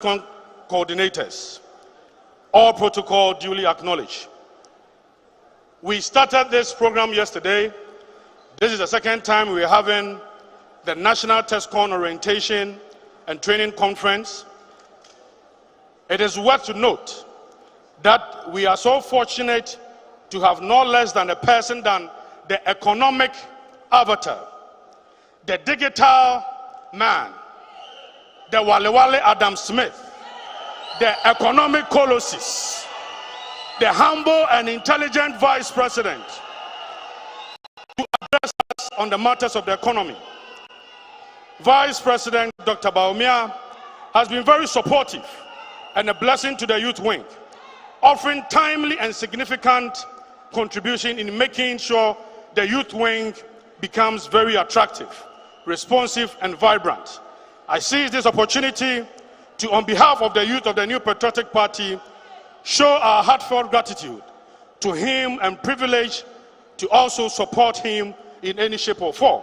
TESCON coordinators, all protocol duly acknowledged. We started this program yesterday. This is the second time we're having the National TESCON Orientation and Training Conference. It is worth to note that we are so fortunate to have no less than a person than the economic avatar, the digital man, the Wale Adam Smith, the economic colossus, the humble and intelligent vice president to address us on the matters of the economy. Vice President Dr. Bawumia has been very supportive and a blessing to the youth wing, offering timely and significant contribution in making sure the youth wing becomes very attractive, responsive, and vibrant. I seize this opportunity to, on behalf of the youth of the New Patriotic Party, show our heartfelt gratitude to him and privilege to also support him in any shape or form.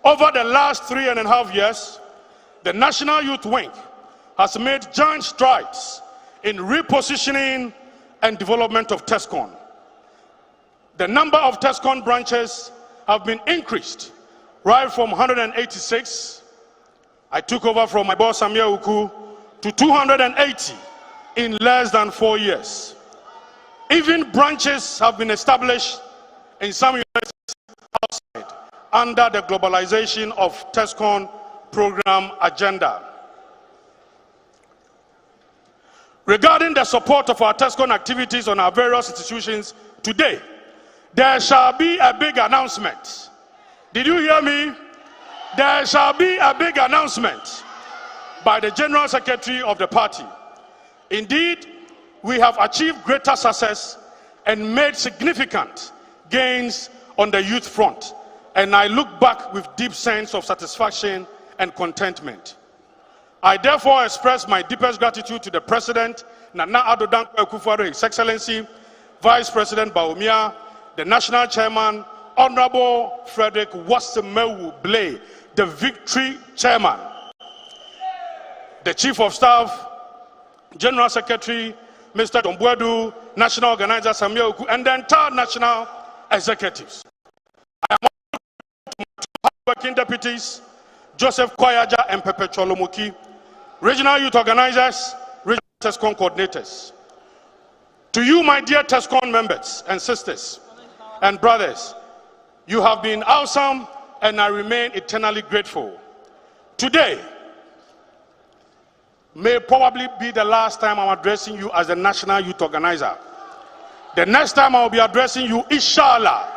Over the last 3.5 years, the National Youth Wing has made giant strides in repositioning and development of TESCON. The number of TESCON branches have been increased, right from 186, I took over from my boss Samia Uku, to 280 in less than 4 years. Even branches have been established in some universities outside under the globalization of TESCON program agenda. Regarding the support of our TESCON activities on our various institutions, today, there shall be a big announcement. Did you hear me? There shall be a big announcement by the General Secretary of the party. Indeed, we have achieved greater success and made significant gains on the youth front, and I look back with deep sense of satisfaction and contentment. I therefore express my deepest gratitude to the President, Nana Addo Dankwa Akufo-Addo, His Excellency, Vice President Bawumia, the National Chairman, Honorable Frederick Wasemewu Blay, the Victory Chairman, the Chief of Staff, General Secretary, Mr. Dombwedu, National Organizer Samia Uku, and the entire National Executives. I am also to my two working deputies, Joseph Kwayaja and Pepe Cholomoki, Regional Youth Organizers, Regional TESCON Coordinators. To you, my dear TESCON members and sisters and brothers, you have been awesome and I remain eternally grateful. Today may probably be the last time I'm addressing you as the National Youth Organizer. The next time I'll be addressing you, inshallah,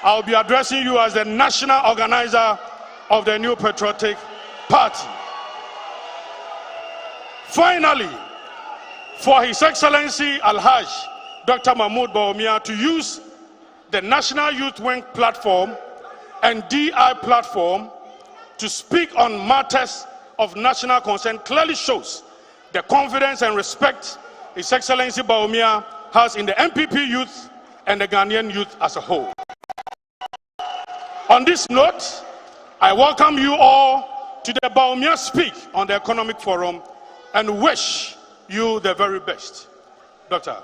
I'll be addressing you as the National Organizer of the New Patriotic Party. Finally, for His Excellency Alhaji Dr. Mahamudu Bawumia to use the National Youth Wing platform and DI platform to speak on matters of national concern clearly shows the confidence and respect His Excellency Bawumia has in the MPP youth and the Ghanaian youth as a whole. On this note, I welcome you all to the Bawumia Speak on the Economic Forum and wish you the very best. Doctor.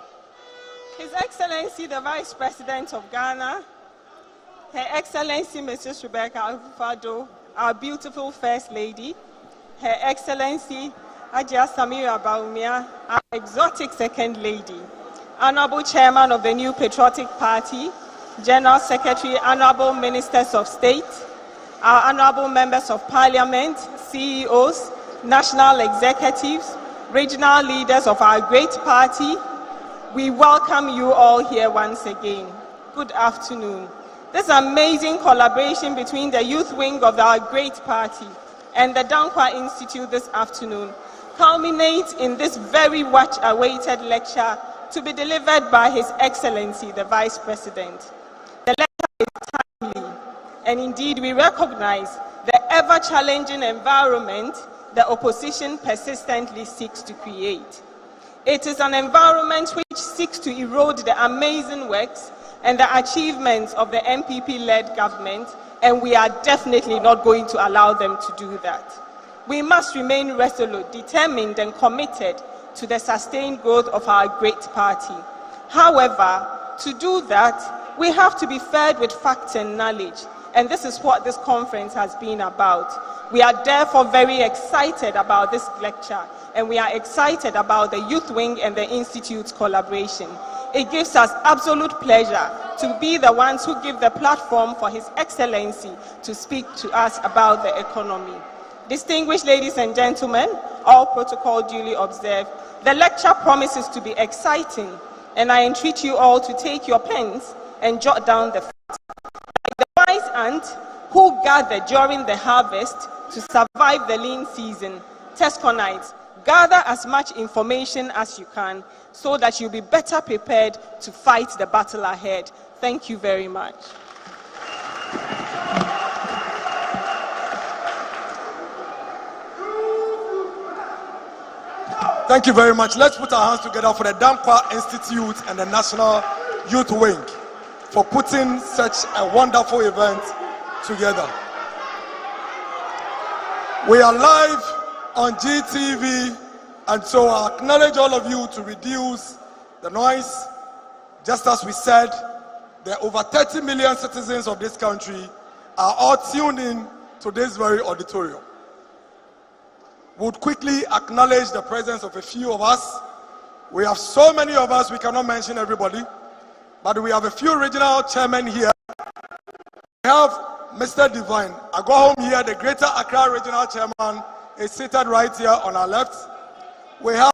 His Excellency the Vice President of Ghana, Her Excellency Mrs. Rebecca Akufo-Addo, our beautiful First Lady, Her Excellency Ajia Samira Bawumia, our exotic Second Lady, Honorable Chairman of the New Patriotic Party, General Secretary, Honorable Ministers of State, our Honorable Members of Parliament, CEOs, National Executives, regional leaders of our great party, we welcome you all here once again. Good afternoon. This amazing collaboration between the youth wing of our great party and the Dankwa Institute this afternoon culminates in this very much-awaited lecture to be delivered by His Excellency, the Vice President. The lecture is timely, and indeed we recognize the ever-challenging environment the opposition persistently seeks to create. It is an environment which seeks to erode the amazing works and the achievements of the MPP-led government, and we are definitely not going to allow them to do that. we must remain resolute, determined, and committed to the sustained growth of our great party. However, to do that, we have to be fed with facts and knowledge, and this is what this conference has been about. We are therefore very excited about this lecture, and we are excited about the Youth Wing and the Institute's collaboration. It gives us absolute pleasure to be the ones who give the platform for His Excellency to speak to us about the economy. Distinguished ladies and gentlemen, all protocol duly observed, the lecture promises to be exciting, and I entreat you all to take your pens and jot down the facts. Like the wise ant who gathered during the harvest to survive the lean season, TESCONites, gather as much information as you can so that you'll be better prepared to fight the battle ahead. Thank you very much. Thank you very much. Let's put our hands together for the Dankwa Institute and the National Youth Wing for putting such a wonderful event together. We are live on GTV, and so I acknowledge all of you to reduce the noise. Just as we said, the over 30 million citizens of this country are all tuned in to this very auditorium. Would quickly acknowledge the presence of a few of us. We have so many of us, we cannot mention everybody, but we have a few regional chairmen here. We have Mr. Divine. I go home here, the Greater Accra Regional Chairman is seated right here on our left. We have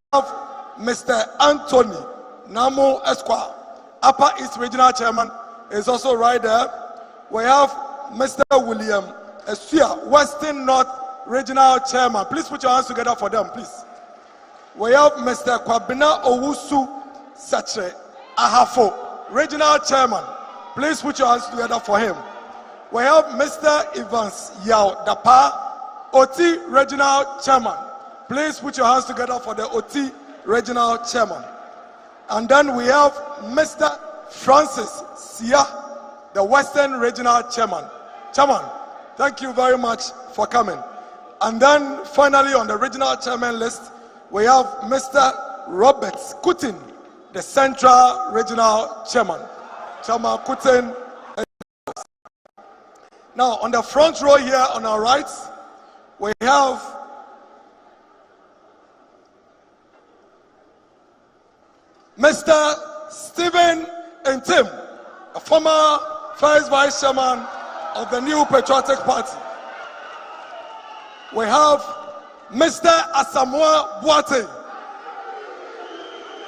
Mr. Anthony Namo Esquire, Upper East Regional Chairman, is also right there. We have Mr. William Esuya, Western North Regional Chairman. Please put your hands together for them, please. We have Mr. Kwabena Owusu Satre Ahafo, Regional Chairman. Please put your hands together for him. We have Mr. Evans Yao Dapa, OT Regional Chairman. Please put your hands together for the OT Regional Chairman. And then we have Mr. Francis Sia, the Western Regional Chairman. Chairman, thank you very much for coming. And then finally on the regional chairman list, we have Mr. Robert Kutin, the Central Regional Chairman. Chairman Kutin. Now on the front row here on our right, we have Mr. Stephen Ntim, a former first vice chairman of the New Patriotic Party. We have Mr. Asamoah Boateng,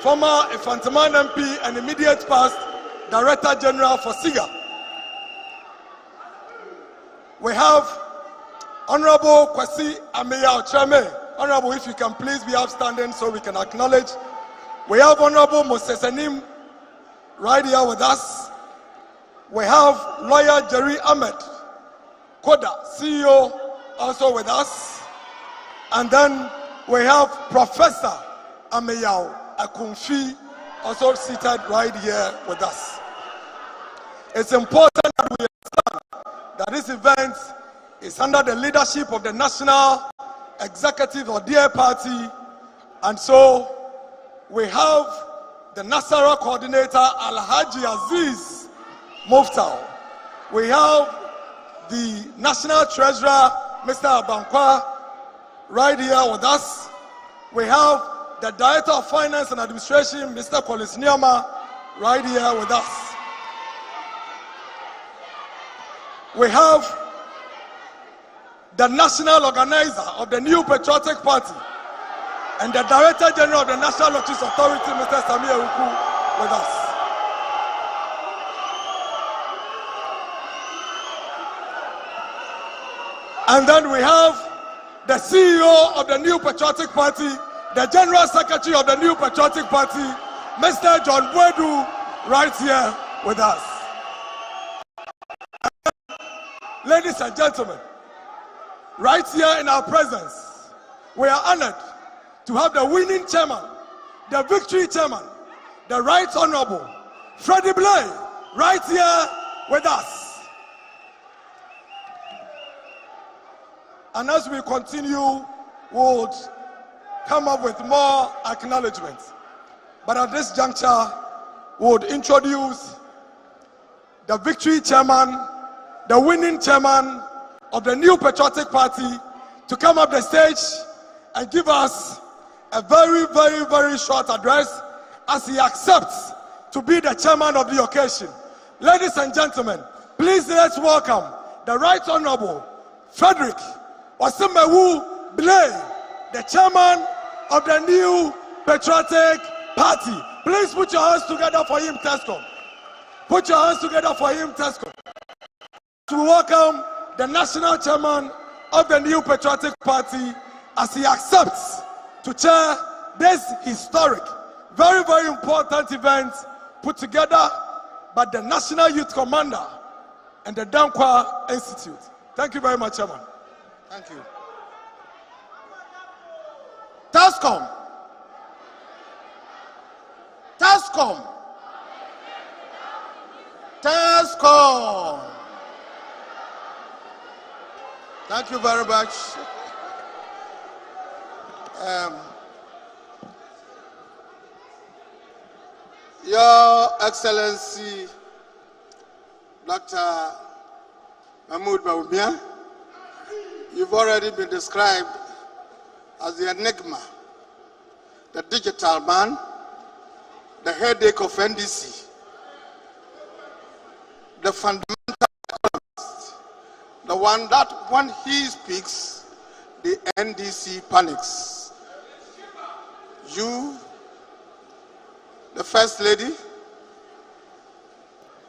former Infantaman MP and immediate past Director General for SIGA. We have Honorable Kwesi Ameyao Chame. Honorable, if you can please be upstanding so we can acknowledge. We have Honorable Moses Anim right here with us. We have Lawyer Jerry Ahmed, Koda, CEO, also with us. And then we have Professor Ameyao Akunfi, also seated right here with us. It's important that we understand that this event is under the leadership of the National Executive or DA Party, and so we have the Nasara Coordinator Alhaji Aziz Muftal. We have the National Treasurer Mr. Abankwa right here with us. We have the Director of Finance and Administration Mr. Collins Niama right here with us. We have the National Organizer of the New Patriotic Party and the Director General of the National Logistics Authority, Mr. Samir Uku, with us. And then we have the CEO of the New Patriotic Party, the General Secretary of the New Patriotic Party, Mr. John Bwedu, right here with us. Ladies and gentlemen, right here in our presence, we are honored to have the winning chairman, the victory chairman, the Right Honorable Freddie Blay, right here with us. And as we continue, we'll come up with more acknowledgements. But at this juncture, we'll introduce the victory chairman, the winning chairman of the new Patriotic Party, to come up the stage and give us a very, very, very short address as he accepts to be the chairman of the occasion. Ladies and gentlemen, please let's welcome the Right Honorable Frederick Osimewu Blay, the chairman of the new Patriotic Party. Please put your hands together for him, TESCON. Put your hands together for him, TESCON. To welcome the national chairman of the new Patriotic Party as he accepts to chair this historic, very, very important event put together by the National Youth Commander and the Dankwa Institute. Thank you very much, Chairman. Thank you. TESCON. TESCON. TESCON. Thank you very much. Your Excellency, Dr. Mahamudu Bawumia, you've already been described as the enigma, the digital man, the headache of NDC, the fundamental economist, the one that when he speaks, the NDC panics. You, the First Lady,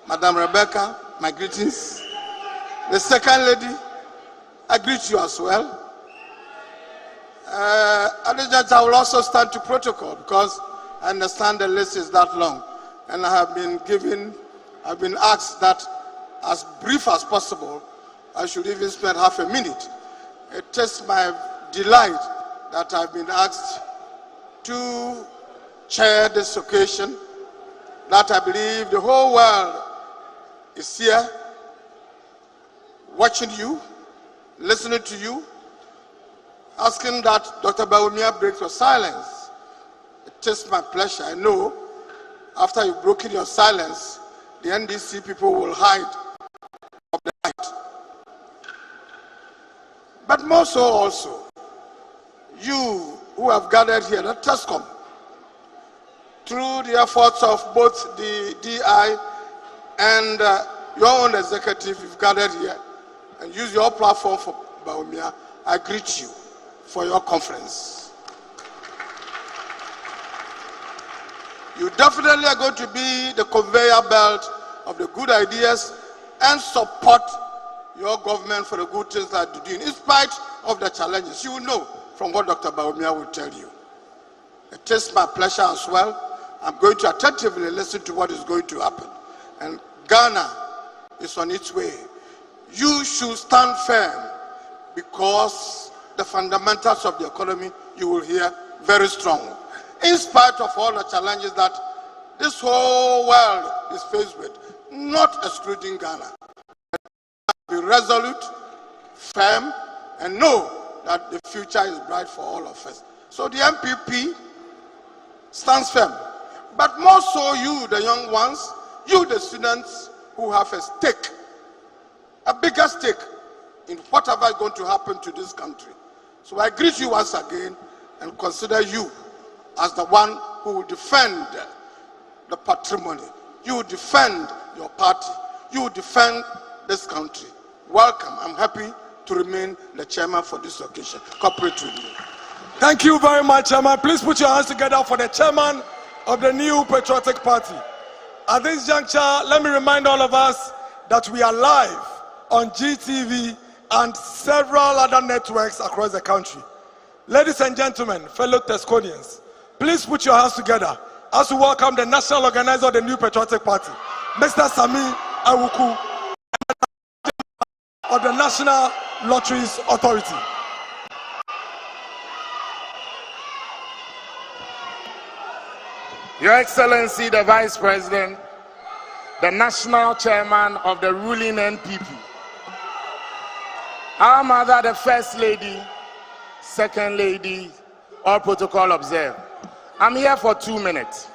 Madam Rebecca, my greetings. The Second Lady, I greet you as well. At this juncture, I will also stand to protocol because I understand the list is that long, and I have been asked that as brief as possible, I should even spend half a minute. It is my delight that I've been asked to chair this occasion, that I believe the whole world is here, watching you, listening to you, asking that Dr. Bawumia break your silence. It is my pleasure. I know after you've broken your silence, the NDC people will hide from the light. But more so also, you who have gathered here at TESCON, through the efforts of both the DI and your own executive, you've gathered here and used your platform for Bawumia. I greet you for your conference. You definitely are going to be the conveyor belt of the good ideas and support your government for the good things that you're doing, in spite of the challenges. You will know from what Dr. Bawumia will tell you. It is my pleasure as well. I'm going to attentively listen to what is going to happen. And Ghana is on its way. You should stand firm because the fundamentals of the economy you will hear very strong. In spite of all the challenges that this whole world is faced with, not excluding Ghana. Be resolute, firm, and know that the future is bright for all of us. So the MPP stands firm. But more so you, the young ones, you, the students who have a stake, a bigger stake in whatever is going to happen to this country. So I greet you once again and consider you as the one who will defend the patrimony. You will defend your party. You will defend this country. Welcome. I'm happy to remain the chairman for this occasion. Cooperate with me. Thank you very much, Chairman. Please put your hands together for the chairman of the new Patriotic Party. At this juncture, let me remind all of us that we are live on GTV and several other networks across the country. Ladies and gentlemen, fellow TESCOnians, please put your hands together as we welcome the national organizer of the new Patriotic Party, Mr. Sami Awuku, of the National Lotteries Authority. Your Excellency, the Vice President, the National Chairman of the ruling NPP, Our mother, the First Lady, Second Lady, all protocol observed. I'm here for 2 minutes.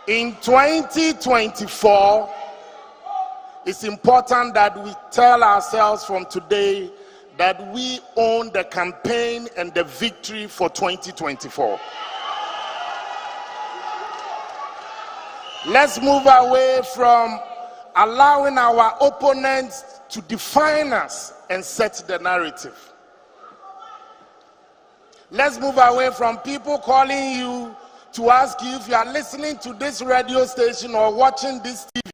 In 2024, it's important that we tell ourselves from today that we own the campaign and the victory for 2024. Let's move away from allowing our opponents to define us and set the narrative. Let's move away from people calling you to ask you if you are listening to this radio station or watching this TV.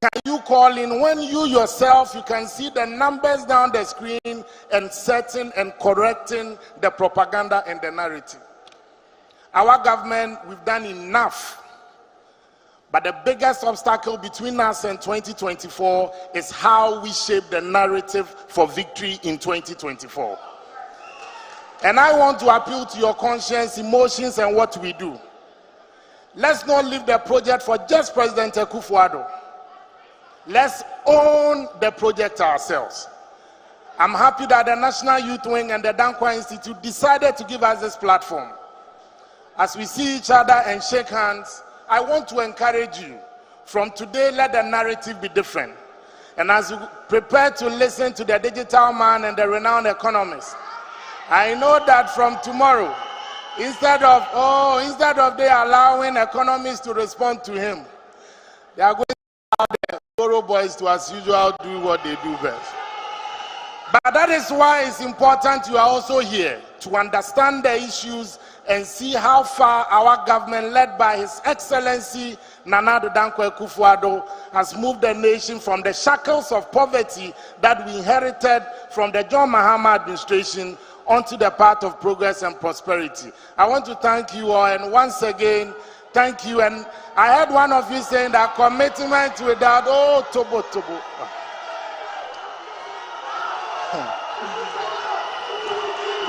Can you call in when you yourself, you can see the numbers down the screen and setting and correcting the propaganda and the narrative. Our government, we've done enough. But the biggest obstacle between us and 2024 is how we shape the narrative for victory in 2024. And I want to appeal to your conscience, emotions, and what we do. Let's not leave the project for just President Akufo-Addo. Let's own the project ourselves. I'm happy that the National Youth Wing and the Dankwa Institute decided to give us this platform. As we see each other and shake hands, I want to encourage you. From today, let the narrative be different. And as you prepare to listen to the digital man and the renowned economist, I know that from tomorrow, instead of they allowing economists to respond to him, they are going to allow the Goro boys to, as usual, do what they do best. But that is why it's important you are also here to understand the issues and see how far our government, led by His Excellency Nana Addo Dankwa Akufo-Addo, has moved the nation from the shackles of poverty that we inherited from the John Mahama administration onto the path of progress and prosperity. I want to thank you all, and once again, thank you. And I heard one of you saying that commitment without, Tobo.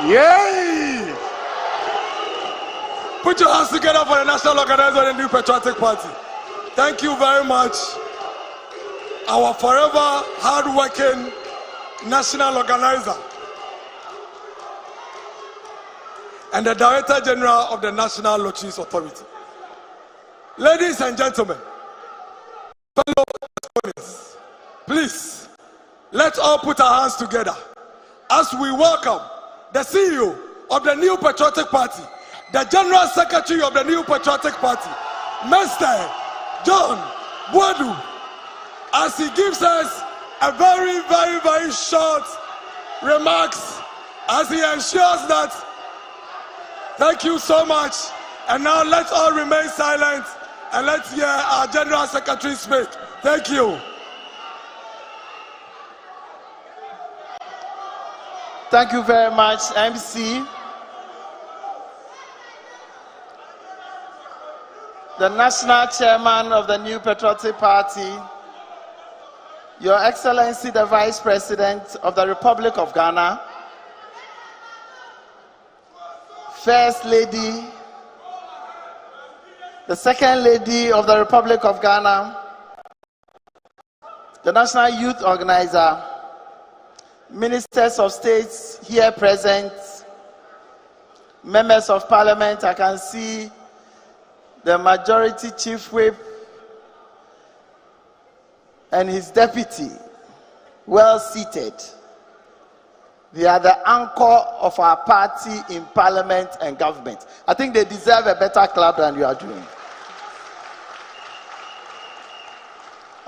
Yay! Put your hands together for the national organizer of the New Patriotic Party. Thank you very much. Our forever hard-working national organizer and the Director General of the National Lotteries Authority. Ladies and gentlemen, fellow TESCONians, please, let's all put our hands together as we welcome the CEO of the New Patriotic Party, the General Secretary of the New Patriotic Party, Mr. John Boadu, as he gives us a very, very, very short remarks, as he ensures that. Thank you so much. And now let's all remain silent and let's hear our General Secretary speak. Thank you. Thank you very much, MC. The National Chairman of the New Patriotic Party, Your Excellency the Vice President of the Republic of Ghana, First Lady, the Second Lady of the Republic of Ghana, the National Youth Organizer, Ministers of States here present, Members of Parliament. I can see the Majority Chief Whip and his deputy, well seated. They are the anchor of our party in parliament and government. I think they deserve a better clap than you are doing.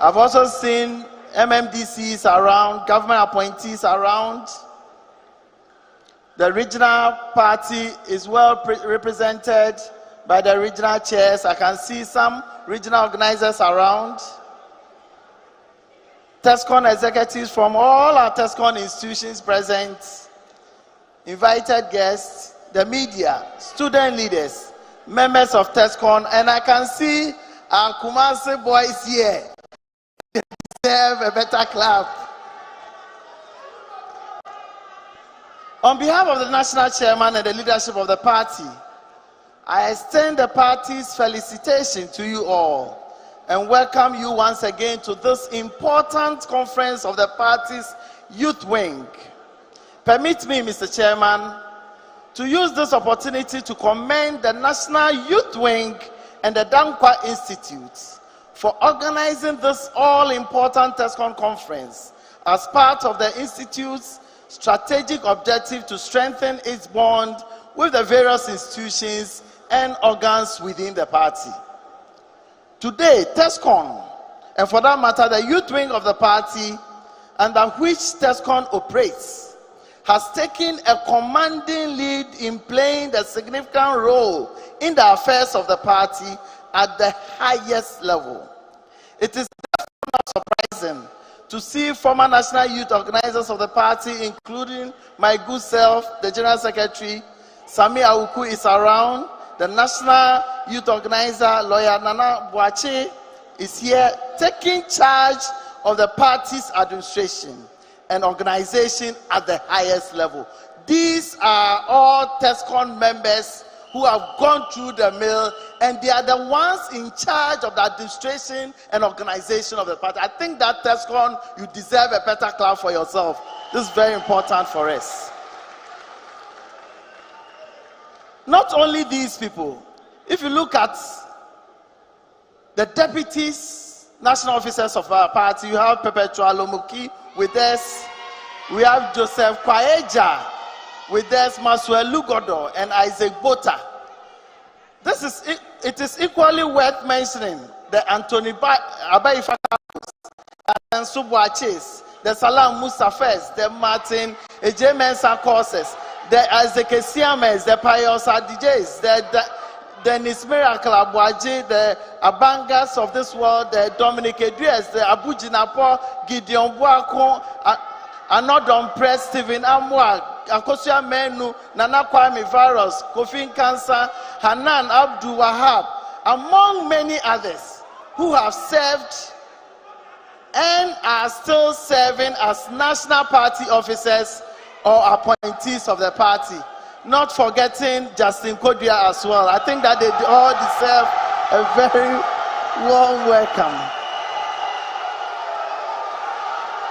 I've also seen MMDCs around, government appointees around. The regional party is well represented by the regional chairs. I can see some regional organizers around. TESCON executives from all our TESCON institutions present, invited guests, the media, student leaders, members of TESCON, and I can see our Kumasi boys here. They deserve a better clap. On behalf of the national chairman and the leadership of the party, I extend the party's felicitation to you all and welcome you once again to this important conference of the party's youth wing. Permit me, Mr. Chairman, to use this opportunity to commend the National Youth Wing and the Dankwa Institute for organizing this all-important TESCON conference as part of the Institute's strategic objective to strengthen its bond with the various institutions and organs within the party. Today, TESCON, and for that matter, the youth wing of the party under which TESCON operates, has taken a commanding lead in playing the significant role in the affairs of the party at the highest level. It is not surprising to see former national youth organizers of the party, including my good self, the General Secretary, Sami Awuku is around, the national youth organizer, lawyer Nana Boache, is here taking charge of the party's administration and organization at the highest level. These are all TESCON members who have gone through the mill, and they are the ones in charge of the administration and organization of the party. I think that TESCON, you deserve a better clap for yourself. This is very important for us. Not only these people, if you look at the deputies, national officers of our party, you have Perpetua Lomuki with us, we have Joseph Kwaeja with us, Maswell Lugodo and Isaac Bota. It is equally worth mentioning the Anthony Abaifaka and Subuaches, the Salam Mustafes, the Martin Ejemensa courses, the Isaac Siames, the Pius DJs, the Dennis Miracle Abuaji, the Abangas of this world, the Dominic Edries, the Abu Jinapo, Gideon Buako, Anodon Press, Stephen Amwa, Akosia Menu, Nana Kwame Virus, Kofin Kansa, Hanan Abdul Wahab, among many others who have served and are still serving as national party officers or appointees of the party. Not forgetting Justin Kodia as well. I think that they all deserve a very warm welcome.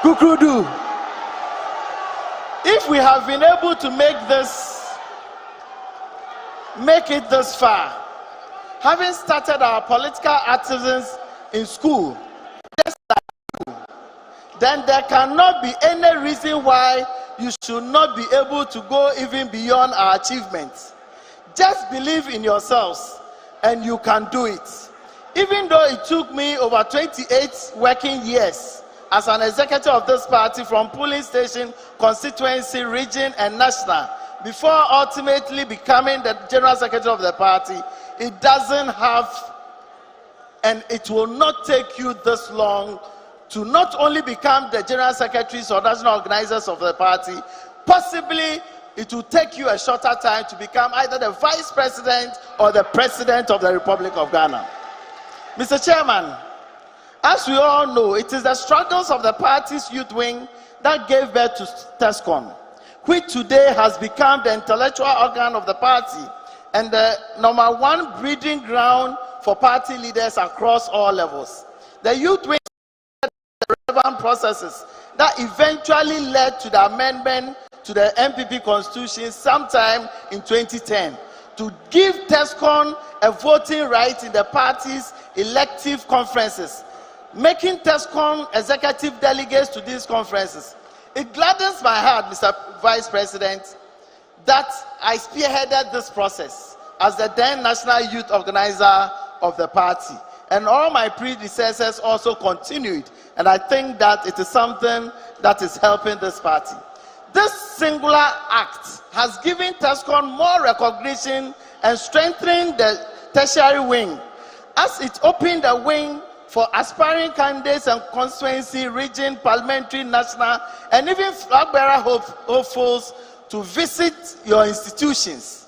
Kukrudu. If we have been able to make it this far, having started our political activism in school, just like you, then there cannot be any reason why you should not be able to go even beyond our achievements. Just believe in yourselves and you can do it. Even though it took me over 28 working years as an executive of this party from polling station, constituency, region, and national, before ultimately becoming the general secretary of the party, it doesn't have, and it will not take you this long to not only become the general secretaries or national organizers of the party, possibly it will take you a shorter time to become either the vice president or the president of the Republic of Ghana. Mr. Chairman, as we all know, it is the struggles of the party's youth wing that gave birth to TESCON, which today has become the intellectual organ of the party and the #1 breeding ground for party leaders across all levels. The youth wing the relevant processes that eventually led to the amendment to the MPP constitution sometime in 2010 to give TESCON a voting right in the party's elective conferences, making TESCON executive delegates to these conferences. It gladdens my heart, Mr. Vice President, that I spearheaded this process as the then national youth organizer of the party. And all my predecessors also continued. And I think that it is something that is helping this party. This singular act has given TESCON more recognition and strengthened the tertiary wing, as it opened the wing for aspiring candidates and constituency, region, parliamentary, national, and even flag bearer hopefuls to visit your institutions,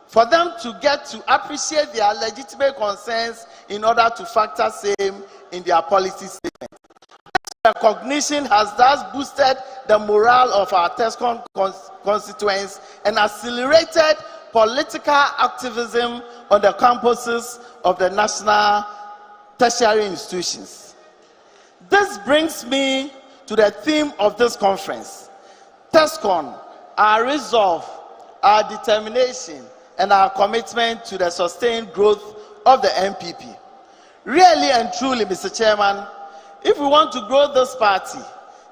for them to get to appreciate their legitimate concerns in order to factor same in their policy statement. This recognition has thus boosted the morale of our TESCON constituents and accelerated political activism on the campuses of the national tertiary institutions. This brings me to the theme of this conference: TESCON, our resolve, our determination, and our commitment to the sustained growth of the MPP. Really and truly, Mr. Chairman, if we want to grow this party,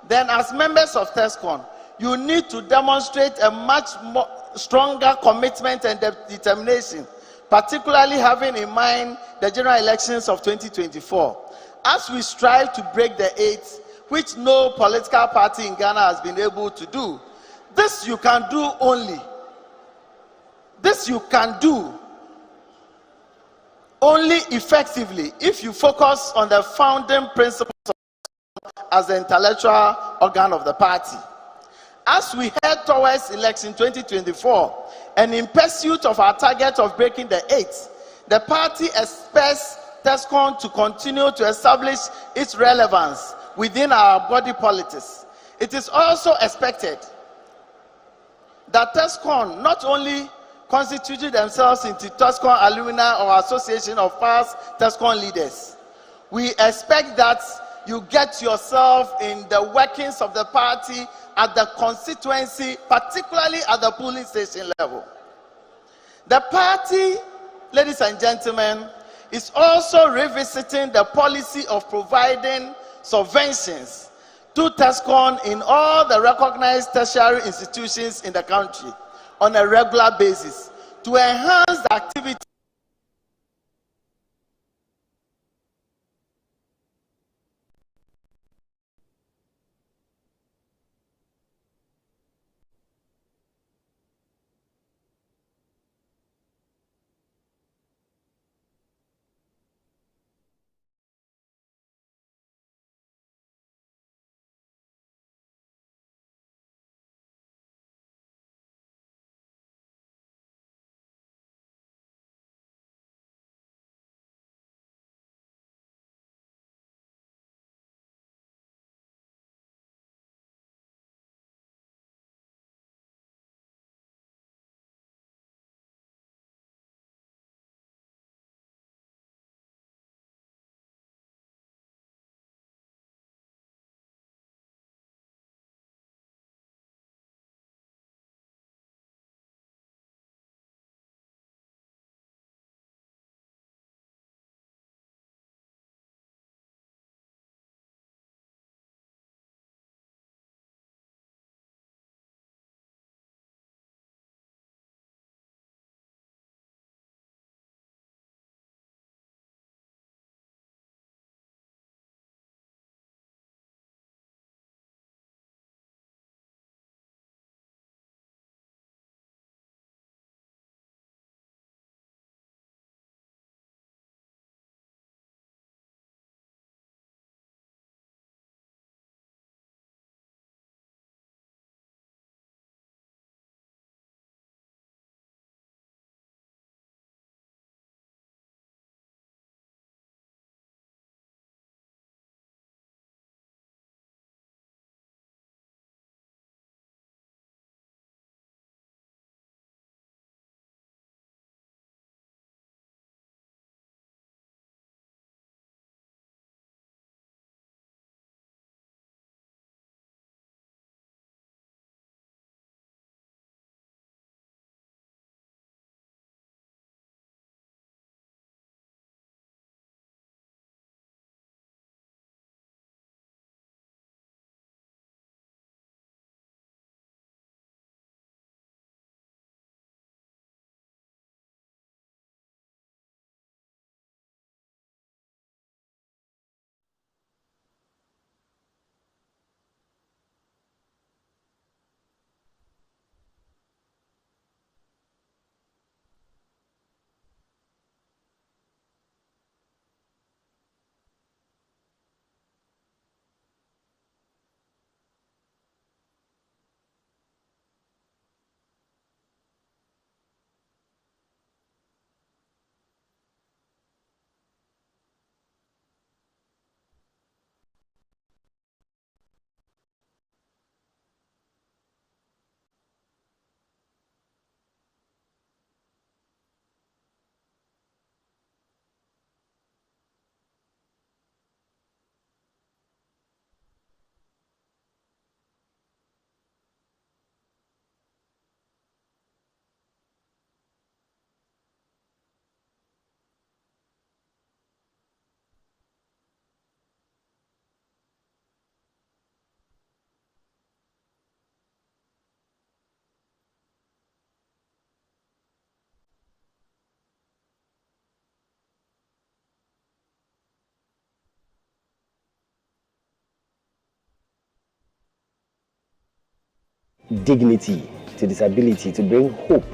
then as members of TESCON, you need to demonstrate a much more stronger commitment and determination, particularly having in mind the general elections of 2024, as we strive to break the 8, which no political party in Ghana has been able to do. This you can do only effectively if you focus on the founding principles as the intellectual organ of the party. As we head towards election 2024, and in pursuit of our target of breaking the 8, the party expects TESCON to continue to establish its relevance within our body politics. It is also expected that TESCON not only constituted themselves into TESCON Alumni or Association of Past TESCON Leaders. We expect that you get yourself in the workings of the party at the constituency, particularly at the polling station level. The party, ladies and gentlemen, is also revisiting the policy of providing subventions to TESCON in all the recognized tertiary institutions in the country on a regular basis to enhance the activity dignity to disability, to bring hope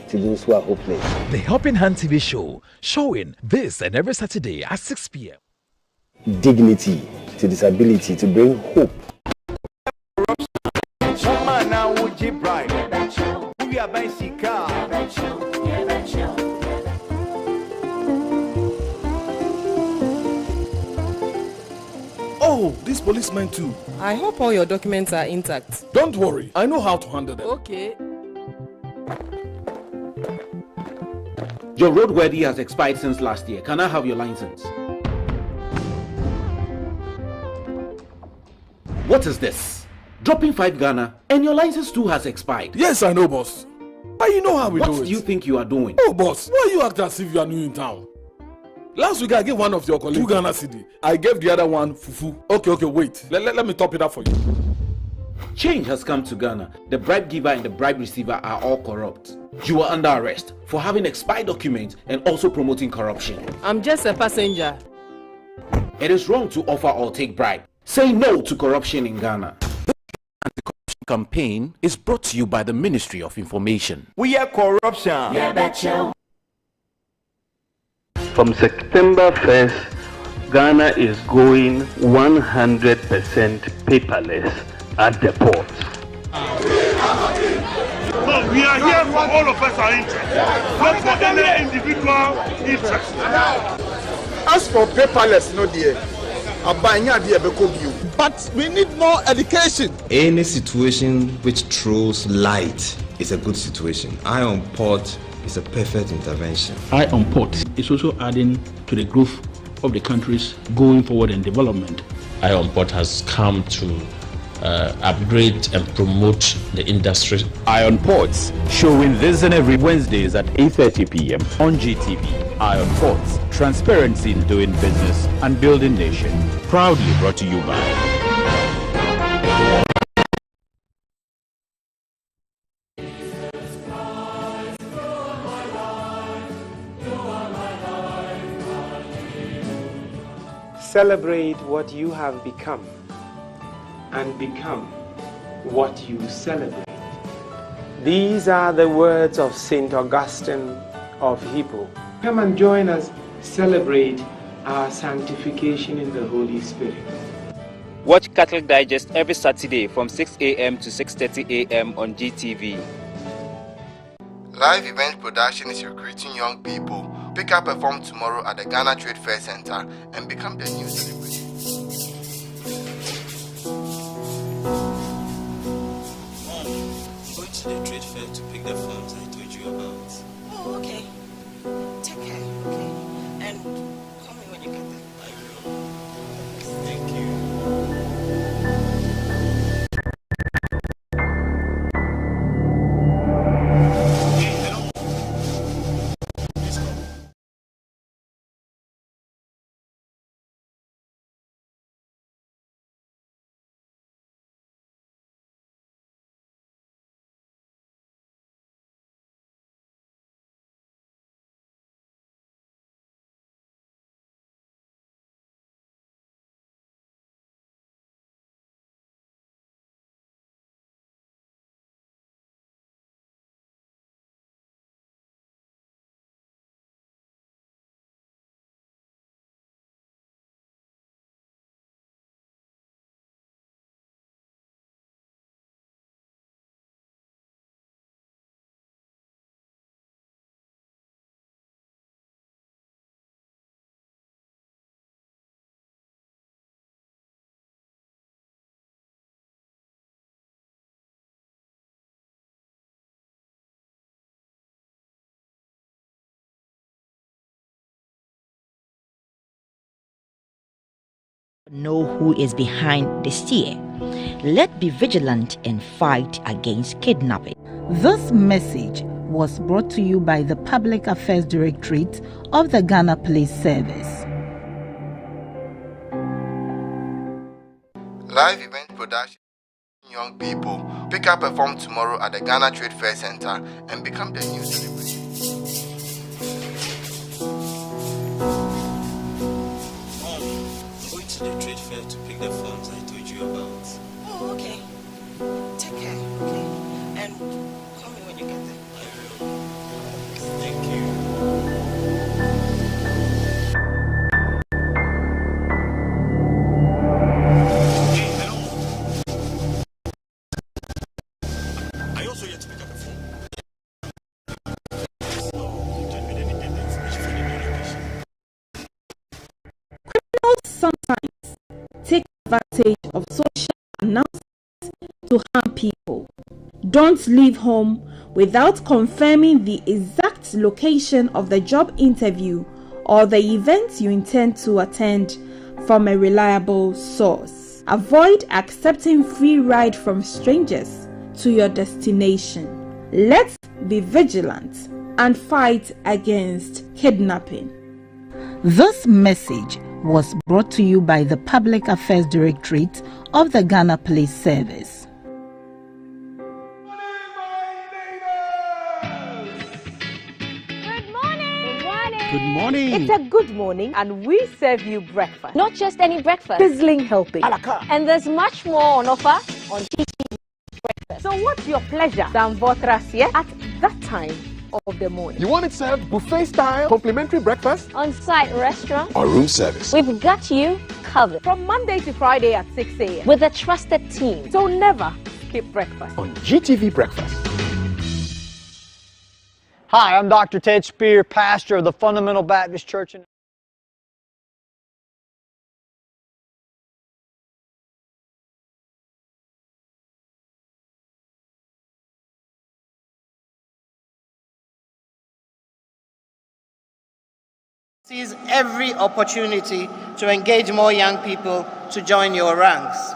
to those who are hopeless. The Helping Hand TV show, showing this and every Saturday at 6 p.m. Dignity to disability, to bring hope. Oh, this policeman too. I hope all your documents are intact. Don't worry, I know how to handle them. Okay. Your roadworthy has expired since last year. Can I have your license? What is this? Dropping 5 Ghana and your license too has expired. Yes, I know, boss. But you know how we do it. What do you think you are doing? Oh, boss, why you act as if you are new in town? Last week I gave one of your colleagues 2 Ghana cedi. I gave the other one fufu. Okay, wait. Let me top it up for you. Change has come to Ghana. The bribe giver and the bribe receiver are all corrupt. You are under arrest for having expired documents and also promoting corruption. I'm just a passenger. It is wrong to offer or take bribe. Say no to corruption in Ghana. The anti-corruption campaign is brought to you by the Ministry of Information. We are corruption. Yeah, betcha. From September 1st, Ghana is going 100% paperless at the ports. No, we are here for all of us our interests, not for any individual interest. As for paperless, no dear. But we need more education. Any situation which throws light is a good situation. Eye on port is a perfect intervention. Eye on port is also adding to the growth of the countries going forward in development. Eye on port has come to upgrade and promote the industry. Eye on Ports, showing this and every Wednesdays at 8:30 p.m. on GTV. Eye on Ports, transparency in doing business and building nation. Proudly brought to you by Celebrate what you have become and become what you celebrate. These are the words of St. Augustine of Hippo. Come and join us celebrate our sanctification in the Holy Spirit. Watch Catholic Digest every Saturday from 6 a.m. to 6:30 a.m. on GTV. Live Event Production is recruiting young people. Pick up a form tomorrow at the Ghana Trade Fair Center and become the new celebrity. Going to the trade fair to pick the forms I told you about. Oh, okay. Take care, okay? And call me when you get there. I will. Thank you. Know who is behind the steer. Let's be vigilant and fight against kidnapping. This message was brought to you by the Public Affairs Directorate of the Ghana Police Service. Live Event Production. Young people, pick up a form tomorrow at the Ghana Trade Fair Center and become the new celebrity. To the trade fair to pick the forms I told you about. Oh, okay. Take care, okay? call me when you get there. Thank you. I also yet to pick up the phone. Criminals sometimes take advantage of social announcements to harm people. Don't leave home without confirming the exact location of the job interview or the event you intend to attend from a reliable source. Avoid accepting free ride from strangers to your destination. Let's be vigilant and fight against kidnapping. This message was brought to you by the Public Affairs Directorate of the Ghana Police Service. Good morning. It's a good morning, and we serve you breakfast. Not just any breakfast. Sizzling helping. And there's much more on offer on GTV breakfast. So what's your pleasure than Votras, yeah? At that time of the morning. You want it served buffet style, complimentary breakfast? On-site restaurant. Or room service? We've got you covered. From Monday to Friday at 6 a.m. With a trusted team. So never skip breakfast. On GTV Breakfast. Hi, I'm Dr. Ted Spear, pastor of the Fundamental Baptist Church in Seize every opportunity to engage more young people to join your ranks.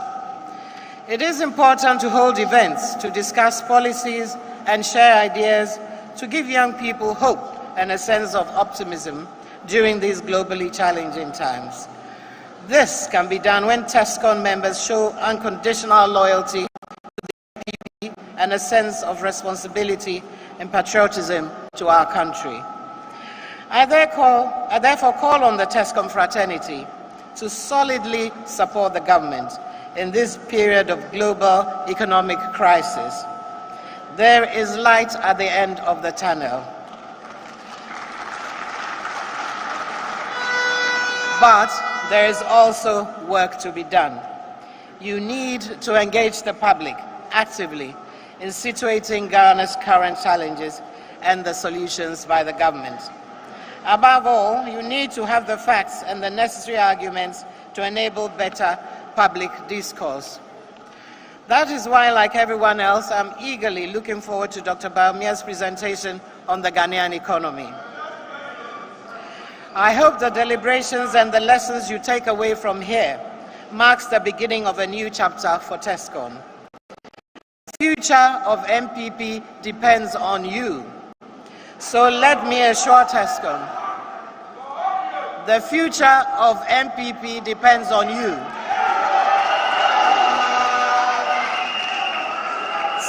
It is important to hold events to discuss policies and share ideas to give young people hope and a sense of optimism during these globally challenging times. This can be done when TESCON members show unconditional loyalty to the IPP and a sense of responsibility and patriotism to our country. I therefore call on the TESCON fraternity to solidly support the government in this period of global economic crisis. There is light at the end of the tunnel. But there is also work to be done. You need to engage the public actively in situating Ghana's current challenges and the solutions by the government. Above all, you need to have the facts and the necessary arguments to enable better public discourse. That is why, like everyone else, I'm eagerly looking forward to Dr. Bawumia's presentation on the Ghanaian economy. I hope the deliberations and the lessons you take away from here marks the beginning of a new chapter for TESCON. The future of MPP depends on you. So let me assure TESCON, the future of MPP depends on you.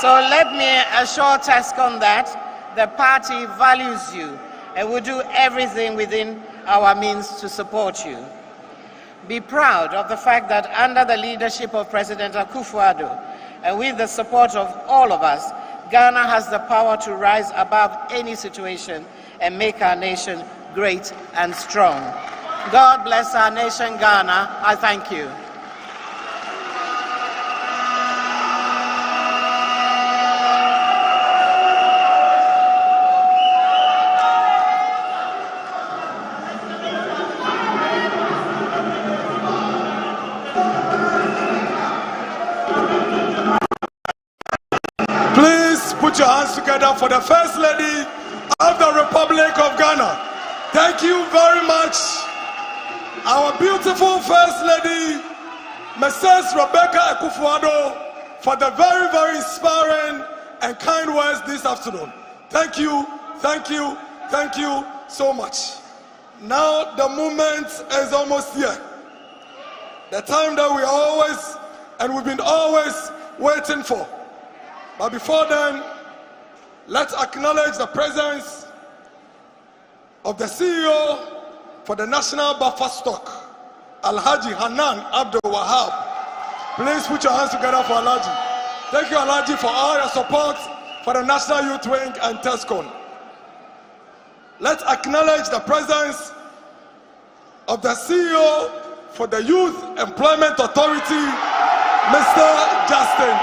So let me assure TESCON that the party values you and will do everything within our means to support you. Be proud of the fact that under the leadership of President Akufo-Addo and with the support of all of us, Ghana has the power to rise above any situation and make our nation great and strong. God bless our nation, Ghana. I thank you. Put your hands together for the First Lady of the Republic of Ghana. Thank you very much, our beautiful First Lady, Mrs. Rebecca Akufo-Addo, for the very, very inspiring and kind words this afternoon. Thank you, thank you, thank you so much. Now the moment is almost here. The time that we always, and we've been always waiting for. But before then, let's acknowledge the presence of the CEO for the National Buffer Stock, Alhaji Hanan Abdul Wahab. Please put your hands together for Alhaji. Thank you, Alhaji, for all your support for the National Youth Wing and TESCON. Let's acknowledge the presence of the CEO for the Youth Employment Authority, Mr. Justin.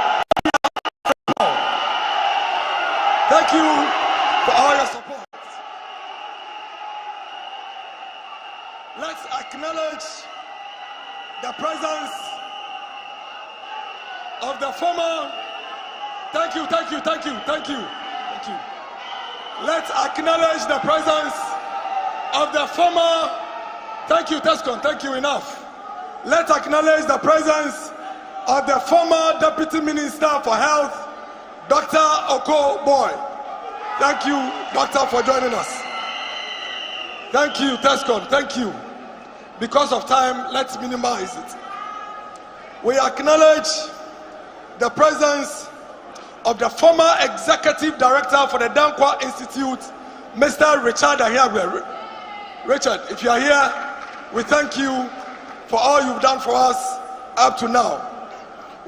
Thank you for all your support. Let's acknowledge the presence of the former. Thank you. Let's acknowledge the presence of the former. Thank you, TESCON. Thank you enough. Let's acknowledge the presence of the former Deputy Minister for Health, Dr. Oko Boy. Thank you, Doctor, for joining us. Thank you, TESCON. Thank you. Because of time, let's minimize it. We acknowledge the presence of the former Executive Director for the Dankwa Institute, Mr. Richard Ahiagwe. Richard, if you are here, we thank you for all you've done for us up to now.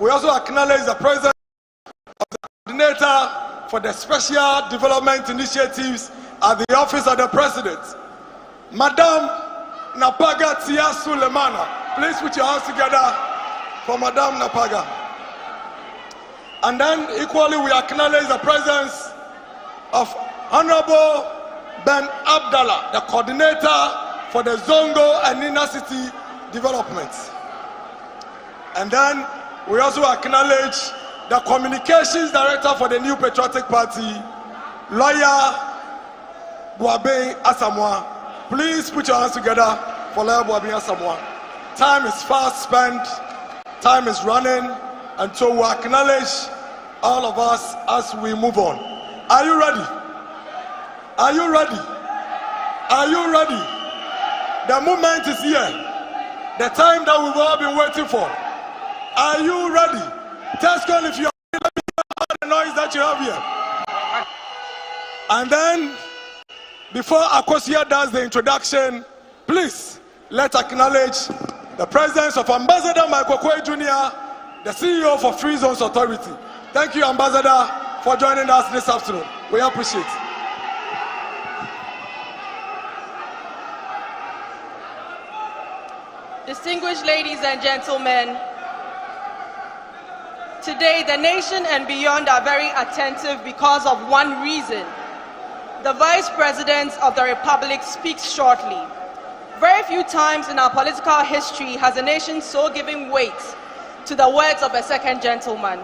We also acknowledge the presence of the Coordinator for the Special Development Initiatives at the Office of the President, Madam Napaga Tia Sulemana. Please put your hands together for Madam Napaga. And then equally we acknowledge the presence of Honorable Ben Abdallah, the Coordinator for the Zongo and Nina City Development. And then we also acknowledge the Communications Director for the New Patriotic Party, Lawyer Boabe Asamoah. Please put your hands together for Lawyer Boabe Asamoah. Time is fast spent, time is running, and so we acknowledge all of us as we move on. Are you ready? Are you ready? Are you ready? The moment is here. The time that we've all been waiting for. Are you ready? TESCON, if you are ready, let me hear all the noise that you have here. And then, before Akosia does the introduction, please, let's acknowledge the presence of Ambassador Michael Kwei Jr., the CEO for Free Zones Authority. Thank you, Ambassador, for joining us this afternoon. We appreciate it. Distinguished ladies and gentlemen, today the nation and beyond are very attentive because of one reason. The Vice President of the Republic speaks shortly. Very few times in our political history has a nation so given weight to the words of a second gentleman.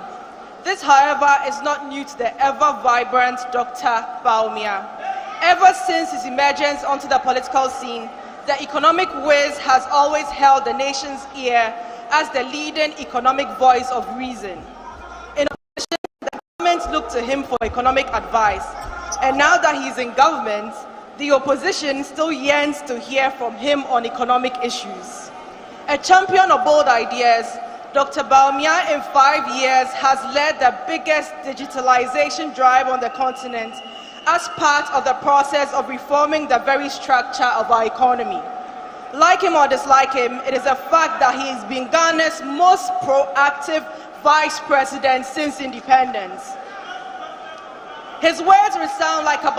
This, however, is not new to the ever-vibrant Dr. Bawumia. Ever since his emergence onto the political scene, the economic whiz has always held the nation's ear as the leading economic voice of reason. In opposition, the government looked to him for economic advice, and now that he's in government, the opposition still yearns to hear from him on economic issues. A champion of bold ideas, Dr. Bawumia in 5 years has led the biggest digitalization drive on the continent as part of the process of reforming the very structure of our economy. Like him or dislike him, it is a fact that he has been Ghana's most proactive vice president since independence. His words resound like a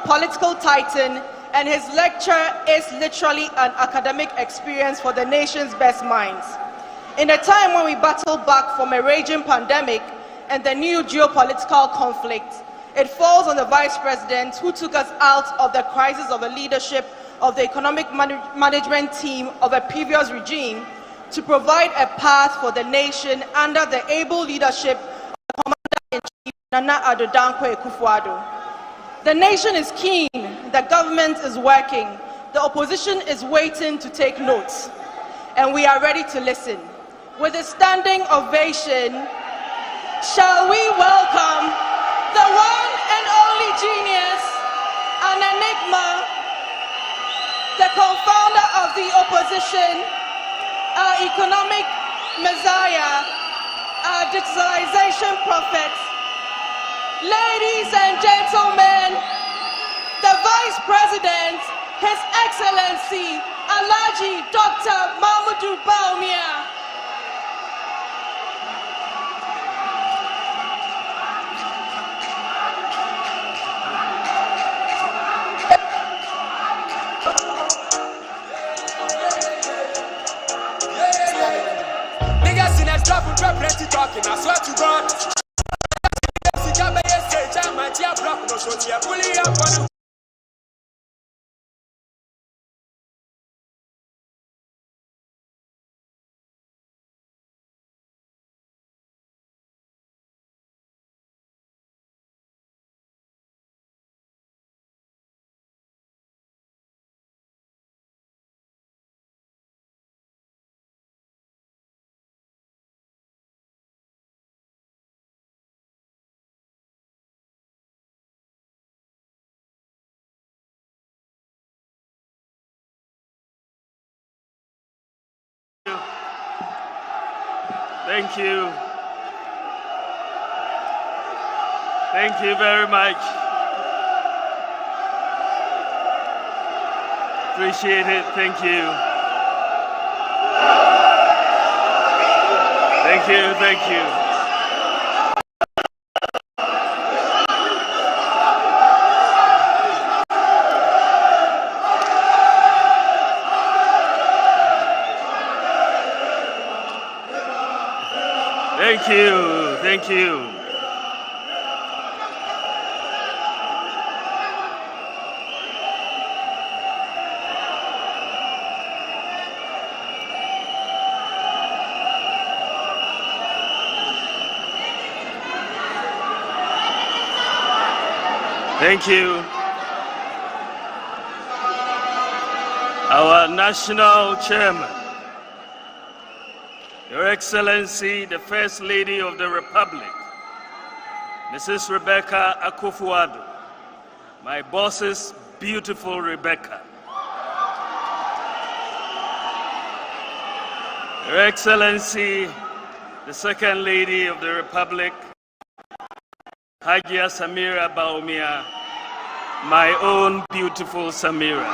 political titan, and his lecture is literally an academic experience for the nation's best minds. In a time when we battle back from a raging pandemic and the new geopolitical conflict, it falls on the Vice President who took us out of the crisis of the leadership of the economic management team of a previous regime to provide a path for the nation under the able leadership of the Commander-in-Chief, Nana Addo Dankwa Akufo-Addo. The nation is keen, the government is working, the opposition is waiting to take notes, and we are ready to listen. With a standing ovation, shall we welcome the one and only genius, an enigma, the confounder of the opposition, our economic messiah, our digitalization prophet. Ladies and gentlemen, the Vice President, His Excellency, Alhaji Dr. Mahamudu Bawumia. People try plenty talking, I swear to God. Thank you. Thank you very much. Appreciate it. Thank you. Thank you. Thank you. Thank you. Thank you. Thank you. Our National Chairman, Your Excellency, the First Lady of the Republic, Mrs. Rebecca Akufo-Addo, my boss's beautiful Rebecca. Your Excellency, the Second Lady of the Republic, Alhaji Samira Bawumia, my own beautiful Samira.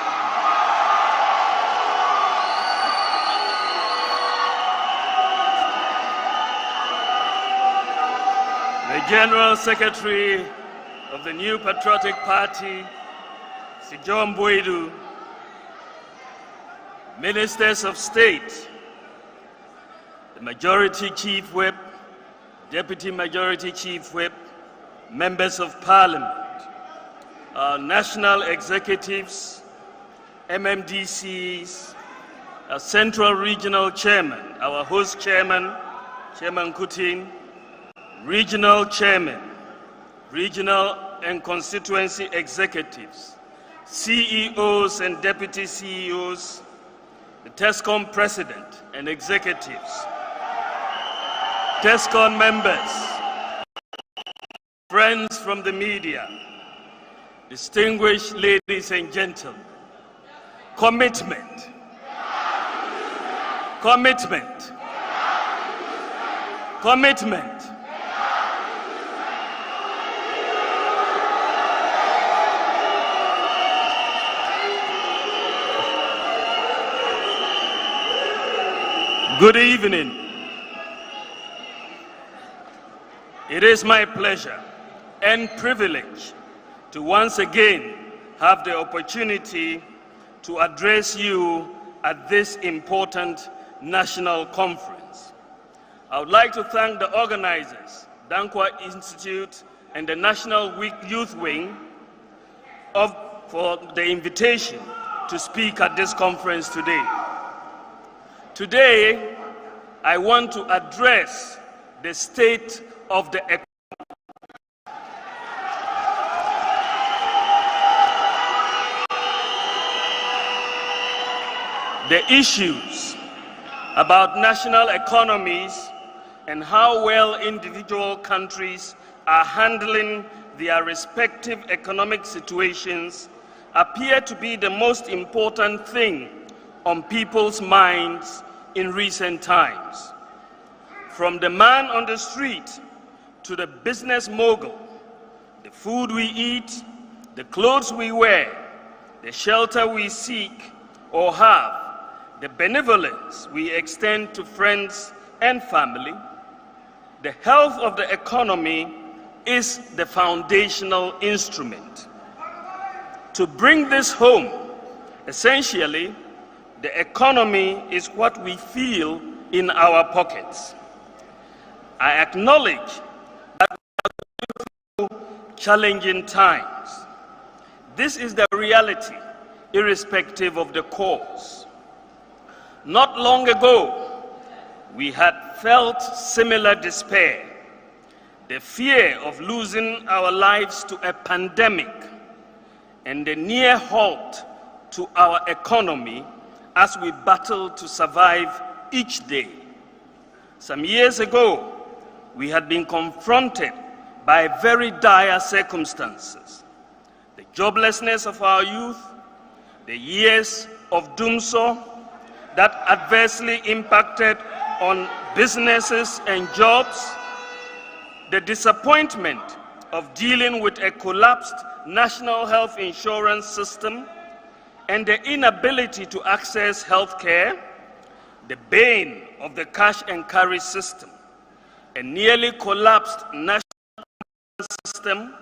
The General Secretary of the New Patriotic Party, Sir John Boydu, Ministers of State, the Majority Chief Whip, Deputy Majority Chief Whip, Members of Parliament, our national executives, MMDCs, our Central Regional Chairman, our host chairman, Chairman Kutin, regional chairman, regional and constituency executives, CEOs and deputy CEOs, the TESCON president and executives, TESCON members, friends from the media, distinguished ladies and gentlemen, commitment, commitment, commitment. Good evening. It is my pleasure and privilege to once again have the opportunity to address you at this important national conference. I would like to thank the organizers, Dankwa Institute and the National Youth Wing, for the invitation to speak at this conference today. Today, I want to address the state of the economy. The issues about national economies and how well individual countries are handling their respective economic situations appear to be the most important thing on people's minds in recent times. From the man on the street to the business mogul, the food we eat, the clothes we wear, the shelter we seek or have, the benevolence we extend to friends and family, the health of the economy is the foundational instrument. To bring this home, essentially, the economy is what we feel in our pockets. I acknowledge that we are going through challenging times. This is the reality, irrespective of the cause. Not long ago, we had felt similar despair, the fear of losing our lives to a pandemic, and the near halt to our economy as we battle to survive each day. Some years ago, we had been confronted by very dire circumstances. The joblessness of our youth, the years of doomsday that adversely impacted on businesses and jobs, the disappointment of dealing with a collapsed national health insurance system, and the inability to access health care, the bane of the cash and carry system, a nearly collapsed national system,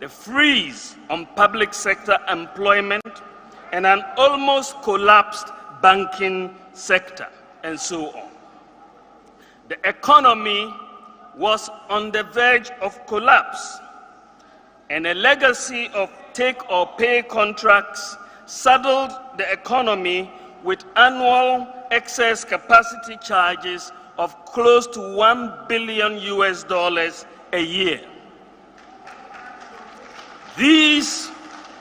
the freeze on public sector employment, and an almost collapsed banking sector, and so on. The economy was on the verge of collapse, and a legacy of take-or-pay contracts saddled the economy with annual excess capacity charges of close to $1 billion a year. These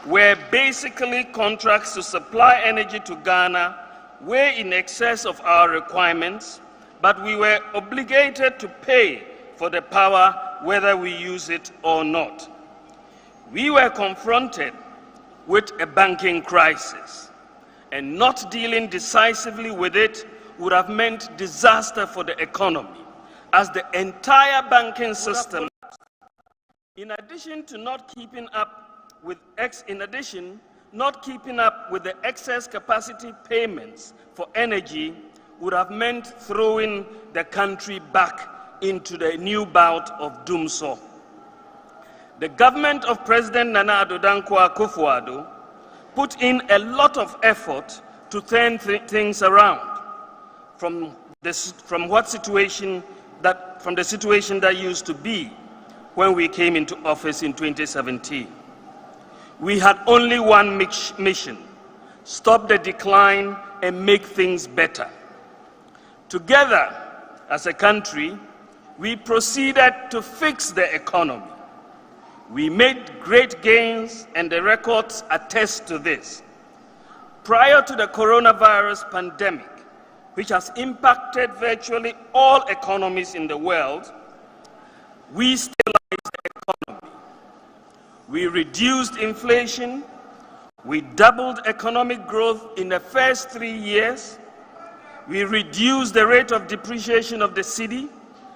were basically contracts to supply energy to Ghana way in excess of our requirements, but we were obligated to pay for the power whether we use it or not. We were confronted with a banking crisis, and not dealing decisively with it would have meant disaster for the economy, as the entire banking system, in addition to not keeping up with the excess capacity payments for energy, would have meant throwing the country back into the new bout of doomsday. The government of President Nana Addo Dankwa Akufo-Addo put in a lot of effort to turn things around from the situation that used to be when we came into office in 2017. We had only one mission: stop the decline and make things better. Together, as a country, we proceeded to fix the economy. We made great gains, and the records attest to this. Prior to the coronavirus pandemic, which has impacted virtually all economies in the world, we stabilized the economy. We reduced inflation. We doubled economic growth in the first 3 years. We reduced the rate of depreciation of the cedi.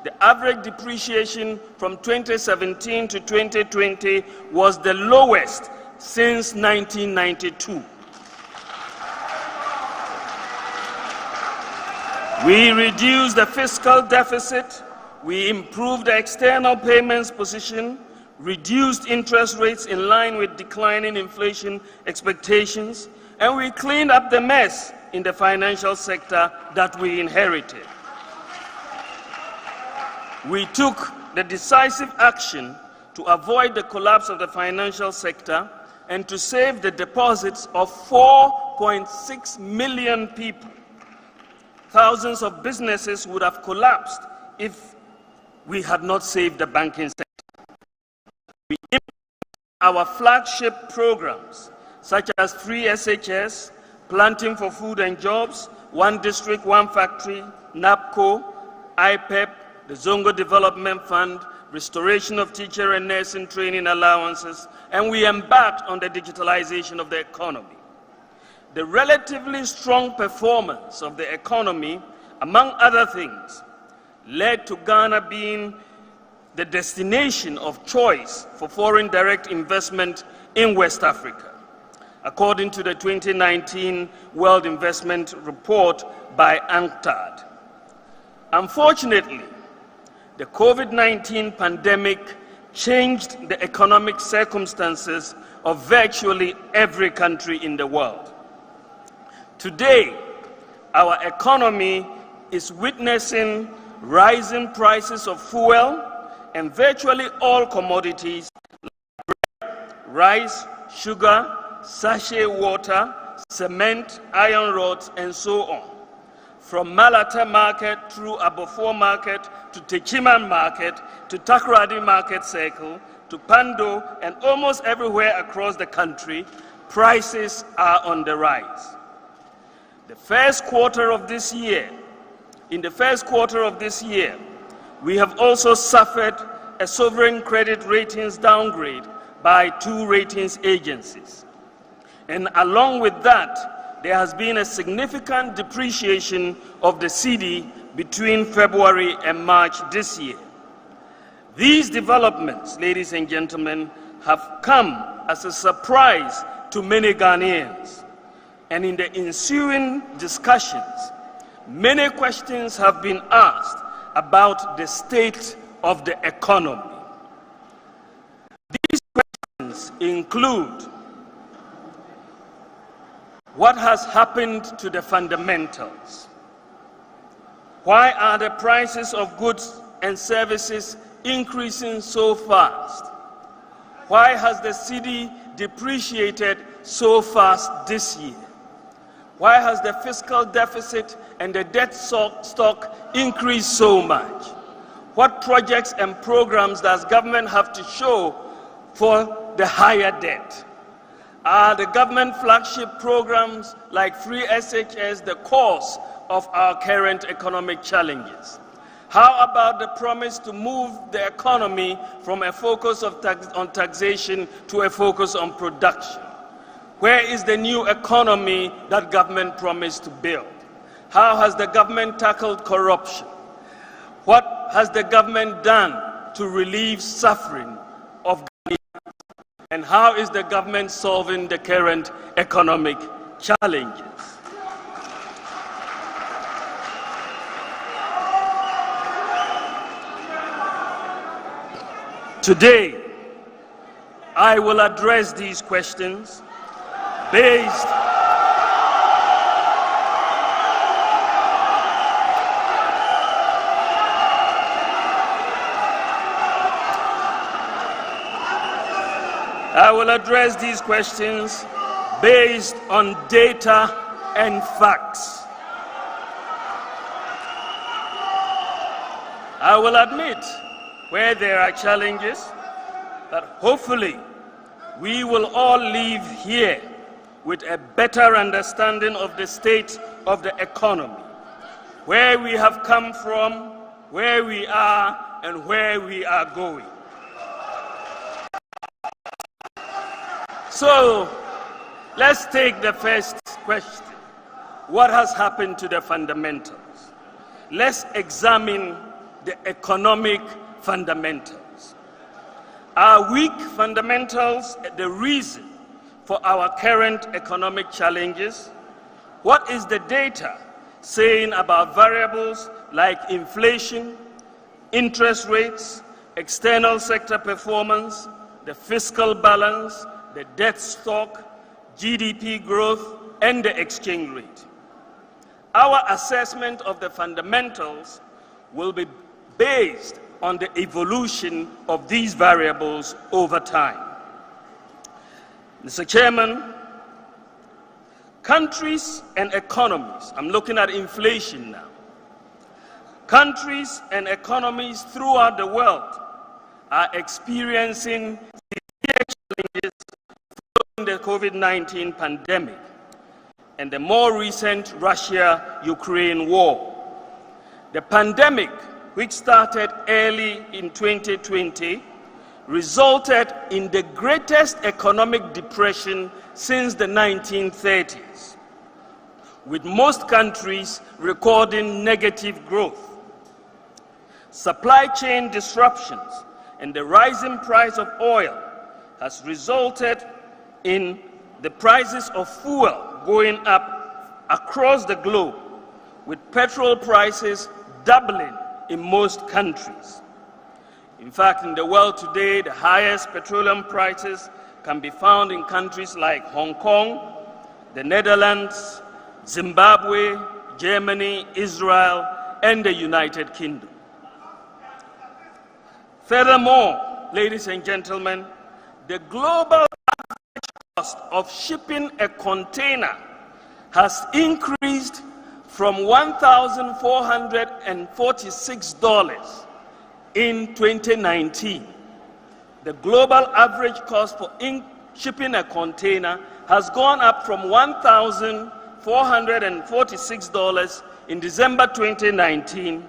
The average depreciation from 2017 to 2020 was the lowest since 1992. We reduced the fiscal deficit. We improved the external payments position, reduced interest rates in line with declining inflation expectations, and we cleaned up the mess in the financial sector that we inherited. We took the decisive action to avoid the collapse of the financial sector and to save the deposits of 4.6 million people. Thousands of businesses would have collapsed if we had not saved the banking sector. We implemented our flagship programs, such as Free SHS, Planting for Food and Jobs, One District, One Factory, NAPCO, IPEP, the Zongo Development Fund, restoration of teacher and nursing training allowances, and we embarked on the digitalization of the economy. The relatively strong performance of the economy, among other things, led to Ghana being the destination of choice for foreign direct investment in West Africa, according to the 2019 World Investment Report by UNCTAD. Unfortunately, the COVID-19 pandemic changed the economic circumstances of virtually every country in the world. Today, our economy is witnessing rising prices of fuel and virtually all commodities like bread, rice, sugar, sachet water, cement, iron rods, and so on. From Malata Market through Abofor Market to Techiman Market to Takoradi Market Circle to Pando and almost everywhere across the country, prices are on the rise. In the first quarter of this year, we have also suffered a sovereign credit ratings downgrade by 2 ratings agencies. And along with that, there has been a significant depreciation of the cedi between February and March this year. These developments, ladies and gentlemen, have come as a surprise to many Ghanaians. And in the ensuing discussions, many questions have been asked about the state of the economy. These questions include: what has happened to the fundamentals? Why are the prices of goods and services increasing so fast? Why has the cedi depreciated so fast this year? Why has the fiscal deficit and the debt stock increased so much? What projects and programs does government have to show for the higher debt? Are the government flagship programs like Free SHS the cause of our current economic challenges? How about the promise to move the economy from a focus on taxation to a focus on production? Where is the new economy that government promised to build? How has the government tackled corruption? What has the government done to relieve suffering of Ghanaians? And how is the government solving the current economic challenges? Today, I will address these questions based on data and facts. I will admit where there are challenges, but hopefully we will all leave here with a better understanding of the state of the economy, where we have come from, where we are, and where we are going. So, let's take the first question. What has happened to the fundamentals? Let's examine the economic fundamentals. Are weak fundamentals the reason for our current economic challenges? What is the data saying about variables like inflation, interest rates, external sector performance, the fiscal balance, the debt stock, GDP growth, and the exchange rate? Our assessment of the fundamentals will be based on the evolution of these variables over time. Mr. Chairman, countries and economies, I'm looking at inflation now. Countries and economies throughout the world are experiencing severe challenges following the COVID-19 pandemic and the more recent Russia-Ukraine war. The pandemic, which started early in 2020, resulted in the greatest economic depression since the 1930s, with most countries recording negative growth. Supply chain disruptions and the rising price of oil has resulted in the prices of fuel going up across the globe, with petrol prices doubling in most countries. In fact, in the world today, the highest petroleum prices can be found in countries like Hong Kong, the Netherlands, Zimbabwe, Germany, Israel, and the United Kingdom. Furthermore, ladies and gentlemen, the global average cost of shipping a container has increased from $1,446 in 2019. The global average cost for shipping a container has gone up from $1,446 in December 2019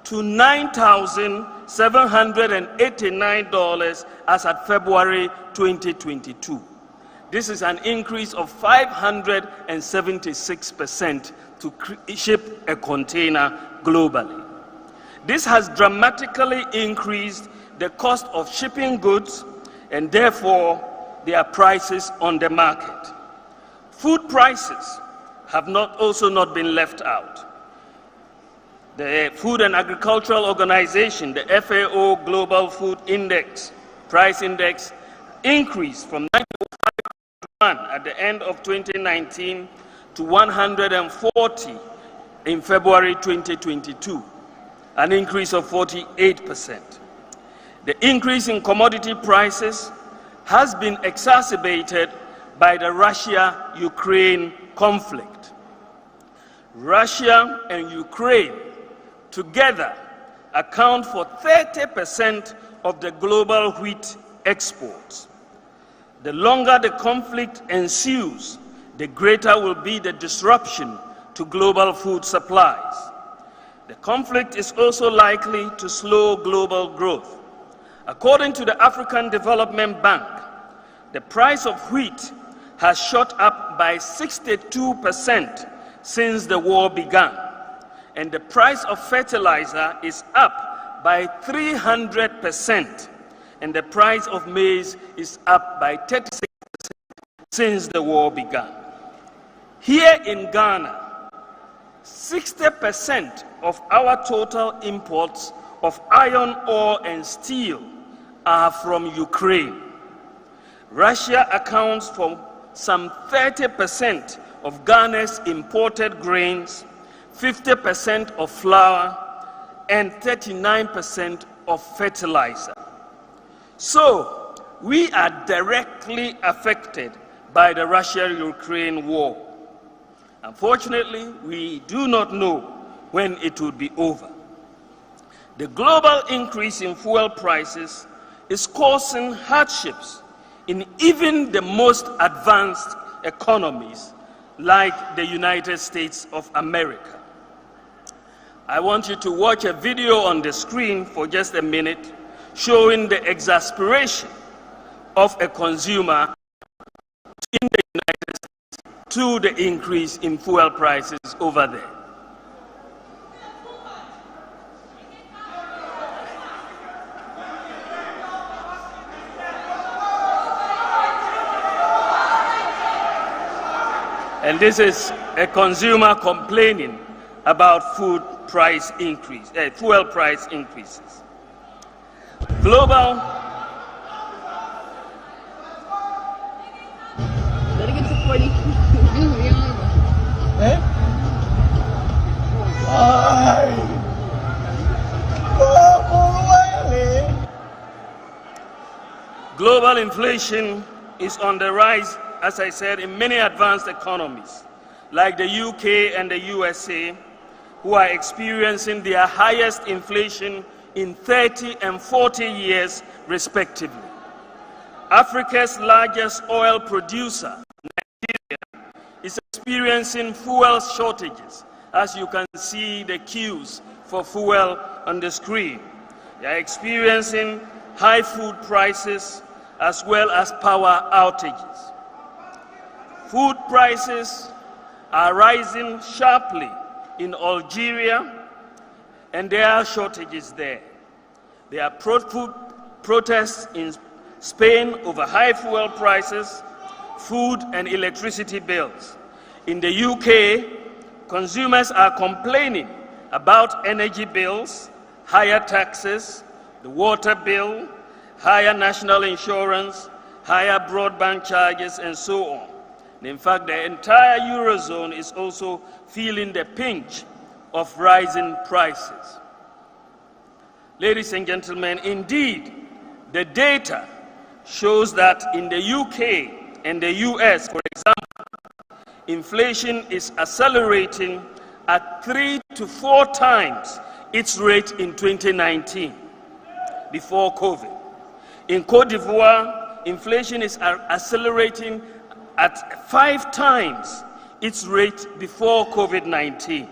to $9,789 as at February 2022. This is an increase of 576% to ship a container globally. This has dramatically increased the cost of shipping goods and therefore their prices on the market. Food prices have also not been left out. The Food and Agricultural Organization, the FAO Global Food Index, Price Index, increased from 95 at the end of 2019 to 140 in February 2022, an increase of 48%. The increase in commodity prices has been exacerbated by the Russia-Ukraine conflict. Russia and Ukraine together account for 30% of the global wheat exports. The longer the conflict ensues, the greater will be the disruption to global food supplies. The conflict is also likely to slow global growth. According to the African Development Bank, the price of wheat has shot up by 62% since the war began, and the price of fertilizer is up by 300%, and the price of maize is up by 36% since the war began. Here in Ghana, 60% of our total imports of iron ore and steel are from Ukraine. Russia accounts for some 30% of Ghana's imported grains, 50% of flour, and 39% of fertilizer. So, we are directly affected by the Russia-Ukraine war. Unfortunately, we do not know when it will be over. The global increase in fuel prices is causing hardships in even the most advanced economies like the United States of America. I want you to watch a video on the screen for just a minute showing the exasperation of a consumer in the United States to the increase in fuel prices over there. And this is a consumer complaining about fuel price increases. Global. Global inflation is on the rise, as I said, in many advanced economies, like the UK and the USA, who are experiencing their highest inflation in 30 and 40 years, respectively. Africa's largest oil producer, Nigeria, is experiencing fuel shortages, as you can see the queues for fuel on the screen. They are experiencing high food prices as well as power outages. Food prices are rising sharply in Algeria, and there are shortages there. There are food protests in Spain over high fuel prices, food and electricity bills. In the UK, consumers are complaining about energy bills, higher taxes, the water bill, higher national insurance, higher broadband charges, and so on. And in fact, the entire Eurozone is also feeling the pinch of rising prices. Ladies and gentlemen, indeed, the data shows that in the UK and the US, for example, inflation is accelerating at 3 to 4 times its rate in 2019, before COVID. In Côte d'Ivoire, inflation is accelerating at 5 times its rate before COVID-19.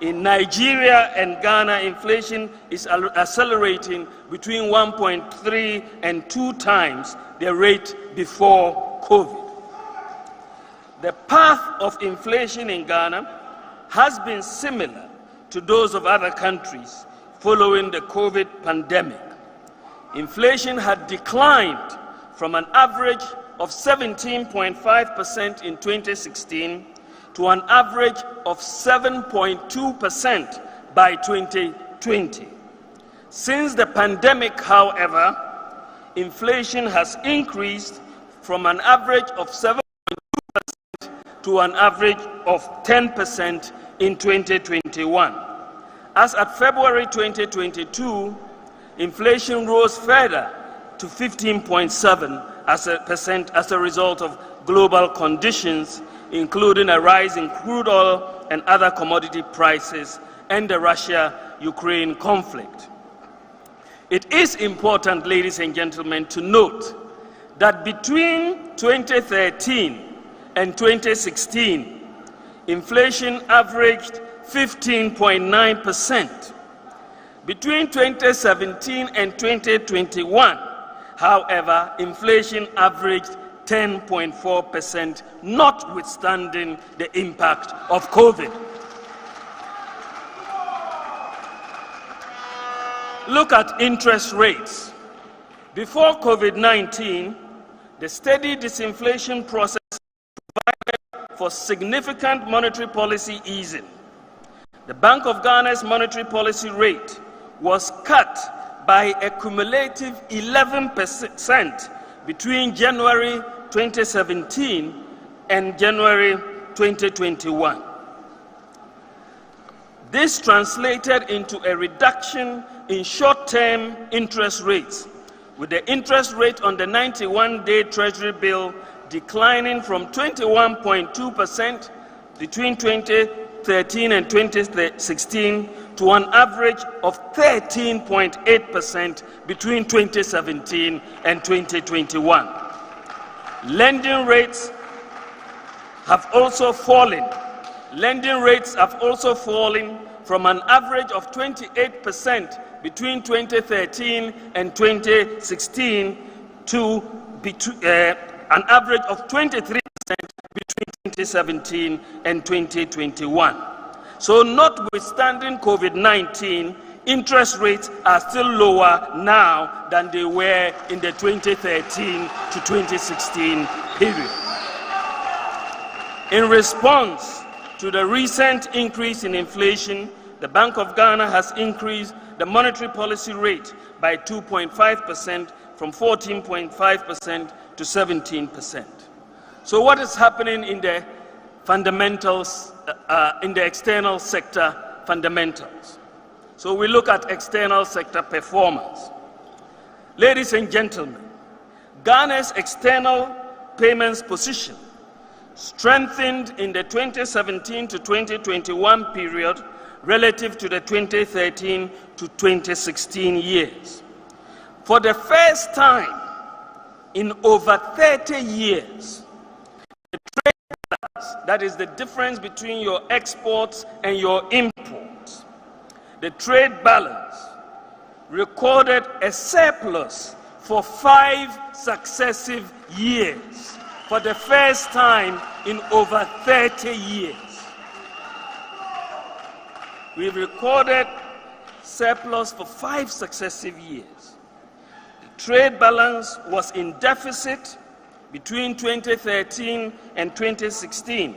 In Nigeria and Ghana, inflation is accelerating between 1.3 and 2 times the rate before COVID. The path of inflation in Ghana has been similar to those of other countries following the COVID pandemic. Inflation had declined from an average of 17.5% in 2016 to an average of 7.2% by 2020. Since the pandemic, however, inflation has increased from an average of 7.2% to an average of 10% in 2021. As at February 2022, inflation rose further to 15.7% as a result of global conditions, including a rise in crude oil and other commodity prices and the Russia-Ukraine conflict. It is important, ladies and gentlemen, to note that between 2013 and 2016, inflation averaged 15.9%. Between 2017 and 2021, however, inflation averaged 10.4%, notwithstanding the impact of COVID. Look at interest rates. Before COVID-19, the steady disinflation process provided for significant monetary policy easing. The Bank of Ghana's monetary policy rate was cut by a cumulative 11% between January 2017 and January 2021. This translated into a reduction in short-term interest rates, with the interest rate on the 91-day Treasury bill declining from 21.2% between 2013 and 2016 to an average of 13.8% between 2017 and 2021. Lending rates have also fallen. Lending rates have also fallen from an average of 28% between 2013 and 2016 to an average of 23% between 2017 and 2021. So notwithstanding COVID-19, interest rates are still lower now than they were in the 2013 to 2016 period. In response to the recent increase in inflation, the Bank of Ghana has increased the monetary policy rate by 2.5% from 14.5% to 17%. So what is happening in the fundamentals, in the external sector fundamentals? So we look at external sector performance. Ladies and gentlemen, Ghana's external payments position strengthened in the 2017 to 2021 period relative to the 2013 to 2016 years. For the first time in over 30 years, the trade balance, that is the difference between your exports and your imports, the trade balance recorded a surplus for 5 successive years, for the first time in over 30 years. We recorded surplus for 5 successive years. The trade balance was in deficit between 2013 and 2016,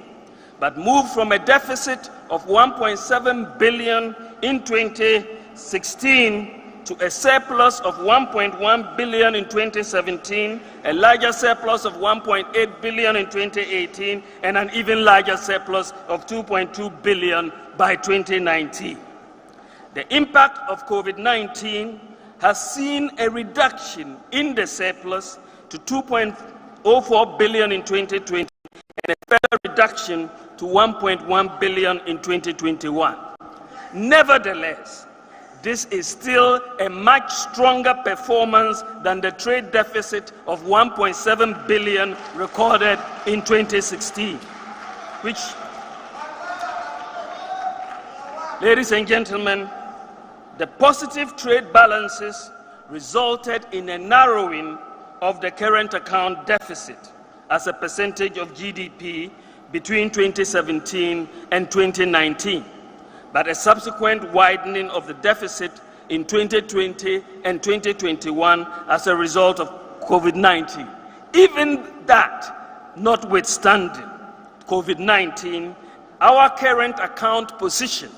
but moved from a deficit of 1.7 billion in 2016 to a surplus of 1.1 billion in 2017, a larger surplus of 1.8 billion in 2018, and an even larger surplus of 2.2 billion by 2019. The impact of COVID-19 has seen a reduction in the surplus to 2.04 billion in 2020 and a further reduction to 1.1 billion in 2021. Nevertheless, this is still a much stronger performance than the trade deficit of 1.7 billion recorded in 2016, which, ladies and gentlemen, the positive trade balances resulted in a narrowing of the current account deficit as a percentage of GDP between 2017 and 2019, but a subsequent widening of the deficit in 2020 and 2021 as a result of COVID-19. Even that, notwithstanding COVID-19, our current account position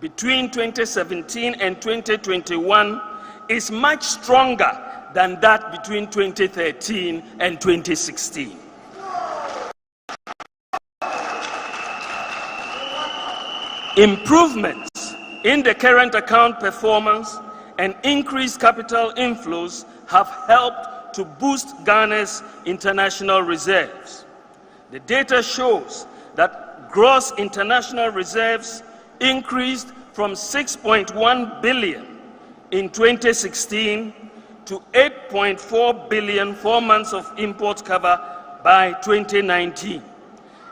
between 2017 and 2021 is much stronger than that between 2013 and 2016. Improvements in the current account performance and increased capital inflows have helped to boost Ghana's international reserves. The data shows that gross international reserves increased from 6.1 billion in 2016 to 8.4 billion 4 months of import cover by 2019,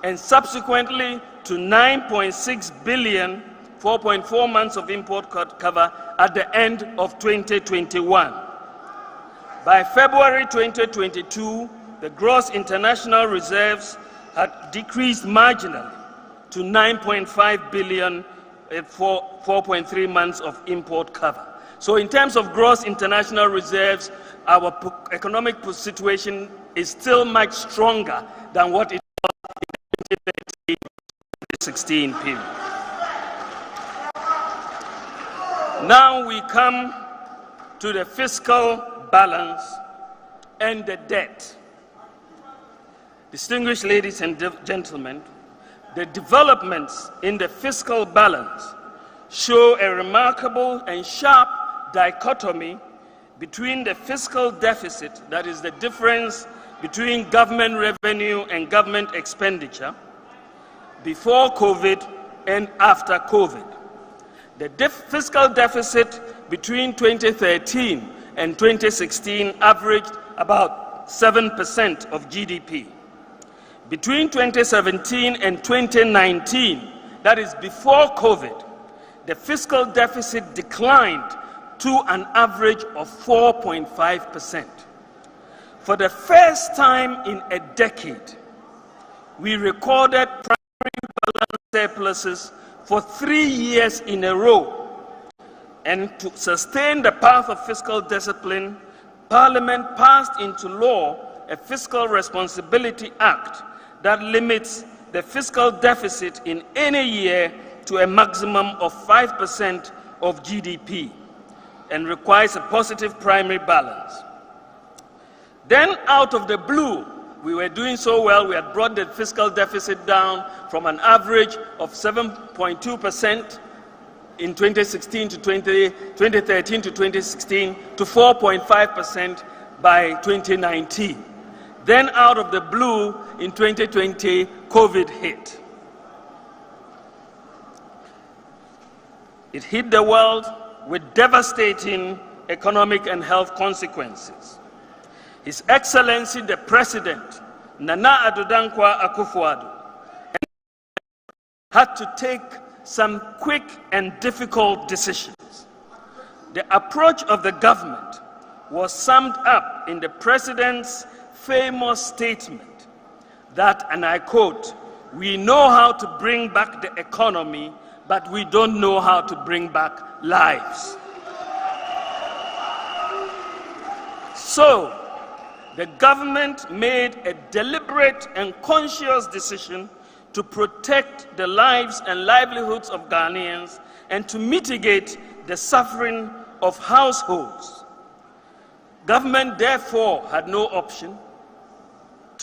and subsequently to 9.6 billion 4.4 months of import cover at the end of 2021. By February 2022, the gross international reserves had decreased marginally to 9.5 billion for 4.3 months of import cover. So in terms of gross international reserves, our economic situation is still much stronger than what it was in the 2016 period. Now we come to the fiscal balance and the debt. Distinguished ladies and gentlemen, the developments in the fiscal balance show a remarkable and sharp dichotomy between the fiscal deficit, that is the difference between government revenue and government expenditure, before COVID and after COVID. The fiscal deficit between 2013 and 2016 averaged about 7% of GDP. Between 2017 and 2019, that is before COVID, the fiscal deficit declined to an average of 4.5%. For the first time in a decade, we recorded primary balance surpluses for 3 years in a row. And to sustain the path of fiscal discipline, Parliament passed into law a Fiscal Responsibility Act that limits the fiscal deficit in any year to a maximum of 5% of GDP and requires a positive primary balance. Then, out of the blue, we were doing so well, we had brought the fiscal deficit down from an average of 7.2% in 2013 to 2016 to 4.5% by 2019. Then, out of the blue, in 2020, COVID hit. It hit the world with devastating economic and health consequences. His Excellency the President, Nana Addo Dankwa Akufo-Addo, had to take some quick and difficult decisions. The approach of the government was summed up in the President's famous statement that, and I quote, "We know how to bring back the economy, but we don't know how to bring back lives." So, the government made a deliberate and conscious decision to protect the lives and livelihoods of Ghanaians and to mitigate the suffering of households. Government therefore had no option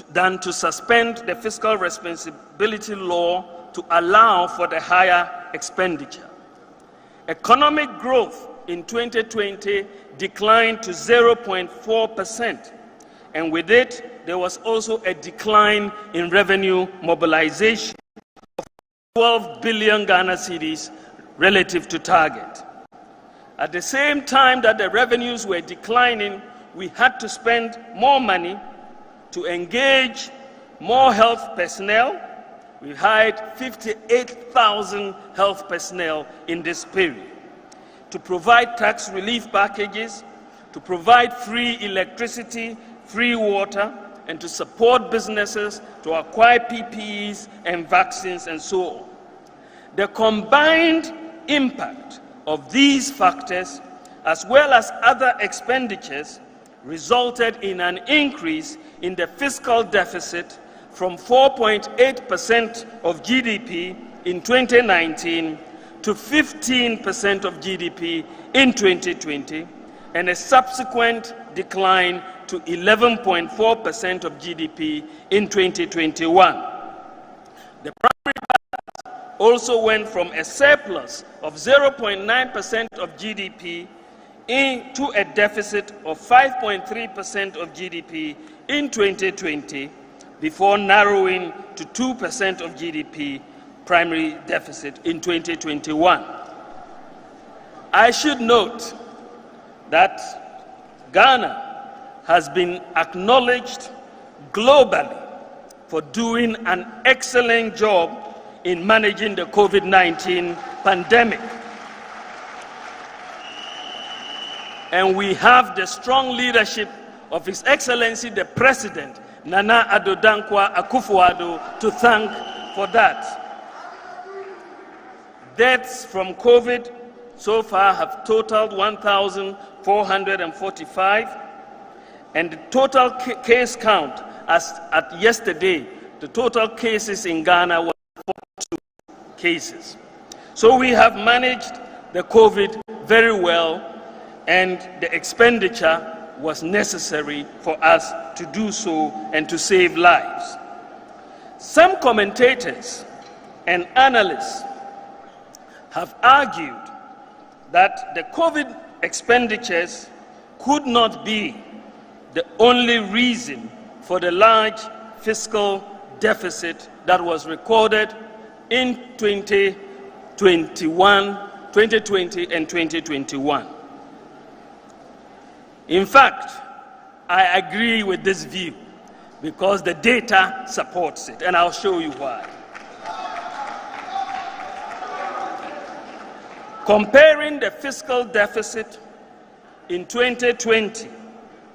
than to suspend the fiscal responsibility law to allow for the higher expenditure. Economic growth in 2020 declined to 0.4%, and with it, there was also a decline in revenue mobilization of 12 billion Ghana cedis relative to target. At the same time that the revenues were declining, we had to spend more money to engage more health personnel. We hired 58,000 health personnel in this period to provide tax relief packages, to provide free electricity, free water, and to support businesses to acquire PPEs and vaccines and so on. The combined impact of these factors, as well as other expenditures, resulted in an increase in the fiscal deficit from 4.8% of GDP in 2019 to 15% of GDP in 2020, and a subsequent decline to 11.4% of GDP in 2021. The primary balance also went from a surplus of 0.9% of GDP to a deficit of 5.3% of GDP in 2020, before narrowing to 2% of GDP primary deficit in 2021. I should note that Ghana has been acknowledged globally for doing an excellent job in managing the COVID-19 pandemic. And we have the strong leadership of His Excellency the President, Nana Addo Dankwa Akufo-Addo, to thank for that. Deaths from COVID so far have totaled 1,445, and the total case count as at yesterday, the total cases in Ghana were 42 cases. So we have managed the COVID very well, and the expenditure was necessary for us to do so and to save lives. Some commentators and analysts have argued that the COVID expenditures could not be the only reason for the large fiscal deficit that was recorded in 2020 and 2021. In fact, I agree with this view because the data supports it, and I'll show you why. Comparing the fiscal deficit in 2020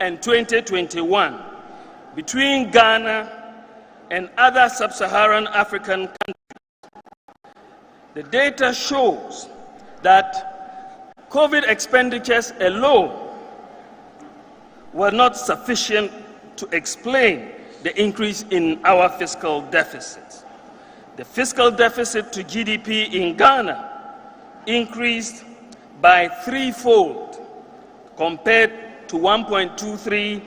and 2021 between Ghana and other sub-Saharan African countries, the data shows that COVID expenditures alone were not sufficient to explain the increase in our fiscal deficits. The fiscal deficit to GDP in Ghana increased by threefold compared to 1.23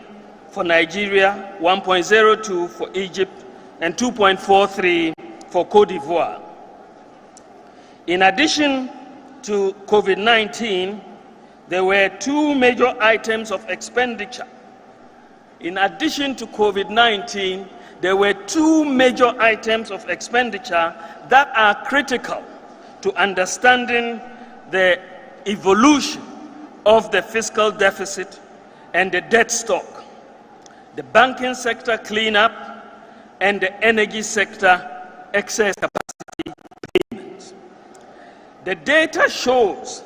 for Nigeria, 1.02 for Egypt, and 2.43 for Cote d'Ivoire. In addition to COVID-19, there were two major items of expenditure. In addition to COVID-19, there were two major items of expenditure that are critical to understanding the evolution of the fiscal deficit and the debt stock: the banking sector cleanup and the energy sector excess capacity payments. The data shows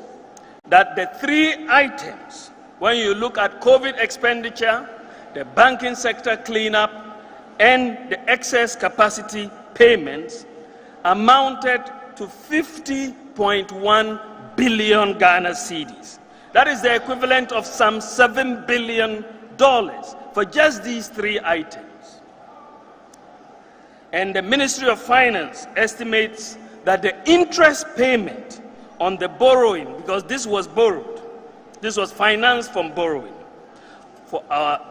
that the three items, when you look at COVID expenditure, the banking sector cleanup, and the excess capacity payments, amounted to 50.1 billion Ghana cedis. That is the equivalent of some $7 billion for just these three items. And the Ministry of Finance estimates that the interest payment on the borrowing, because this was borrowed, This was financed from borrowing for our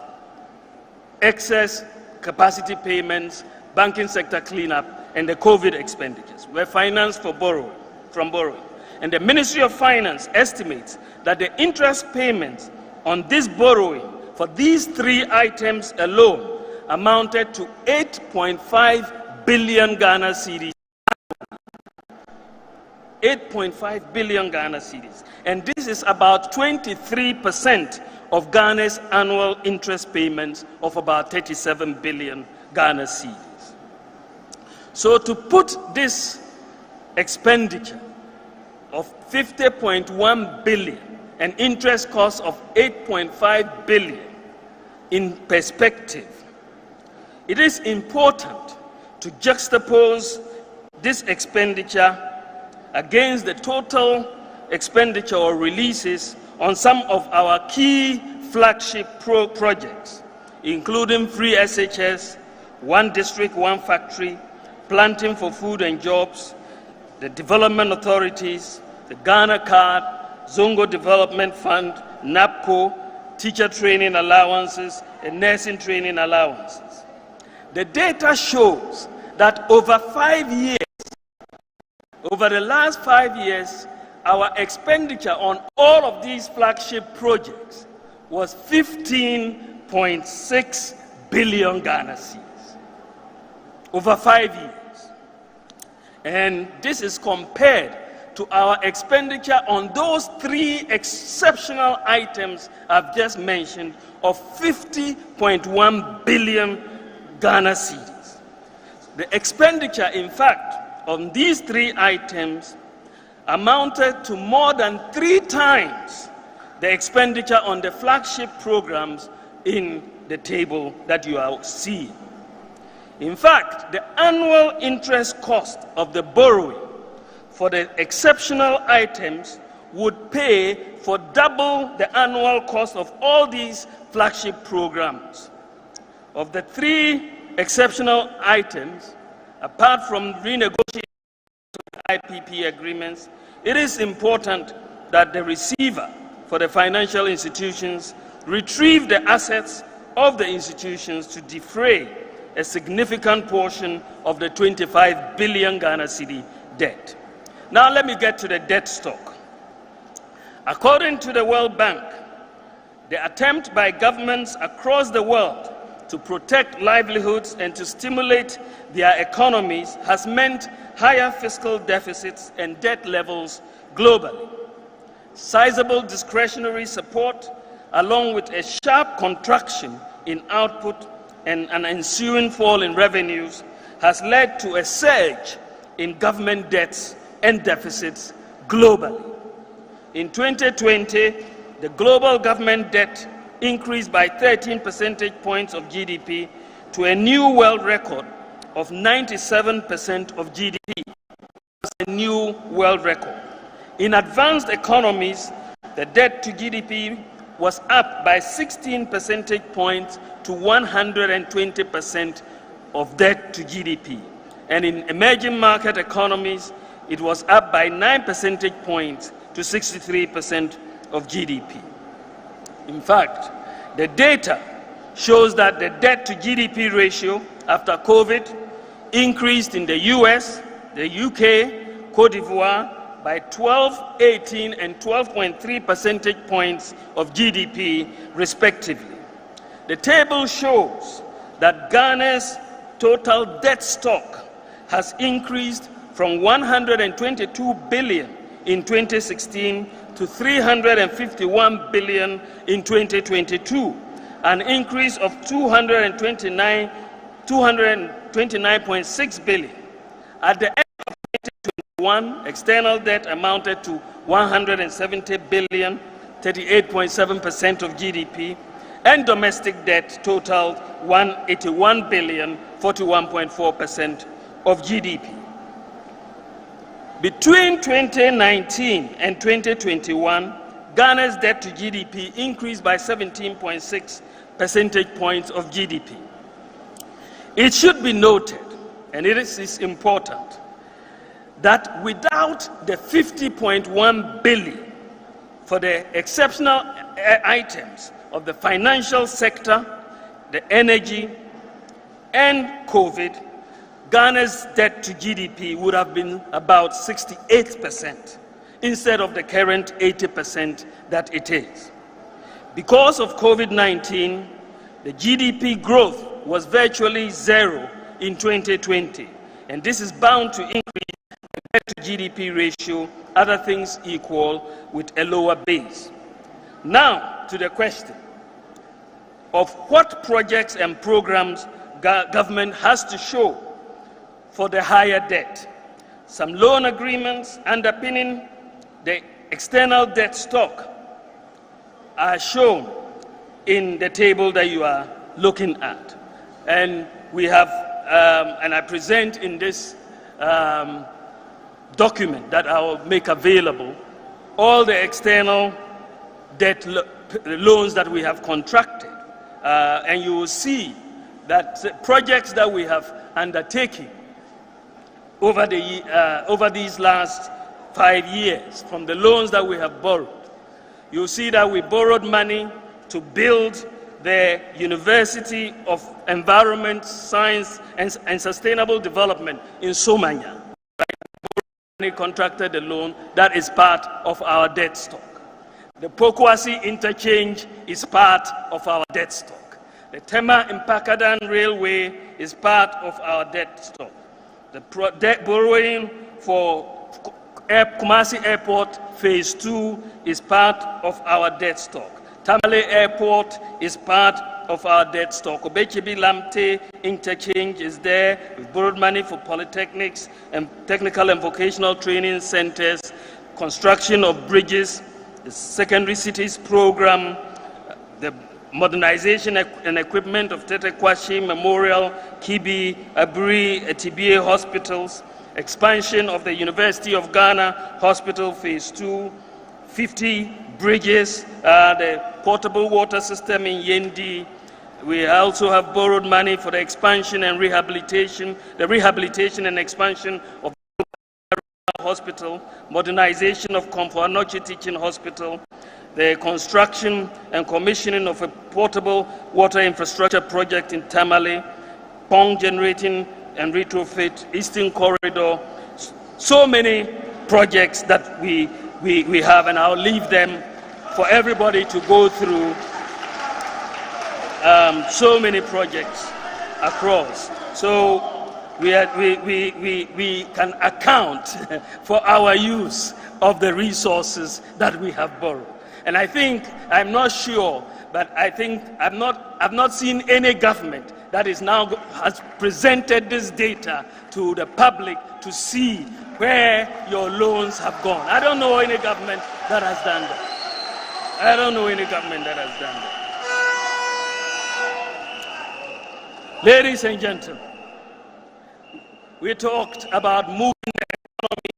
excess capacity payments, banking sector cleanup, and the COVID expenditures were financed from borrowing. And the Ministry of Finance estimates that the interest payments on this borrowing for these three items alone amounted to 8.5 billion Ghana cedis. 8.5 billion Ghana cedis. And this is about 23% of Ghana's annual interest payments of about 37 billion Ghana cedis. So to put this expenditure of 50.1 billion and interest costs of 8.5 billion in perspective, it is important to juxtapose this expenditure against the total expenditure or releases on some of our key flagship projects, including free SHS, One District, One Factory, Planting for Food and Jobs, the development authorities, the Ghana Card, Zongo Development Fund, NAPCO, teacher training allowances, and nursing training allowances. The data shows that over the last 5 years, our expenditure on all of these flagship projects was 15.6 billion Ghana cedis. Over 5 years. And this is compared to our expenditure on those three exceptional items I've just mentioned of 50.1 billion Ghana cedis. The expenditure, in fact, on these three items amounted to more than 3 times the expenditure on the flagship programs in the table that you are seeing. In fact, the annual interest cost of the borrowing for the exceptional items would pay for double the annual cost of all these flagship programs. Of the 3 exceptional items, apart from renegotiating IPP agreements, it is important that the receiver for the financial institutions retrieve the assets of the institutions to defray a significant portion of the 25 billion Ghana cedi debt. Now let me get to the debt stock. According to the World Bank, the attempt by governments across the world to protect livelihoods and to stimulate their economies has meant higher fiscal deficits and debt levels globally. Sizable discretionary support, along with a sharp contraction in output and an ensuing fall in revenues, has led to a surge in government debts and deficits globally. In 2020, the global government debt increased by 13 percentage points of GDP to a new world record of 97% of GDP. That's a new world record. In advanced economies, the debt to GDP was up by 16 percentage points to 120% of debt to GDP. And in emerging market economies, it was up by 9 percentage points to 63% of GDP. In fact, the data shows that the debt to GDP ratio after COVID increased in the US, the UK, Cote d'Ivoire by 12, 18, and 12.3 percentage points of GDP, respectively. The table shows that Ghana's total debt stock has increased from 122 billion in 2016 to 351 billion in 2022, an increase of 229.6 billion. At the end of 2021, external debt amounted to 170 billion, 38.7% of GDP, and domestic debt totaled 181 billion, 41.4% of GDP. Between 2019 and 2021, Ghana's debt to GDP increased by 17.6 percentage points of GDP. It should be noted, and it is important, that without the 50.1 billion for the exceptional items of the financial sector, the energy, and COVID, Ghana's debt to GDP would have been about 68% instead of the current 80% that it is. Because of COVID-19, the GDP growth was virtually zero in 2020, and this is bound to increase the debt to GDP ratio, other things equal, with a lower base. Now to the question of what projects and programs government has to show for the higher debt. Some loan agreements underpinning the external debt stock are shown in the table that you are looking at. And we have, and I present in this document that I will make available, all the external debt loans that we have contracted. And you will see that projects that we have undertaken over these last 5 years, from the loans that we have borrowed, you'll see that we borrowed money to build the University of Environment, Science and Sustainable Development in Somanya. We contracted the loan that is part of our debt stock. The Pokwasi interchange is part of our debt stock. The Tema Impakadan Railway is part of our debt stock. The debt borrowing for Kumasi Airport Phase 2 is part of our debt stock. Tamale Airport is part of our debt stock. Obechebi Lamte Interchange is there. We've borrowed money for polytechnics and technical and vocational training centers, construction of bridges, the secondary cities program, the modernization and equipment of Tetekwashi Memorial, Kibi, Aburi, Etibie hospitals, expansion of the University of Ghana Hospital Phase 2, 50 bridges, the portable water system in Yendi. We also have borrowed money for the expansion and rehabilitation, and expansion of the hospital, modernization of Komfo-Anoche Teaching Hospital, the construction and commissioning of a portable water infrastructure project in Tamale, Pong generating and retrofit, Eastern Corridor, so many projects that we have, and I'll leave them for everybody to go through. So many projects across. So we can account for our use of the resources that we have borrowed. And I think, I'm not sure, but I think I've not seen any government that is now has presented this data to the public to see where your loans have gone. I don't know any government that has done that. I don't know any government that has done that. Ladies and gentlemen, we talked about moving the economy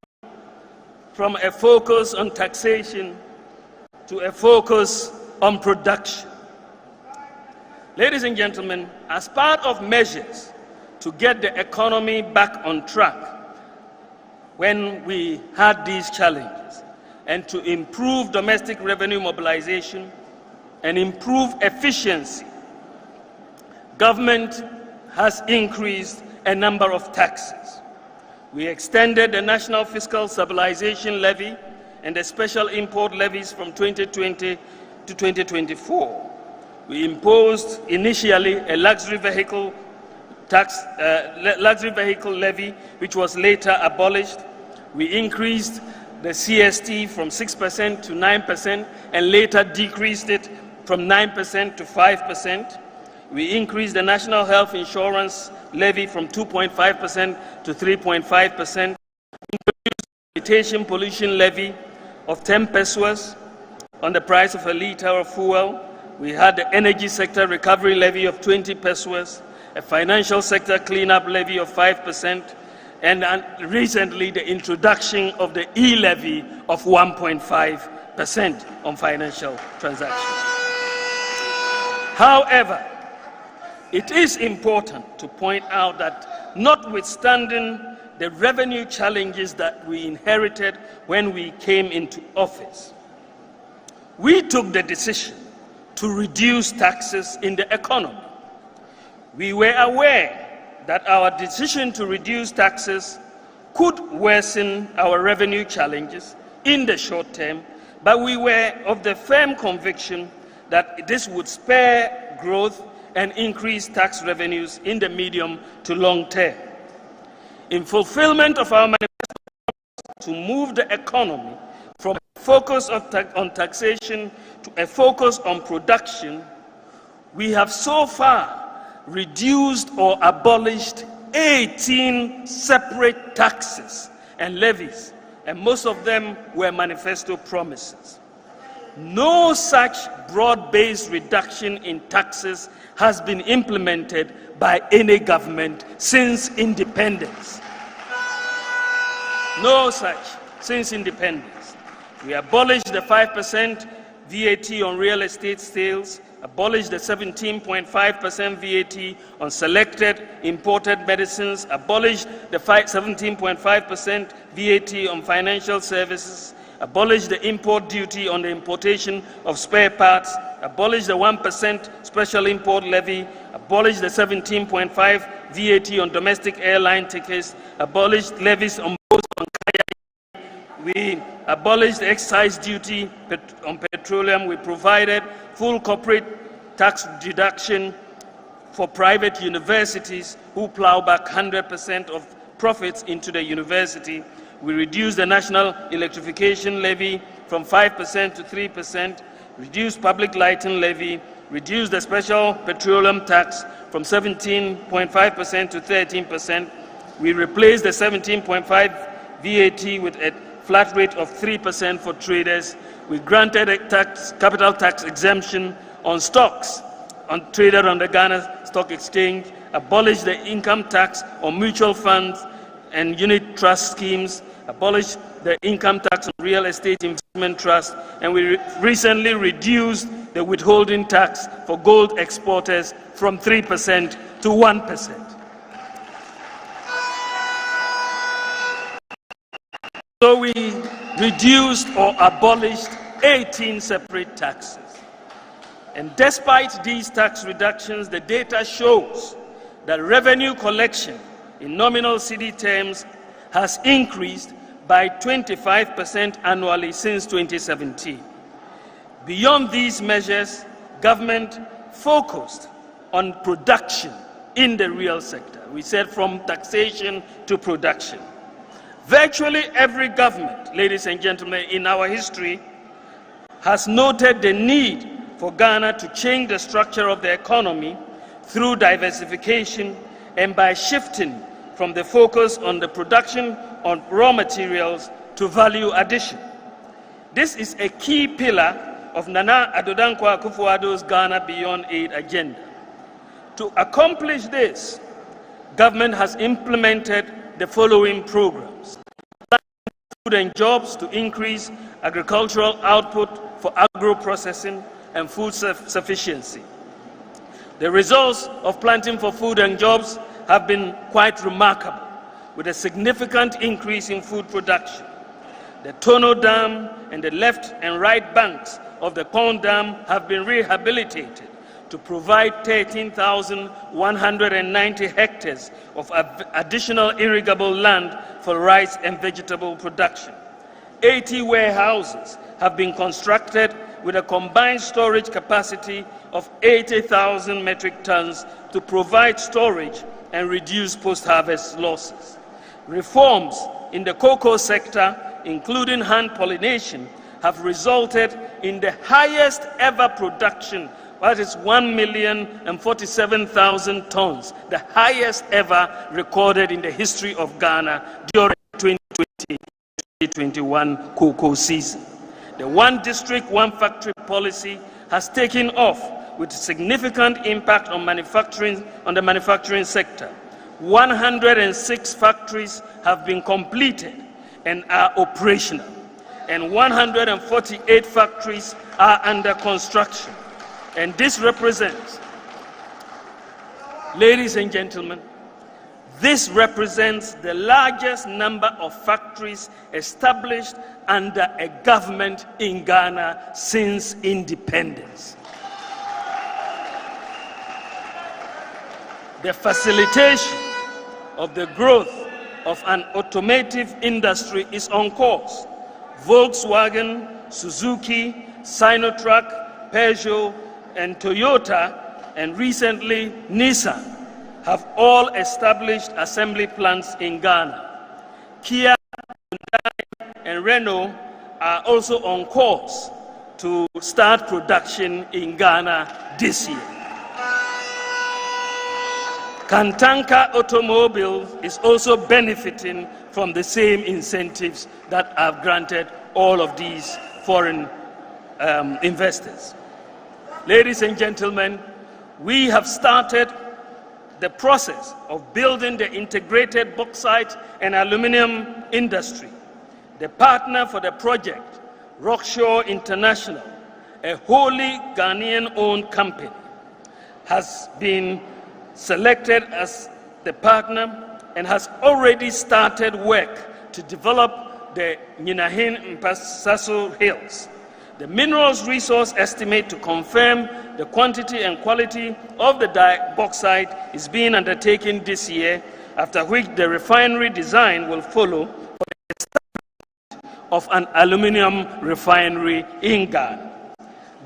from a focus on taxation to a focus on production. Ladies and gentlemen, as part of measures to get the economy back on track when we had these challenges, and to improve domestic revenue mobilization and improve efficiency, government has increased a number of taxes. We extended the National Fiscal Stabilization Levy and the special import levies from 2020 to 2024. We imposed initially a luxury vehicle levy, which was later abolished. We increased the CST from 6% to 9% and later decreased it from 9% to 5%. We increased the National Health Insurance levy from 2.5% to 3.5%. Introduced the sanitation pollution levy of 10 pesos on the price of a liter of fuel. We had the energy sector recovery levy of 20 pesos, a financial sector cleanup levy of 5%, and recently the introduction of the e-levy of 1.5% on financial transactions. However, it is important to point out that notwithstanding the revenue challenges that we inherited when we came into office, we took the decision to reduce taxes in the economy. We were aware that our decision to reduce taxes could worsen our revenue challenges in the short term, but we were of the firm conviction that this would spur growth and increase tax revenues in the medium to long term. In fulfillment of our manifesto to move the economy from a focus on taxation to a focus on production, we have so far reduced or abolished 18 separate taxes and levies, and most of them were manifesto promises. No such broad-based reduction in taxes has been implemented by any government since independence. No such since independence. We abolished the 5% VAT on real estate sales, abolished the 17.5% VAT on selected imported medicines, abolished the 17.5% VAT on financial services, abolished the import duty on the importation of spare parts, abolished the 1% special import levy, abolished the 17.5% VAT on domestic airline tickets, abolished levies on boats on kayak. We abolished the excise duty on petroleum. We provided full corporate tax deduction for private universities who plow back 100% of profits into the university. We reduced the national electrification levy from 5% to 3%, reduced public lighting levy, reduced the special petroleum tax from 17.5% to 13%. We replaced the 17.5% VAT with a flat rate of 3% for traders. We granted a capital tax exemption on stocks traded on the Ghana Stock Exchange, abolished the income tax on mutual funds and unit trust schemes, abolished the income tax on real estate investment trust, and we recently reduced the withholding tax for gold exporters from 3% to 1%. So we reduced or abolished 18 separate taxes. And despite these tax reductions, the data shows that revenue collection in nominal cedi terms has increased by 25% annually since 2017. Beyond these measures, government focused on production in the real sector. We said from taxation to production. Virtually every government, ladies and gentlemen, in our history has noted the need for Ghana to change the structure of the economy through diversification and by shifting from the focus on the production of raw materials to value addition. This is a key pillar of Nana Addo Dankwa Akufo-Addo's Ghana Beyond Aid agenda. To accomplish this, government has implemented the following programs: food and jobs to increase agricultural output for agro-processing and food sufficiency. The results of planting for food and jobs have been quite remarkable, with a significant increase in food production. The Tono Dam and the left and right banks of the Pond Dam have been rehabilitated to provide 13,190 hectares of additional irrigable land for rice and vegetable production. 80 warehouses have been constructed with a combined storage capacity of 80,000 metric tons to provide storage and reduce post-harvest losses. Reforms in the cocoa sector, including hand pollination, have resulted in the highest ever production, that is 1,047,000 tons, the highest ever recorded in the history of Ghana during the 2020-2021 cocoa season. The one district, one factory policy has taken off with significant impact on the manufacturing sector. 106 factories have been completed and are operational, and 148 factories are under construction. And this represents, ladies and gentlemen, This represents the largest number of factories established under a government in Ghana since independence. The facilitation of the growth of an automotive industry is on course. Volkswagen, Suzuki, Sinotruk, Peugeot, and Toyota, and recently Nissan, have all established assembly plants in Ghana. Kia, Hyundai, and Renault are also on course to start production in Ghana this year. Kantanka Automobile is also benefiting from the same incentives that have granted all of these foreign investors. Ladies and gentlemen, we have started the process of building the integrated bauxite and aluminum industry. The partner for the project, Rockshore International, a wholly Ghanaian-owned company, has been selected as the partner and has already started work to develop the Ninahin Mpasaso Hills. The minerals resource estimate to confirm the quantity and quality of the bauxite is being undertaken this year, after which the refinery design will follow for the establishment of an aluminum refinery in Ghana.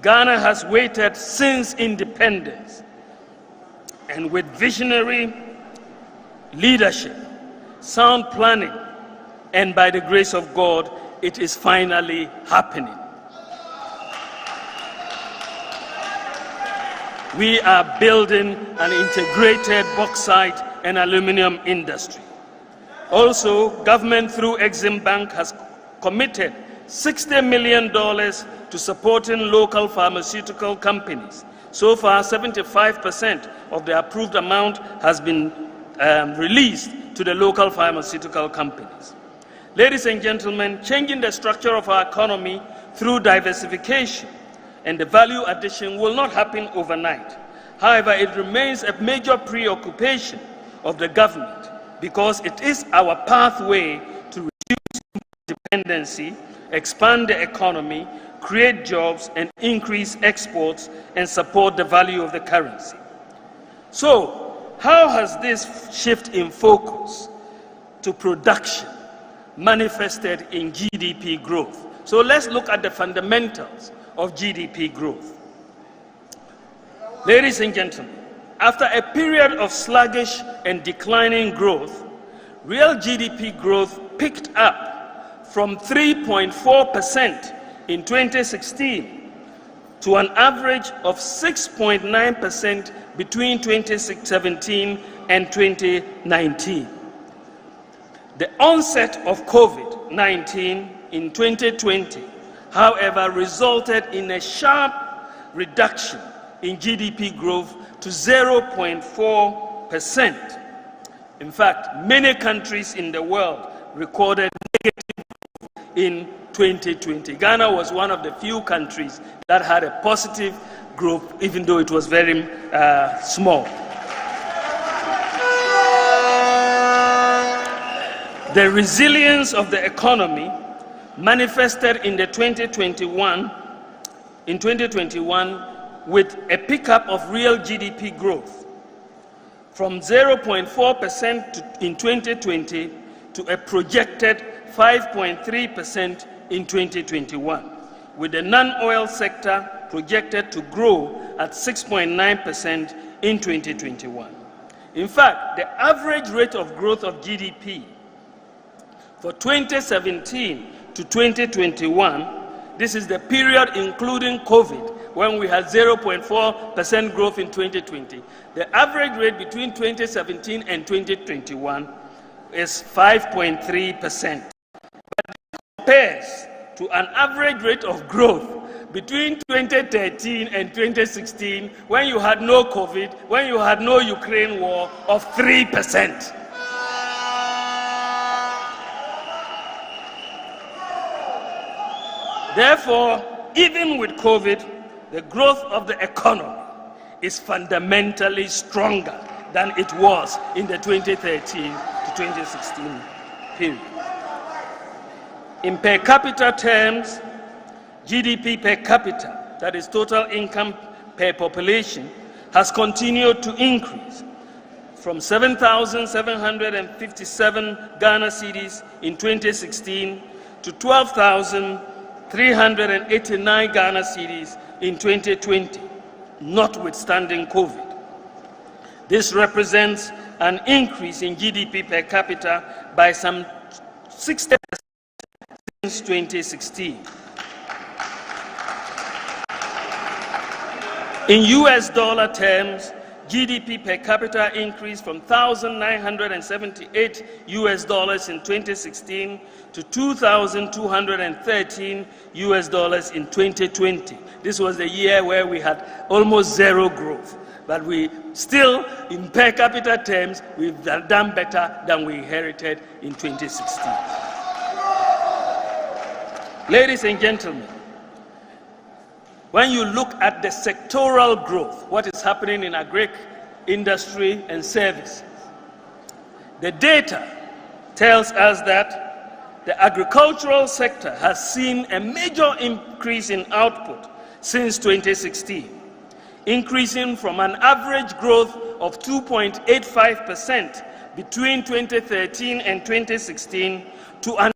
Ghana has waited since independence, and with visionary leadership, sound planning, and by the grace of God, it is finally happening. We are building an integrated bauxite and aluminum industry. Also, government through Exim Bank has committed $60 million to supporting local pharmaceutical companies. So far, 75% of the approved amount has been released to the local pharmaceutical companies. Ladies and gentlemen, changing the structure of our economy through diversification and the value addition will not happen overnight. However, it remains a major preoccupation of the government because it is our pathway to reduce dependency, expand the economy, create jobs, and increase exports and support the value of the currency. So, how has this shift in focus to production manifested in GDP growth? So let's look at the fundamentals of GDP growth. Ladies and gentlemen, after a period of sluggish and declining growth, real GDP growth picked up from 3.4% in 2016 to an average of 6.9% between 2017 and 2019. The onset of COVID-19 in 2020, however, resulted in a sharp reduction in GDP growth to 0.4%. In fact, many countries in the world recorded negative growth in 2020. Ghana was one of the few countries that had a positive growth, even though it was very small. The resilience of the economy manifested in 2021 with a pickup of real GDP growth from 0.4% in 2020 to a projected 5.3% in 2021, with the non-oil sector projected to grow at 6.9% in 2021. In fact, the average rate of growth of GDP for 2017 to 2021, this is the period including COVID, when we had 0.4% growth in 2020. The average rate between 2017 and 2021 is 5.3%. But it compares to an average rate of growth between 2013 and 2016, when you had no COVID, when you had no Ukraine war, of 3%. Therefore, even with COVID, the growth of the economy is fundamentally stronger than it was in the 2013 to 2016 period. In per capita terms, GDP per capita, that is total income per population, has continued to increase from 7,757 Ghana cedis in 2016 to 12,389 Ghana cedis in 2020, notwithstanding COVID. This represents an increase in GDP per capita by some 60% since 2016. In US dollar terms, GDP per capita increased from $1,978 US in 2016 to $2,213 US in 2020. This was the year where we had almost zero growth, but we still, in per capita terms, we've done better than we inherited in 2016. Ladies and gentlemen, when you look at the sectoral growth, what is happening in agri industry and services, the data tells us that the agricultural sector has seen a major increase in output since 2016, increasing from an average growth of 2.85% between 2013 and 2016 to an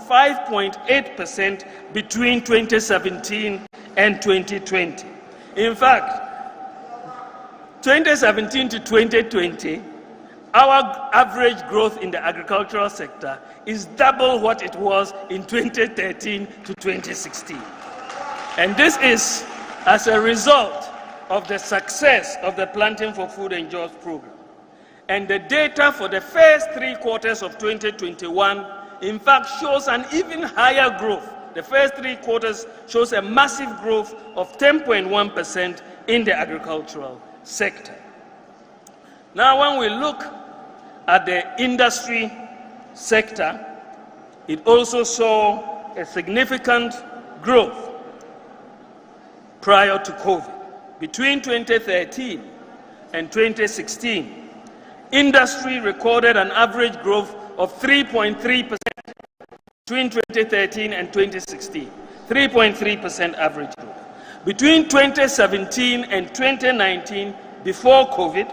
5.8% between 2017 and 2020. In fact, 2017 to 2020, our average growth in the agricultural sector is double what it was in 2013 to 2016. And this is as a result of the success of the Planting for Food and Jobs program. And the data for the first 3 quarters of 2021 in fact shows an even higher growth. The first 3 quarters shows a massive growth of 10.1% in the agricultural sector. Now, when we look at the industry sector, it also saw a significant growth prior to COVID. Between 2013 and 2016, industry recorded an average growth of 3.3% between 2013 and 2016, 3.3% average growth. Between 2017 and 2019, before COVID,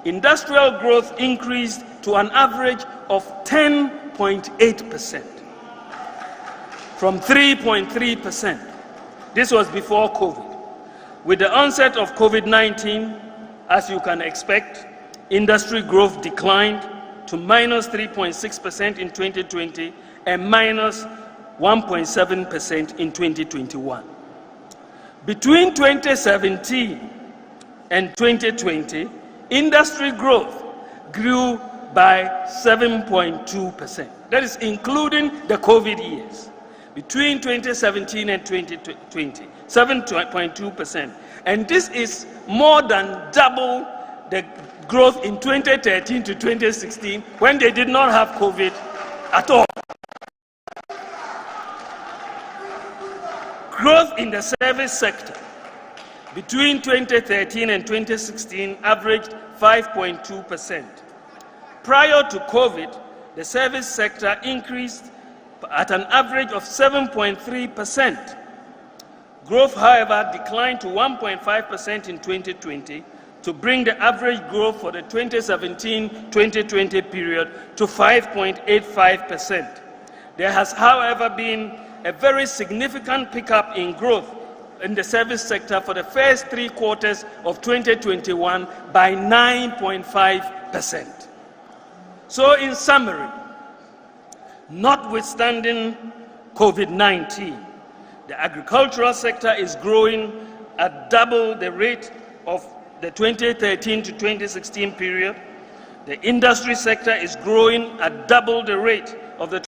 industrial growth increased to an average of 10.8% from 3.3%. This was before COVID. With the onset of COVID-19, as you can expect, industry growth declined to minus 3.6% in 2020 and minus 1.7% in 2021. Between 2017 and 2020, industry growth grew by 7.2%. That is including the COVID years. Between 2017 and 2020, 7.2%. And this is more than double the growth in 2013 to 2016 when they did not have COVID at all. Growth in the service sector between 2013 and 2016 averaged 5.2%. Prior to COVID, the service sector increased at an average of 7.3%. Growth, however, declined to 1.5% in 2020 to bring the average growth for the 2017-2020 period to 5.85%. There has, however, been a very significant pickup in growth in the service sector for the first 3 quarters of 2021 by 9.5%. So, in summary, notwithstanding COVID-19, the agricultural sector is growing at double the rate of the 2013 to 2016 period. The industry sector is growing at double the rate of the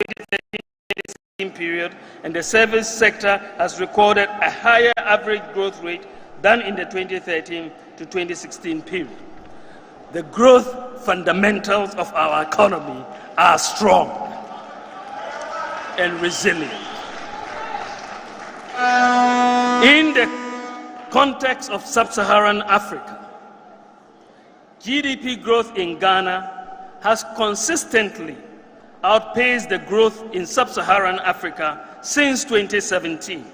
2013-2016 period, and the service sector has recorded a higher average growth rate than in the 2013 to 2016 period. The growth fundamentals of our economy are strong and resilient. In the context of sub-Saharan Africa, GDP growth in Ghana has consistently outpaced the growth in sub-Saharan Africa since 2017.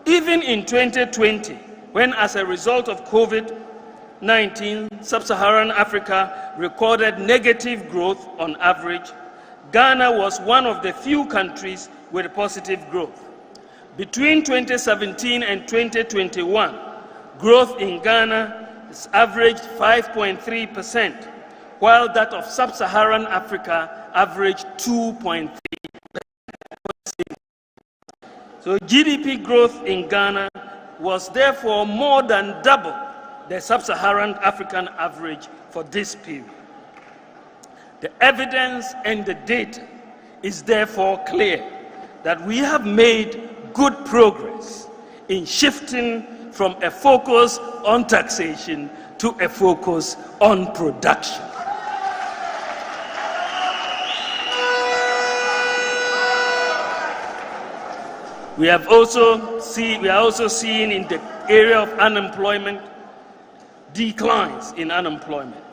Even in 2020, when as a result of COVID-19, sub-Saharan Africa recorded negative growth on average, Ghana was one of the few countries with positive growth. Between 2017 and 2021, growth in Ghana has averaged 5.3%, while that of sub-Saharan Africa averaged 2.3%. So GDP growth in Ghana was therefore more than double the sub-Saharan African average for this period. The evidence and the data is therefore clear that we have made good progress in shifting from a focus on taxation to a focus on production. We are also seeing in the area of unemployment declines in unemployment.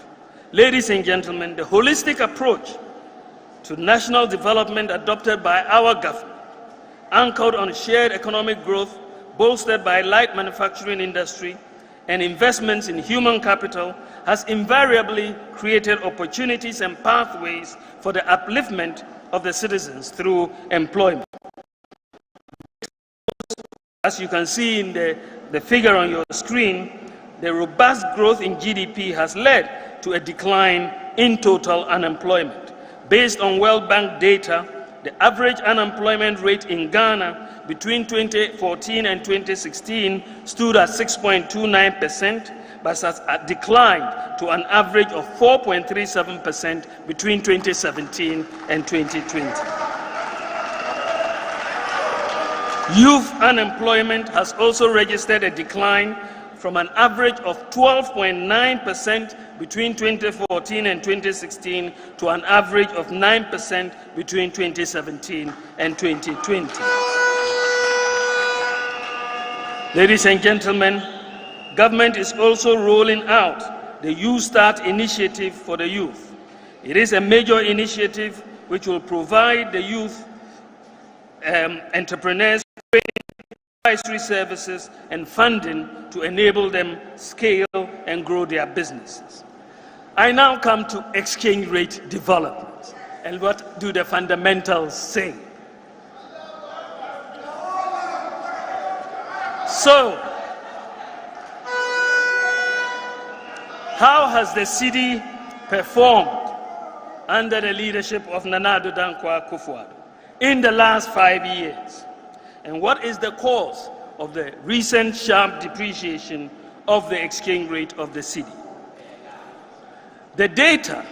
Ladies and gentlemen, the holistic approach to national development adopted by our government, anchored on shared economic growth, bolstered by light manufacturing industry and investments in human capital, has invariably created opportunities and pathways for the upliftment of the citizens through employment. As you can see in the figure on your screen, the robust growth in GDP has led to a decline in total unemployment. Based on World Bank data, the average unemployment rate in Ghana between 2014 and 2016 stood at 6.29%, but has declined to an average of 4.37% between 2017 and 2020. Youth unemployment has also registered a decline from an average of 12.9% between 2014 and 2016 to an average of 9% between 2017 and 2020. Ladies and gentlemen, government is also rolling out the Youth Start initiative for the youth. It is a major initiative which will provide the youth entrepreneurs advisory services and funding to enable them scale and grow their businesses. I now come to exchange rate development. And what do the fundamentals say? So, how has the city performed under the leadership of Nana Addo Dankwa Akufo-Addo in the last 5 years? And what is the cause of the recent sharp depreciation of the exchange rate of the city? The data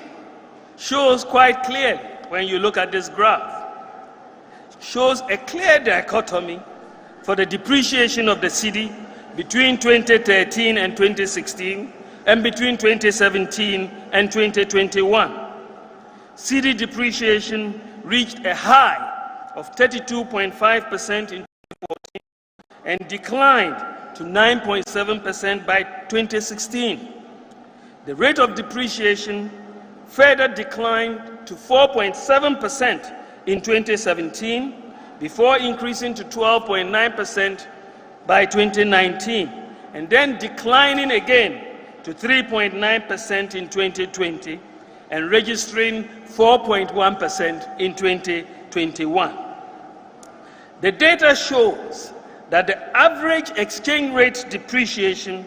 shows quite clearly, when you look at this graph, shows a clear dichotomy for the depreciation of the city between 2013 and 2016 and between 2017 and 2021. City depreciation reached a high of 32.5% in 2014 and declined to 9.7% by 2016. The rate of depreciation further declined to 4.7% in 2017 before increasing to 12.9% by 2019 and then declining again to 3.9% in 2020 and registering 4.1% in 2021. The data shows that the average exchange rate depreciation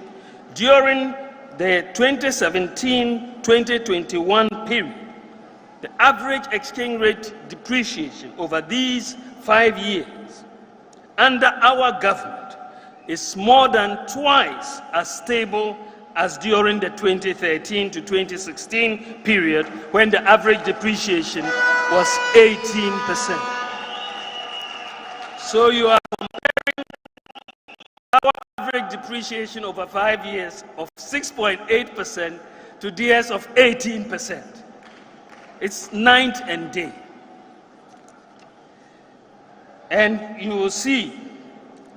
during the 2017-2021 period, the average exchange rate depreciation over these 5 years under our government is more than twice as stable as during the 2013 to 2016 period when the average depreciation was 18%. So you are comparing our average depreciation over 5 years of 6.8% to theirs of 18%. It's night and day. And you will see,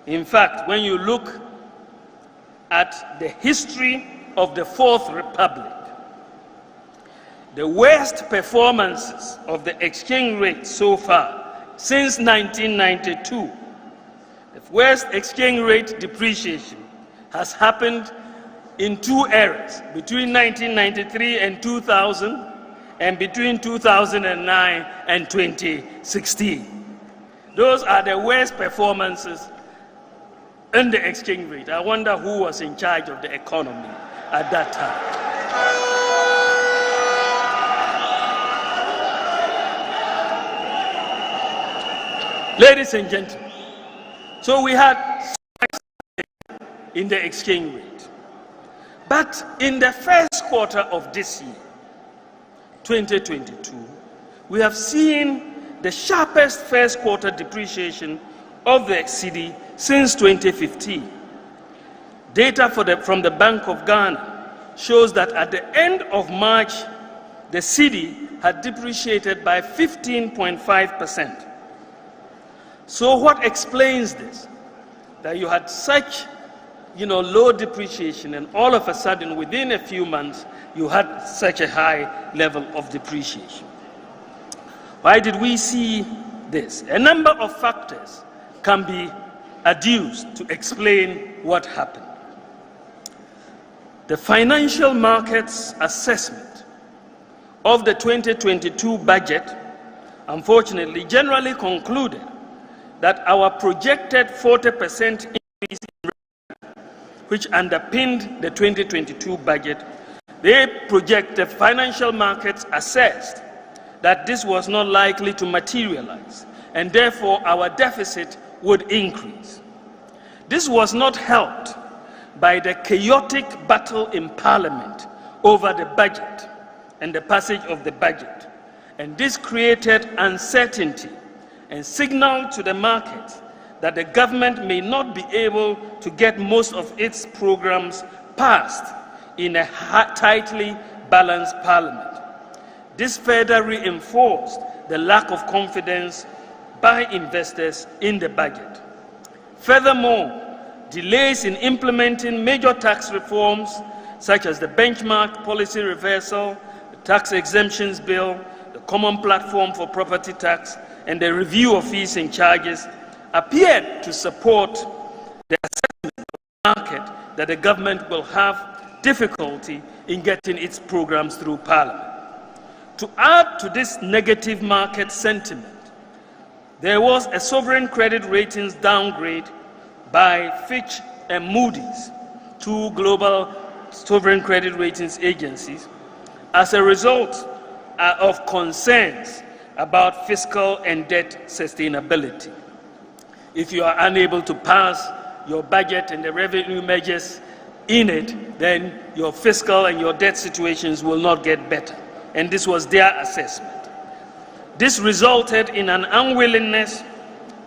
in fact, when you look at the history of the Fourth Republic, the worst performances of the exchange rate so far since 1992. The worst exchange rate depreciation has happened in two eras, between 1993 and 2000, and between 2009 and 2016. Those are the worst performances in the exchange rate. I wonder who was in charge of the economy at that time. Ladies and gentlemen, so we had in the exchange rate. But in the first quarter of this year, 2022, we have seen the sharpest first quarter depreciation of the cedi since 2015. Data from the Bank of Ghana shows that at the end of March, the cedi had depreciated by 15.5%. So what explains this? That you had such, low depreciation, and all of a sudden, within a few months, you had such a high level of depreciation. Why did we see this? A number of factors can be adduced to explain what happened. The financial markets assessment of the 2022 budget, unfortunately, generally concluded that our projected 40% increase in revenue, which underpinned the 2022 budget, the financial markets assessed that this was not likely to materialize, and therefore our deficit would increase. This was not helped by the chaotic battle in Parliament over the budget and the passage of the budget, and this created uncertainty and signaled to the market that the government may not be able to get most of its programs passed in a tightly balanced Parliament. This further reinforced the lack of confidence by investors in the budget. Furthermore, delays in implementing major tax reforms, such as the benchmark policy reversal, the tax exemptions bill, the common platform for property tax, and the review of fees and charges, appeared to support the assessment of the market that the government will have difficulty in getting its programs through Parliament. To add to this negative market sentiment, there was a sovereign credit ratings downgrade by Fitch and Moody's, two global sovereign credit ratings agencies, as a result of concerns about fiscal and debt sustainability. If you are unable to pass your budget and the revenue measures in it, then your fiscal and your debt situations will not get better. And this was their assessment. This resulted in an unwillingness,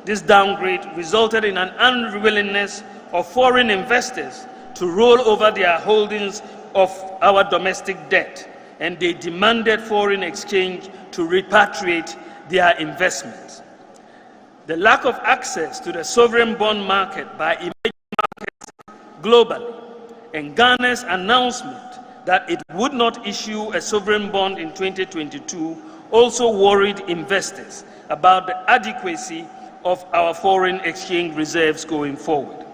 this downgrade resulted in an unwillingness of foreign investors to roll over their holdings of our domestic debt, and they demanded foreign exchange to repatriate their investments. The lack of access to the sovereign bond market by emerging markets globally, and Ghana's announcement that it would not issue a sovereign bond in 2022 also worried investors about the adequacy of our foreign exchange reserves going forward.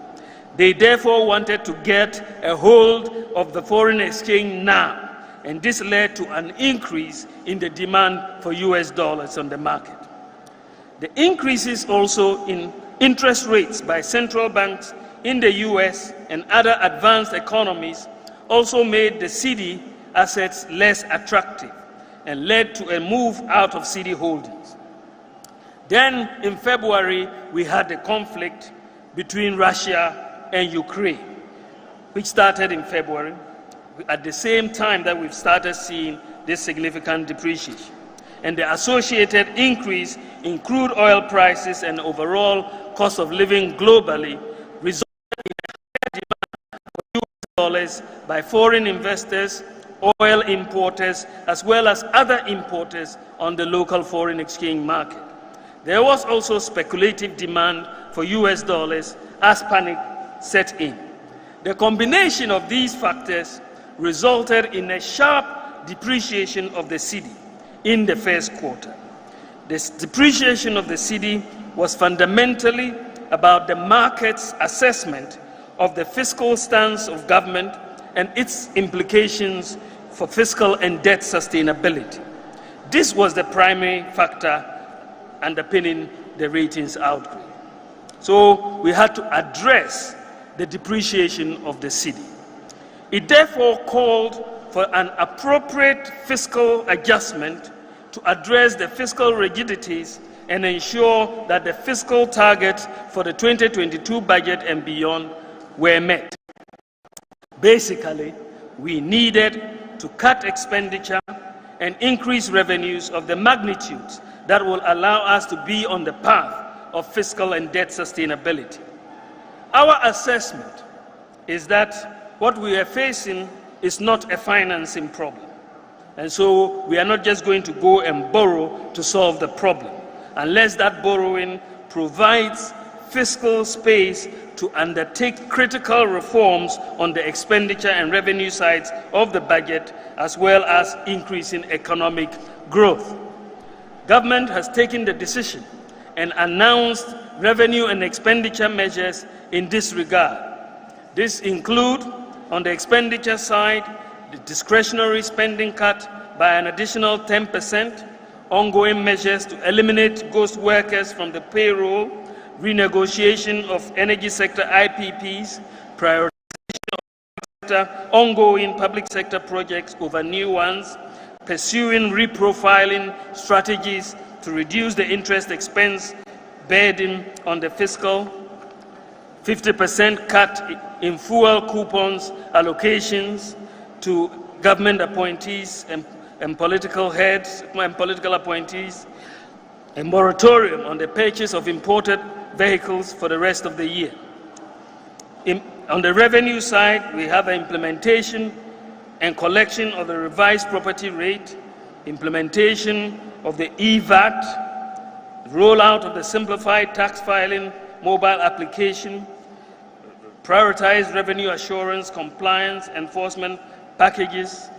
They therefore wanted to get a hold of the foreign exchange now, and this led to an increase in the demand for US dollars on the market. The increases also in interest rates by central banks in the US and other advanced economies also made the cedi assets less attractive and led to a move out of cedi holdings. Then in February, we had the conflict between Russia and Ukraine, which started in February, at the same time that we've started seeing this significant depreciation. And the associated increase in crude oil prices and overall cost of living globally resulted in a higher demand for US dollars by foreign investors, oil importers, as well as other importers on the local foreign exchange market. There was also speculative demand for US dollars as panic set in. The combination of these factors resulted in a sharp depreciation of the cedi in the first quarter. This depreciation of the cedi was fundamentally about the market's assessment of the fiscal stance of government and its implications for fiscal and debt sustainability. This was the primary factor underpinning the ratings outgrade. So we had to address the depreciation of the cedi. It therefore called for an appropriate fiscal adjustment to address the fiscal rigidities and ensure that the fiscal targets for the 2022 budget and beyond were met. Basically, we needed to cut expenditure and increase revenues of the magnitudes that will allow us to be on the path of fiscal and debt sustainability. Our assessment is that what we are facing is not a financing problem. And so we are not just going to go and borrow to solve the problem, unless that borrowing provides fiscal space to undertake critical reforms on the expenditure and revenue sides of the budget, as well as increasing economic growth. Government has taken the decision and announced revenue and expenditure measures in this regard. This include, on the expenditure side, the discretionary spending cut by an additional 10%, ongoing measures to eliminate ghost workers from the payroll, renegotiation of energy sector IPPs, prioritization of ongoing public sector projects over new ones, pursuing reprofiling strategies to reduce the interest expense burden on the fiscal, 50% cut in fuel coupons allocations to government appointees and political heads and political appointees, a moratorium on the purchase of imported vehicles for the rest of the year. On the revenue side, we have an implementation and collection of the revised property rate, implementation of the EVAT, rollout of the simplified tax filing mobile application, prioritized revenue assurance, compliance, enforcement packages,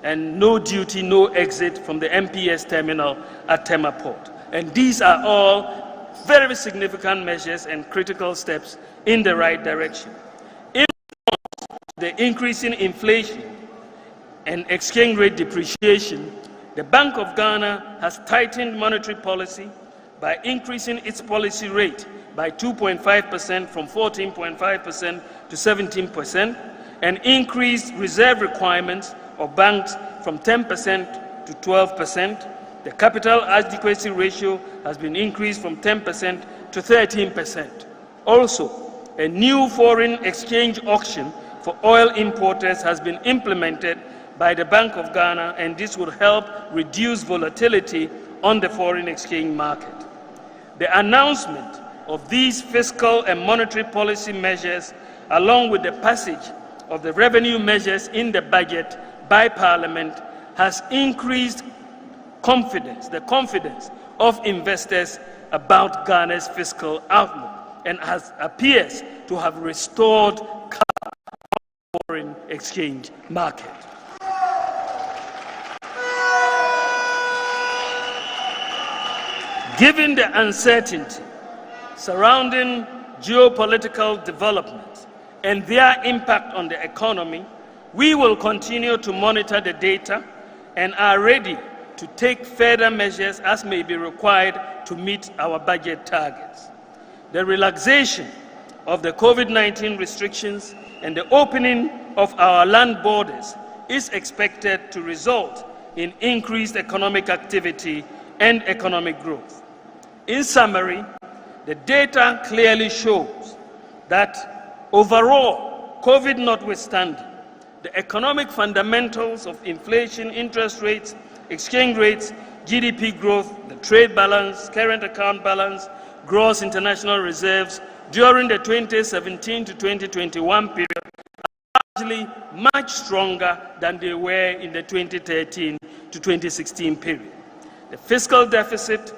and no duty, no exit from the MPS terminal at Tema Port. And these are all very significant measures and critical steps in the right direction. In response to the increasing inflation and exchange rate depreciation, the Bank of Ghana has tightened monetary policy by increasing its policy rate by 2.5% from 14.5% to 17%, and increased reserve requirements of banks from 10% to 12%. The capital adequacy ratio has been increased from 10% to 13%. Also, a new foreign exchange auction for oil importers has been implemented by the Bank of Ghana, and this will help reduce volatility on the foreign exchange market. The announcement of these fiscal and monetary policy measures, along with the passage of the revenue measures in the budget by Parliament, has increased confidence, the confidence of investors about Ghana's fiscal outlook, and appears to have restored calm on the foreign exchange market. Given the uncertainty surrounding geopolitical developments and their impact on the economy, we will continue to monitor the data and are ready to take further measures as may be required to meet our budget targets. The relaxation of the COVID-19 restrictions and the opening of our land borders is expected to result in increased economic activity and economic growth. In summary, the data clearly shows that overall, COVID notwithstanding, the economic fundamentals of inflation, interest rates, exchange rates, GDP growth, the trade balance, current account balance, gross international reserves during the 2017 to 2021 period are largely much stronger than they were in the 2013 to 2016 period. The fiscal deficit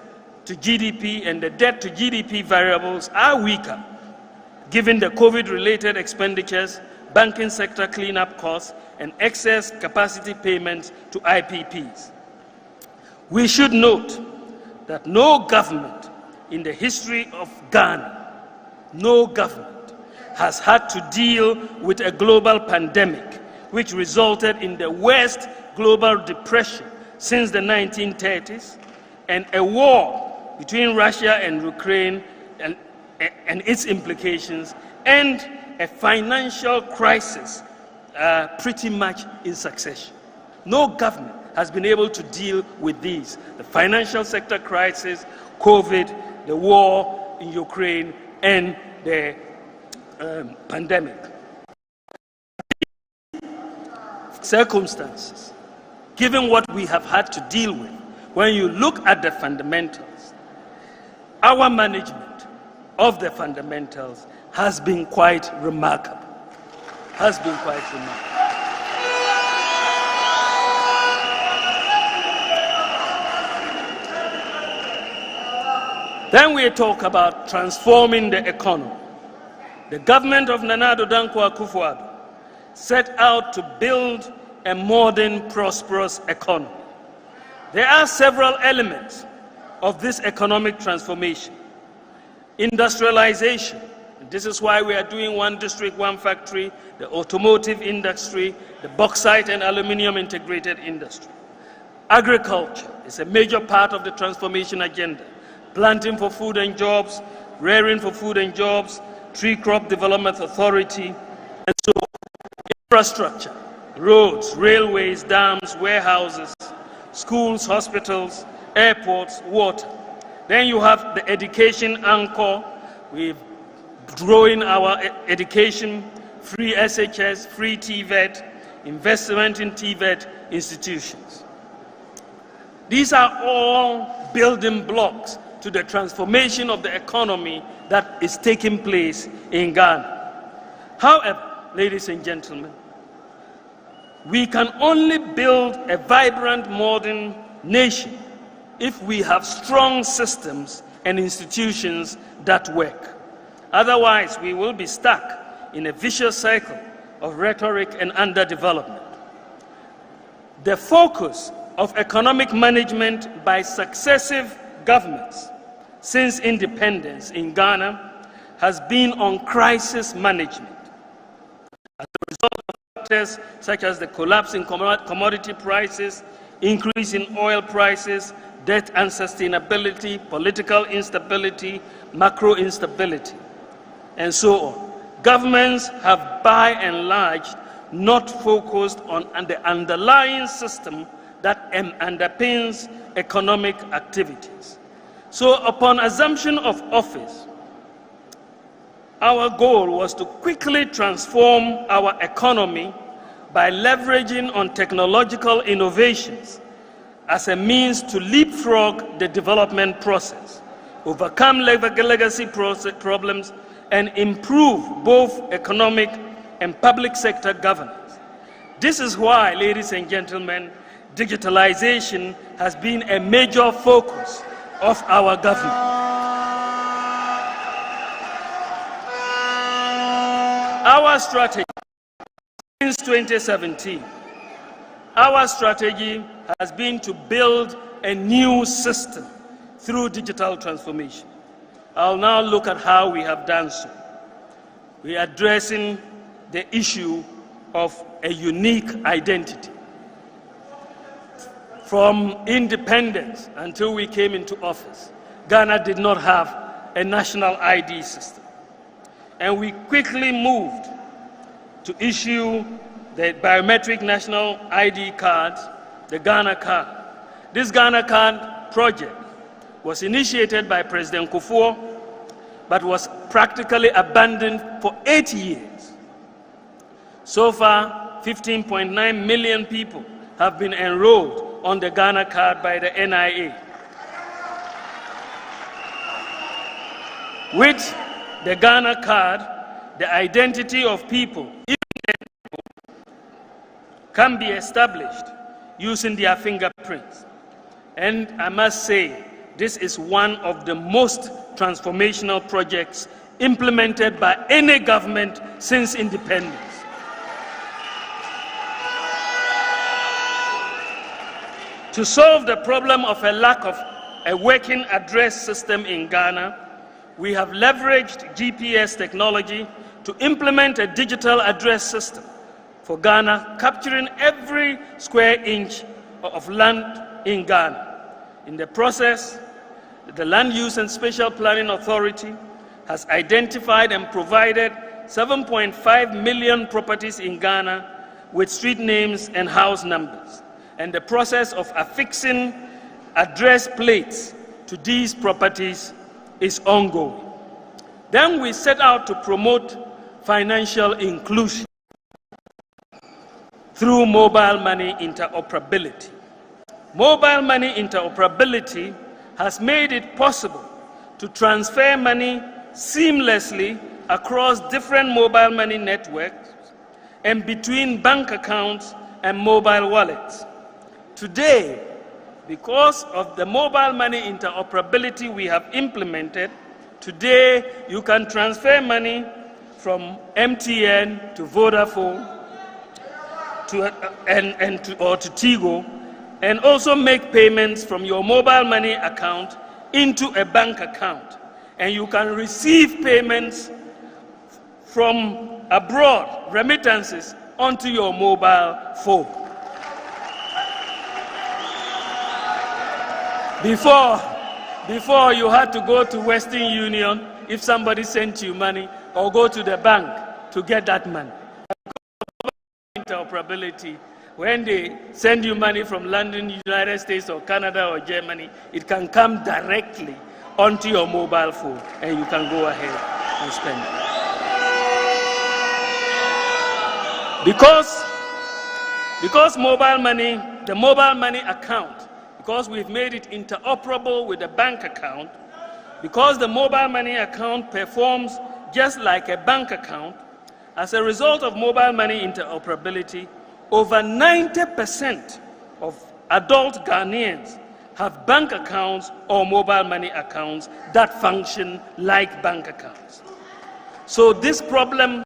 to GDP and the debt to GDP variables are weaker, given the COVID-related expenditures banking sector cleanup costs, and excess capacity payments to IPPs. We should note that no government in the history of Ghana, no government has had to deal with a global pandemic which resulted in the worst global depression since the 1930s, and a war between Russia and Ukraine and its implications, and a financial crisis pretty much in succession. No government has been able to deal with these: the financial sector crisis, COVID, the war in Ukraine, and the pandemic. Circumstances, given what we have had to deal with, when you look at the fundamentals, our management of the fundamentals has been quite remarkable. Then we talk about transforming the economy. The government of Nana Addo Dankwa Akufo-Addo set out to build a modern, prosperous economy. There are several elements of this economic transformation. Industrialization. This is why we are doing one district, one factory, the automotive industry, the bauxite and aluminium integrated industry. Agriculture is a major part of the transformation agenda. Planting for food and jobs, rearing for food and jobs, Tree Crop Development Authority, and so infrastructure, roads, railways, dams, warehouses, schools, hospitals, airports, water. Then you have the education anchor. We've growing our education, free SHS, free TVET, investment in TVET institutions. These are all building blocks to the transformation of the economy that is taking place in Ghana. However, ladies and gentlemen, we can only build a vibrant modern nation if we have strong systems and institutions that work. Otherwise, we will be stuck in a vicious cycle of rhetoric and underdevelopment. The focus of economic management by successive governments since independence in Ghana has been on crisis management. As a result of factors such as the collapse in commodity prices, increase in oil prices, debt unsustainability, political instability, macro instability, and so on, governments have by and large not focused on the underlying system that underpins economic activities. So upon assumption of office, our goal was to quickly transform our economy by leveraging on technological innovations as a means to leapfrog the development process, overcome legacy problems, and improve both economic and public sector governance. This is why, ladies and gentlemen, digitalization has been a major focus of our government. Our strategy since 2017, our strategy has been to build a new system through digital transformation. I'll now look at how we have done so. We are addressing the issue of a unique identity. From independence until we came into office, Ghana did not have a national ID system. And we quickly moved to issue the biometric national ID cards, the Ghana card. This Ghana card project was initiated by President Kufuor, but was practically abandoned for 8 years. So far, 15.9 million people have been enrolled on the Ghana card by the NIA. With the Ghana card, the identity of people, can be established using their fingerprints. And I must say, this is one of the most transformational projects implemented by any government since independence. To solve the problem of a lack of a working address system in Ghana, we have leveraged GPS technology to implement a digital address system for Ghana, capturing every square inch of land in Ghana. In the process, the Land Use and Spatial Planning Authority has identified and provided 7.5 million properties in Ghana with street names and house numbers, and the process of affixing address plates to these properties is ongoing. Then we set out to promote financial inclusion through mobile money interoperability. Mobile money interoperability has made it possible to transfer money seamlessly across different mobile money networks and between bank accounts and mobile wallets. Today, because of the mobile money interoperability we have implemented, today you can transfer money from MTN to Vodafone or to Tigo, and also make payments from your mobile money account into a bank account. And you can receive payments from abroad, remittances, onto your mobile phone. Before you had to go to Western Union if somebody sent you money, or go to the bank to get that money. Interoperability, when they send you money from London, United States, or Canada, or Germany, it can come directly onto your mobile phone, and you can go ahead and spend it. Because mobile money, the mobile money account, because we've made it interoperable with the bank account, because the mobile money account performs just like a bank account, as a result of mobile money interoperability, over 90% of adult Ghanaians have bank accounts or mobile money accounts that function like bank accounts. So this problem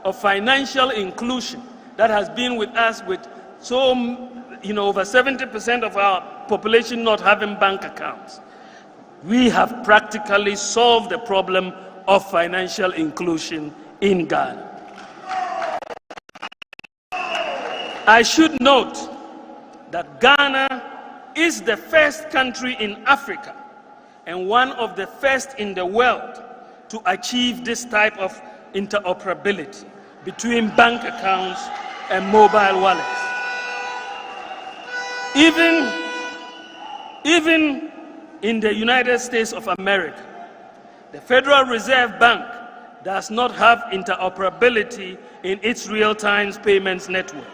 of financial inclusion that has been with us with over 70% of our population not having bank accounts, we have practically solved the problem of financial inclusion in Ghana. I should note that Ghana is the first country in Africa and one of the first in the world to achieve this type of interoperability between bank accounts and mobile wallets. Even in the United States of America, the Federal Reserve Bank does not have interoperability in its real-time payments network.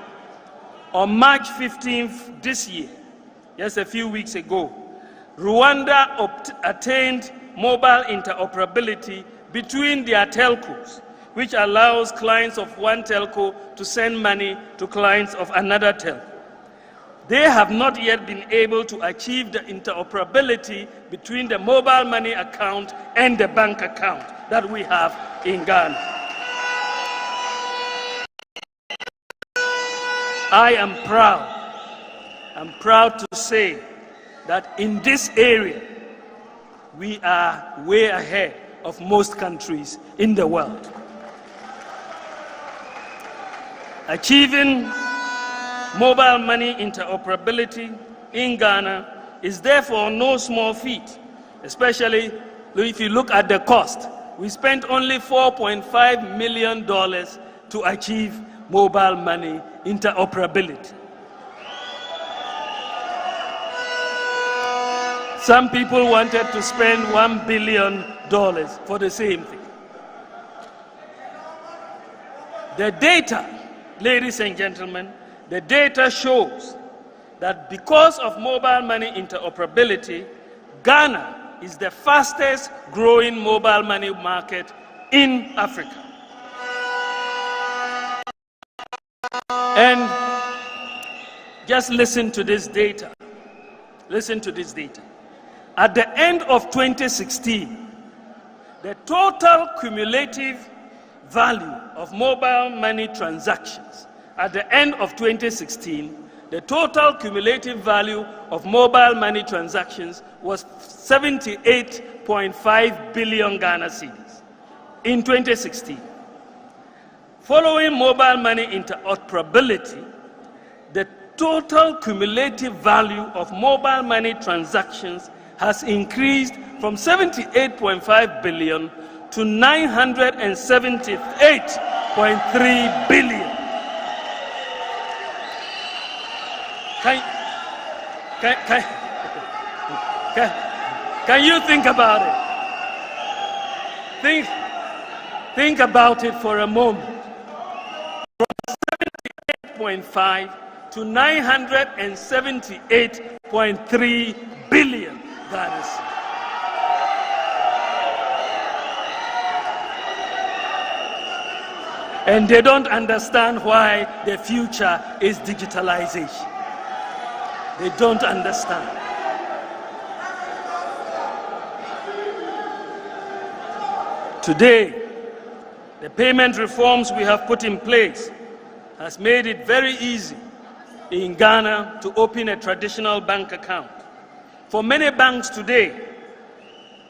On March 15th this year, just a few weeks ago, Rwanda attained mobile interoperability between their telcos, which allows clients of one telco to send money to clients of another telco. They have not yet been able to achieve the interoperability between the mobile money account and the bank account that we have in Ghana. I am proud to say that in this area, we are way ahead of most countries in the world. Achieving mobile money interoperability in Ghana is therefore no small feat, especially if you look at the cost. We spent only $4.5 million to achieve mobile money interoperability. Some people wanted to spend $1 billion for the same thing. The data, ladies and gentlemen, the data shows that because of mobile money interoperability, Ghana is the fastest growing mobile money market in Africa. And just listen to this data. Listen to this data. At the end of 2016, the total cumulative value of mobile money transactions at the end of 2016 the total cumulative value of mobile money transactions was 78.5 billion Ghana cedis in 2016. Following mobile money interoperability, the total cumulative value of mobile money transactions has increased from 78.5 billion to 978.3 billion. Can you think about it? Think about it for a moment. From 78.5 to 978.3 billion Ghana cedis. And they don't understand why the future is digitalization. They don't understand. Today, the payment reforms we have put in place has made it very easy in Ghana to open a traditional bank account. For many banks today,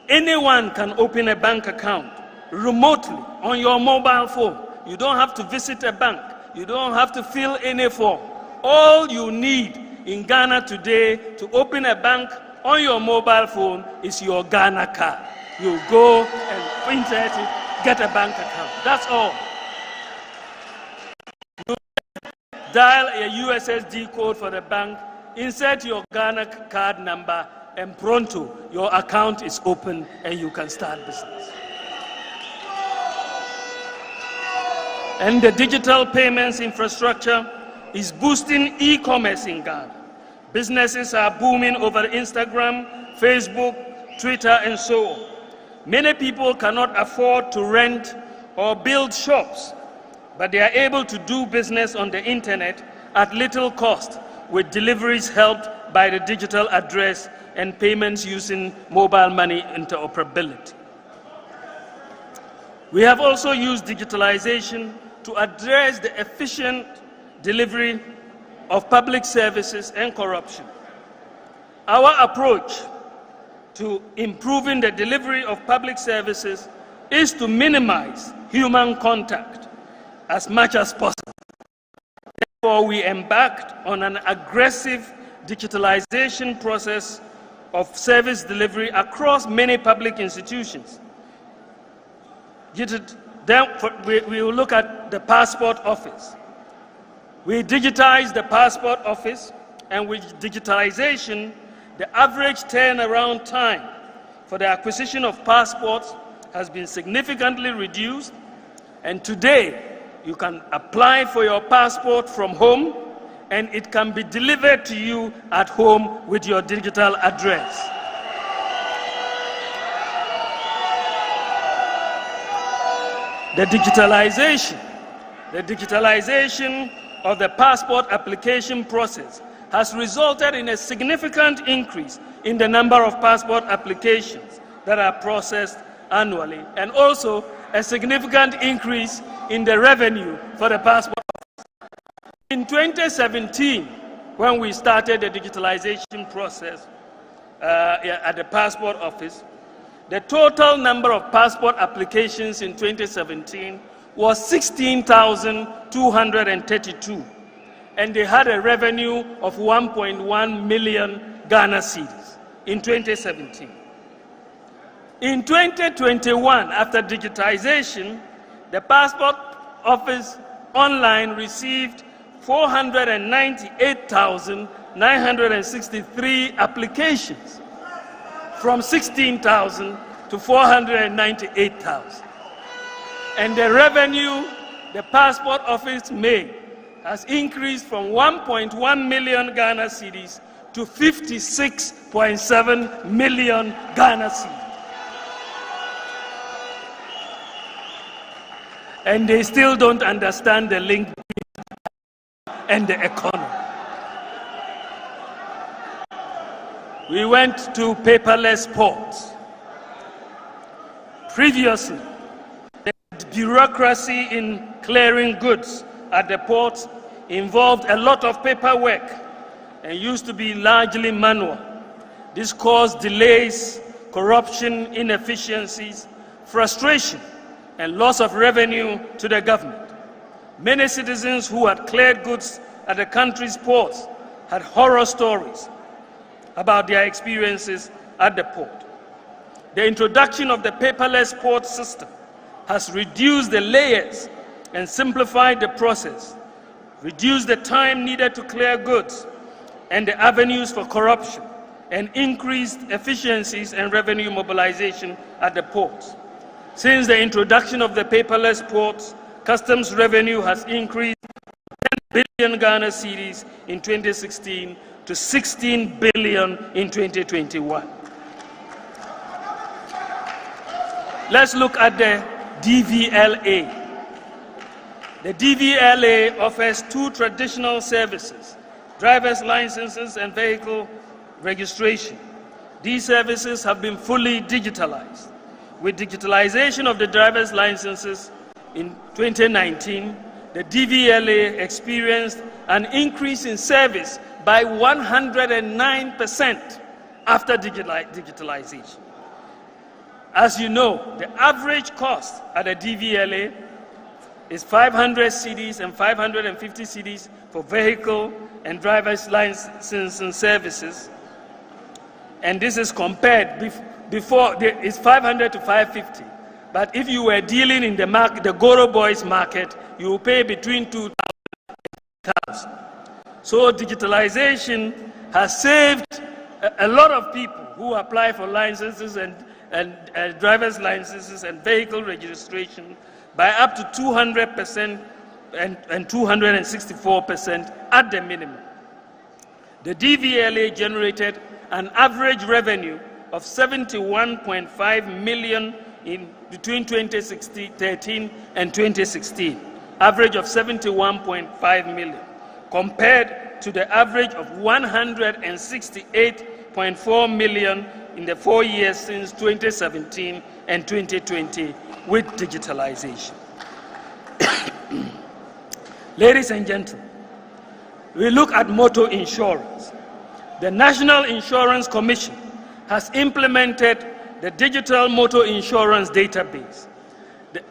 anyone can open a bank account remotely on your mobile phone. You don't have to visit a bank. You don't have to fill any form. All you need in Ghana today to open a bank on your mobile phone is your Ghana card. You go and insert it, get a bank account. That's all. You dial a USSD code for the bank, insert your Ghana card number, and pronto, your account is open and you can start business. And the digital payments infrastructure is boosting e-commerce in Ghana. Businesses are booming over Instagram, Facebook, Twitter, and so on. Many people cannot afford to rent or build shops, but they are able to do business on the internet at little cost, with deliveries helped by the digital address and payments using mobile money interoperability. We have also used digitalization to address the efficient delivery of public services and corruption. Our approach to improving the delivery of public services is to minimize human contact as much as possible. Therefore, we embarked on an aggressive digitalization process of service delivery across many public institutions. Then we will look at the passport office. We digitized the passport office, and with digitalization, the average turnaround time for the acquisition of passports has been significantly reduced, and today you can apply for your passport from home, and it can be delivered to you at home with your digital address. The digitalization of the passport application process has resulted in a significant increase in the number of passport applications that are processed annually, and also a significant increase in the revenue for the passport office. In 2017, when we started the digitalization process at the passport office, the total number of passport applications in 2017 was 16,232, and they had a revenue of 1.1 million Ghana cedis in 2017. In 2021, after digitization, the passport office online received 498,963 applications, from 16,000 to 498,000. And the revenue the passport office made has increased from 1.1 million Ghana cedis to 56.7 million Ghana cedis. And they still don't understand the link between and the economy. We went to paperless ports. Previously, the bureaucracy in clearing goods at the ports involved a lot of paperwork and used to be largely manual. This caused delays, corruption, inefficiencies, frustration, and loss of revenue to the government. Many citizens who had cleared goods at the country's ports had horror stories about their experiences at the port. The introduction of the paperless port system has reduced the layers and simplified the process, reduced the time needed to clear goods and the avenues for corruption, and increased efficiencies and revenue mobilization at the ports. Since the introduction of the paperless ports, customs revenue has increased 10 billion Ghana cedis in 2016 to 16 billion in 2021. Let's look at the DVLA. The DVLA offers two traditional services: driver's licenses and vehicle registration. These services have been fully digitalized. With digitalization of the driver's licenses in 2019, the DVLA experienced an increase in service by 109% after digitalization. As you know, the average cost at the DVLA is 500 cedis and 550 cedis for vehicle and driver's license and services. And this is compared before it's 500 to 550. But if you were dealing in the market, the Goro Boys market, you will pay between 2,000 and 3,000. So digitalization has saved a lot of people who apply for licenses and driver's licenses and vehicle registration by up to 200% and 264% at the minimum. The DVLA generated an average revenue of 71.5 million between 2013 and 2016, average of 71.5 million, compared to the average of 168.4 million in the 4 years since 2017 and 2020 with digitalization. Ladies and gentlemen, we look at motor insurance. The National Insurance Commission has implemented the digital motor insurance database. The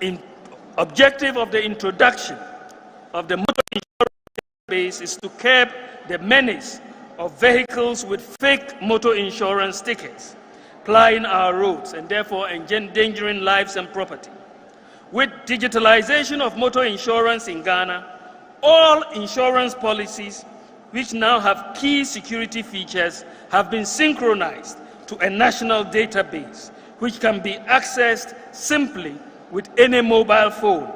objective of the introduction of the motor insurance database is to curb the menace of vehicles with fake motor insurance stickers plying our roads and therefore endangering lives and property. With digitalization of motor insurance in Ghana, all insurance policies which now have key security features have been synchronized to a national database which can be accessed simply with any mobile phone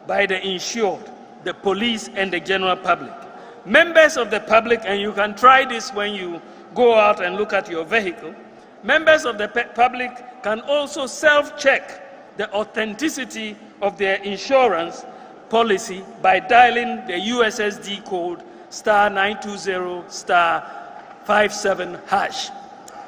by the insured, the police, and the general public. Members of the public, and you can try this when you go out and look at your vehicle, members of the public can also self-check the authenticity of their insurance policy by dialing the USSD code *920*57#.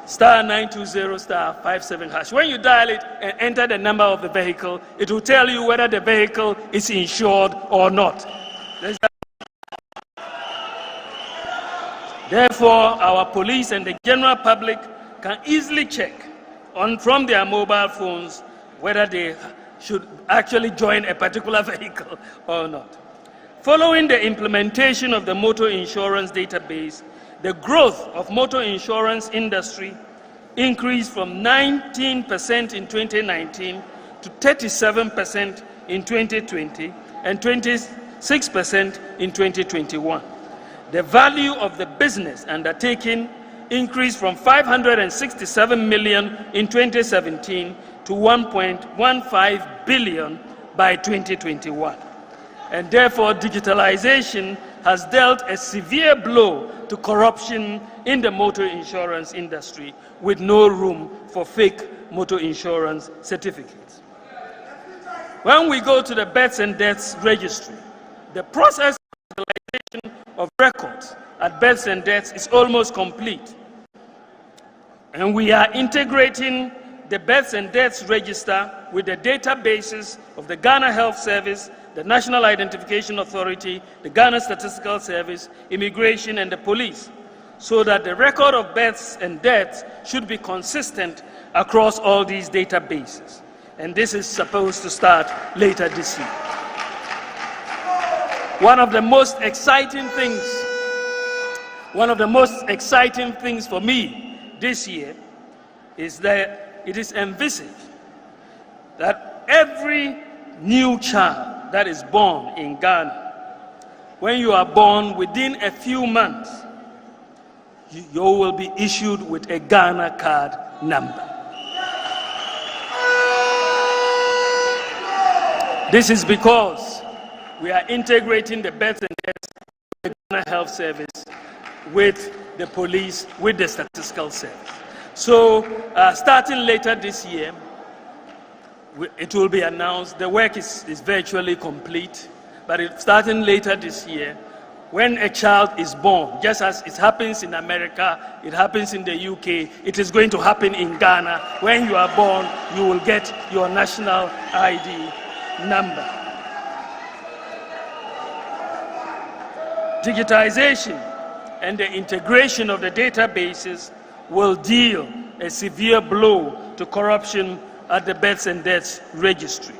*920*57#. When you dial it and enter the number of the vehicle, it will tell you whether the vehicle is insured or not. Therefore, our police and the general public can easily check from their mobile phones whether they should actually join a particular vehicle or not. Following the implementation of the motor insurance database, the growth of motor insurance industry increased from 19% in 2019 to 37% in 2020 and 26% in 2021. The value of the business undertaking increased from 567 million in 2017 to 1.15 billion by 2021. And therefore, digitalization has dealt a severe blow to corruption in the motor insurance industry with no room for fake motor insurance certificates. When we go to the births and deaths registry, the process of digitalization of records at births and deaths is almost complete. And we are integrating the births and deaths register with the databases of the Ghana Health Service, the National Identification Authority, the Ghana Statistical Service, Immigration, and the police, so that the record of births and deaths should be consistent across all these databases. And this is supposed to start later this year. One of the most exciting things for me this year is that it is envisaged that every new child that is born in Ghana, when you are born within a few months, you will be issued with a Ghana card number. This is because we are integrating the births and deaths of the Ghana Health Service with the police, with the statistical service. So starting later this year, it will be announced. The work is virtually complete, but starting later this year, when a child is born, just as it happens in America, it happens in the UK, it is going to happen in Ghana. When you are born, you will get your national ID number. Digitization and the integration of the databases will deal a severe blow to corruption at the births and deaths registry.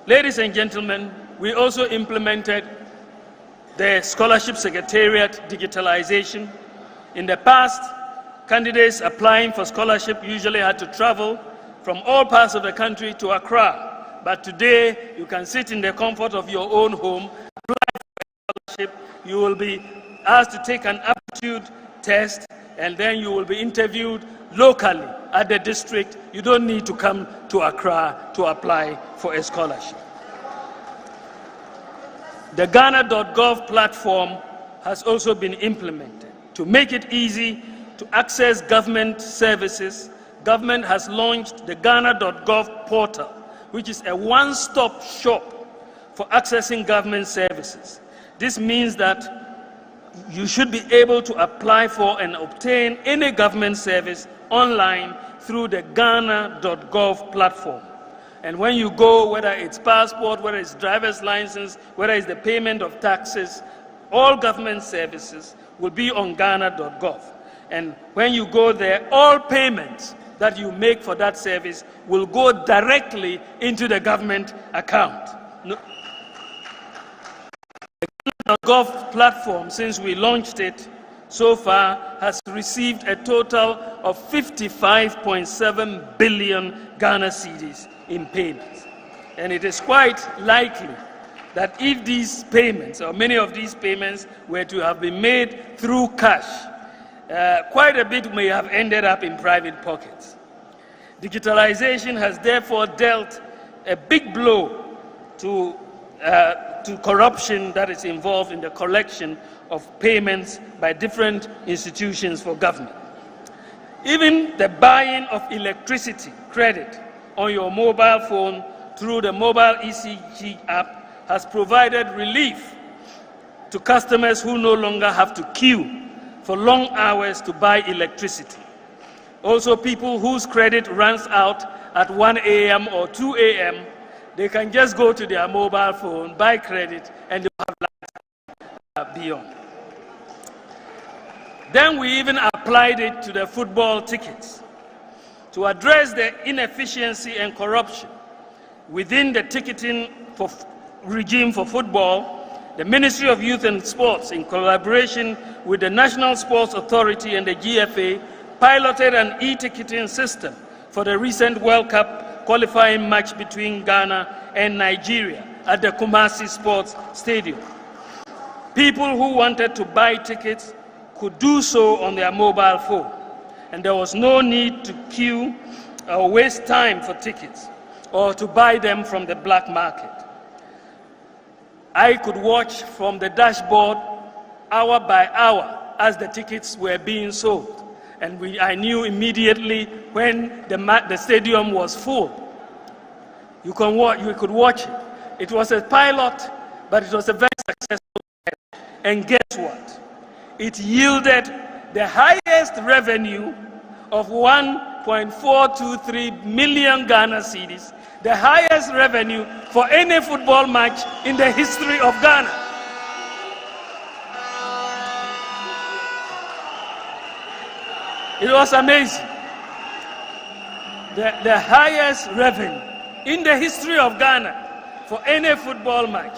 Ladies and gentlemen, we also implemented the Scholarship Secretariat digitalization. In the past, candidates applying for scholarship usually had to travel from all parts of the country to Accra. But today, you can sit in the comfort of your own home, apply for a scholarship. You will be asked to take an aptitude test, and then you will be interviewed locally at the district. You don't need to come to Accra to apply for a scholarship. The Ghana.gov platform has also been implemented. To make it easy to access government services, government has launched the Ghana.gov portal, which is a one-stop shop for accessing government services. This means that you should be able to apply for and obtain any government service online through the Ghana.gov platform. And when you go, whether it's passport, whether it's driver's license, whether it's the payment of taxes, all government services will be on Ghana.gov. And when you go there, all payments that you make for that service will go directly into the government account. The Ghana.gov platform, since we launched it, so far has received a total of 55.7 billion Ghana cedis in payments. And it is quite likely that if these payments, or many of these payments, were to have been made through cash, quite a bit may have ended up in private pockets. Digitalization has therefore dealt a big blow to corruption that is involved in the collection of payments by different institutions for government. Even the buying of electricity credit on your mobile phone through the mobile ECG app has provided relief to customers who no longer have to queue for long hours to buy electricity. Also, people whose credit runs out at 1 a.m. or 2 a.m., they can just go to their mobile phone, buy credit, and they'll have light beyond. Then we even applied it to the football tickets. To address the inefficiency and corruption within the ticketing regime for football, the Ministry of Youth and Sports, in collaboration with the National Sports Authority and the GFA, piloted an e-ticketing system for the recent World Cup qualifying match between Ghana and Nigeria at the Kumasi Sports Stadium. People who wanted to buy tickets could do so on their mobile phone, and there was no need to queue or waste time for tickets or to buy them from the black market. I could watch from the dashboard hour by hour as the tickets were being sold, and I knew immediately when the stadium was full. You could watch it. It was a pilot, but it was a very successful pilot. And guess what? It yielded the highest revenue of 1.423 million Ghana cedis, the highest revenue for any football match in the history of Ghana. It was amazing. The highest revenue in the history of Ghana for any football match,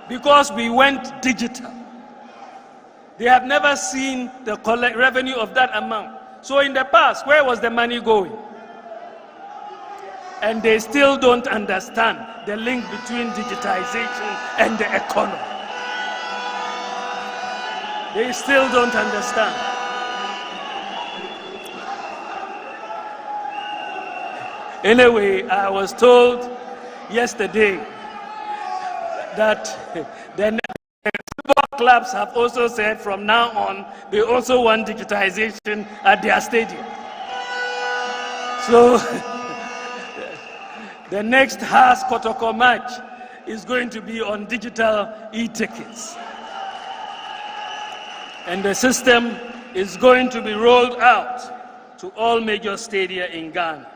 because we went digital. They have never seen the revenue of that amount. So in the past, where was the money going? And they still don't understand the link between digitization and the economy. They still don't understand. Anyway, I was told yesterday that the football clubs have also said from now on they also want digitization at their stadium. So the next Haas Kotoko match is going to be on digital e-tickets. And the system is going to be rolled out to all major stadia in Ghana.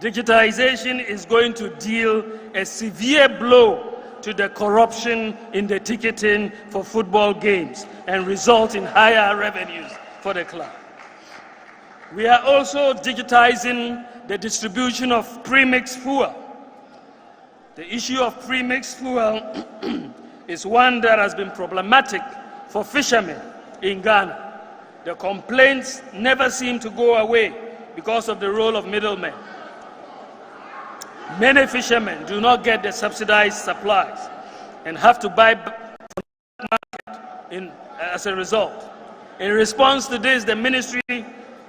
Digitization is going to deal a severe blow to the corruption in the ticketing for football games and result in higher revenues for the club. We are also digitizing the distribution of premixed fuel. The issue of premixed fuel is one that has been problematic for fishermen in Ghana. The complaints never seem to go away because of the role of middlemen. Many fishermen do not get the subsidized supplies and have to buy from the market as a result. In response to this, the Ministry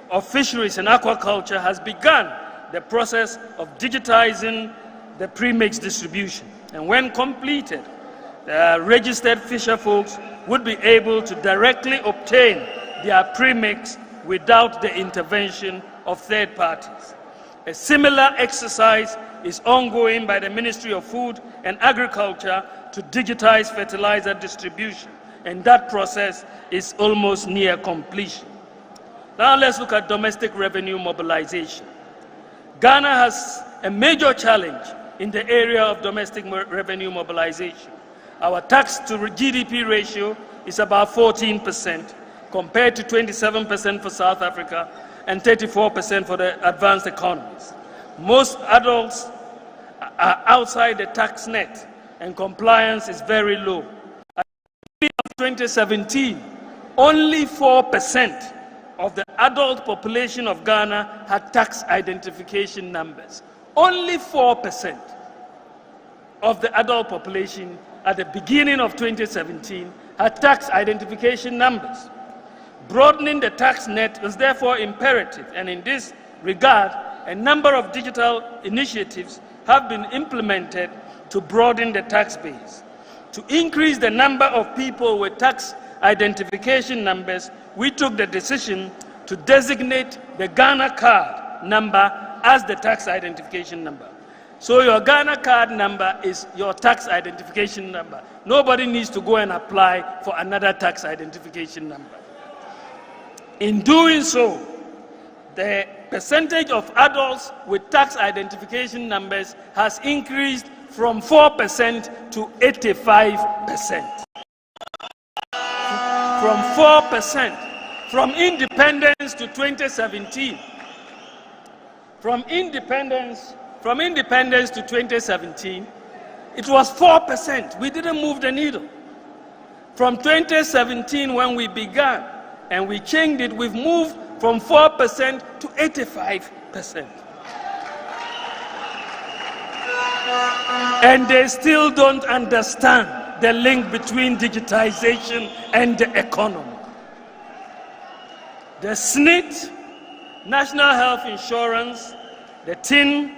of Fisheries and Aquaculture has begun the process of digitizing the premix distribution. And when completed, the registered fisher folks would be able to directly obtain their premix without the intervention of third parties. A similar exercise is ongoing by the Ministry of Food and Agriculture to digitize fertilizer distribution, and that process is almost near completion. Now let's look at domestic revenue mobilization. Ghana has a major challenge in the area of domestic revenue mobilization. Our tax to GDP ratio is about 14%, compared to 27% for South Africa and 34% for the advanced economies. Most adults are outside the tax net, and compliance is very low. At the beginning of 2017, only 4% of the adult population of Ghana had tax identification numbers. Only 4% of the adult population at the beginning of 2017 had tax identification numbers. Broadening the tax net is therefore imperative, and in this regard, a number of digital initiatives have been implemented to broaden the tax base. To increase the number of people with tax identification numbers, we took the decision to designate the Ghana card number as the tax identification number. So your Ghana card number is your tax identification number. Nobody needs to go and apply for another tax identification number. In doing so, the percentage of adults with tax identification numbers has increased from 4% to 85%. From 4%, from independence to 2017. From independence to 2017, it was 4%. We didn't move the needle. From 2017, when we began, and we changed it, we've moved from 4% to 85%. And they still don't understand the link between digitization and the economy. The SNIT, National Health Insurance, the TIN,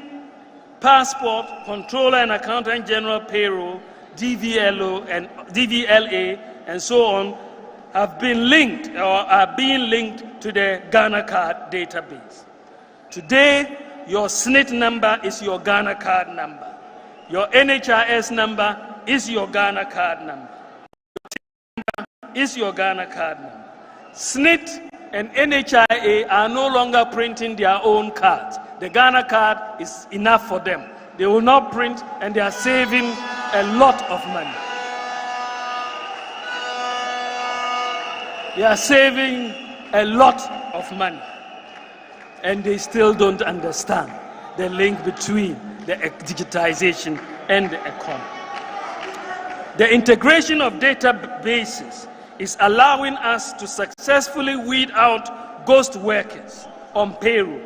Passport, Controller and Accountant General Payroll, DVLA, and so on, have been linked or are being linked to the Ghana card database. Today, your SNIT number is your Ghana card number. Your NHIS number is your Ghana card number. Your number is your Ghana card number. SNIT and NHIA are no longer printing their own cards. The Ghana card is enough for them. They will not print, and they are saving a lot of money. They are saving a lot of money. and they still don't understand the link between the digitization and the economy. The integration of databases is allowing us to successfully weed out ghost workers on payroll.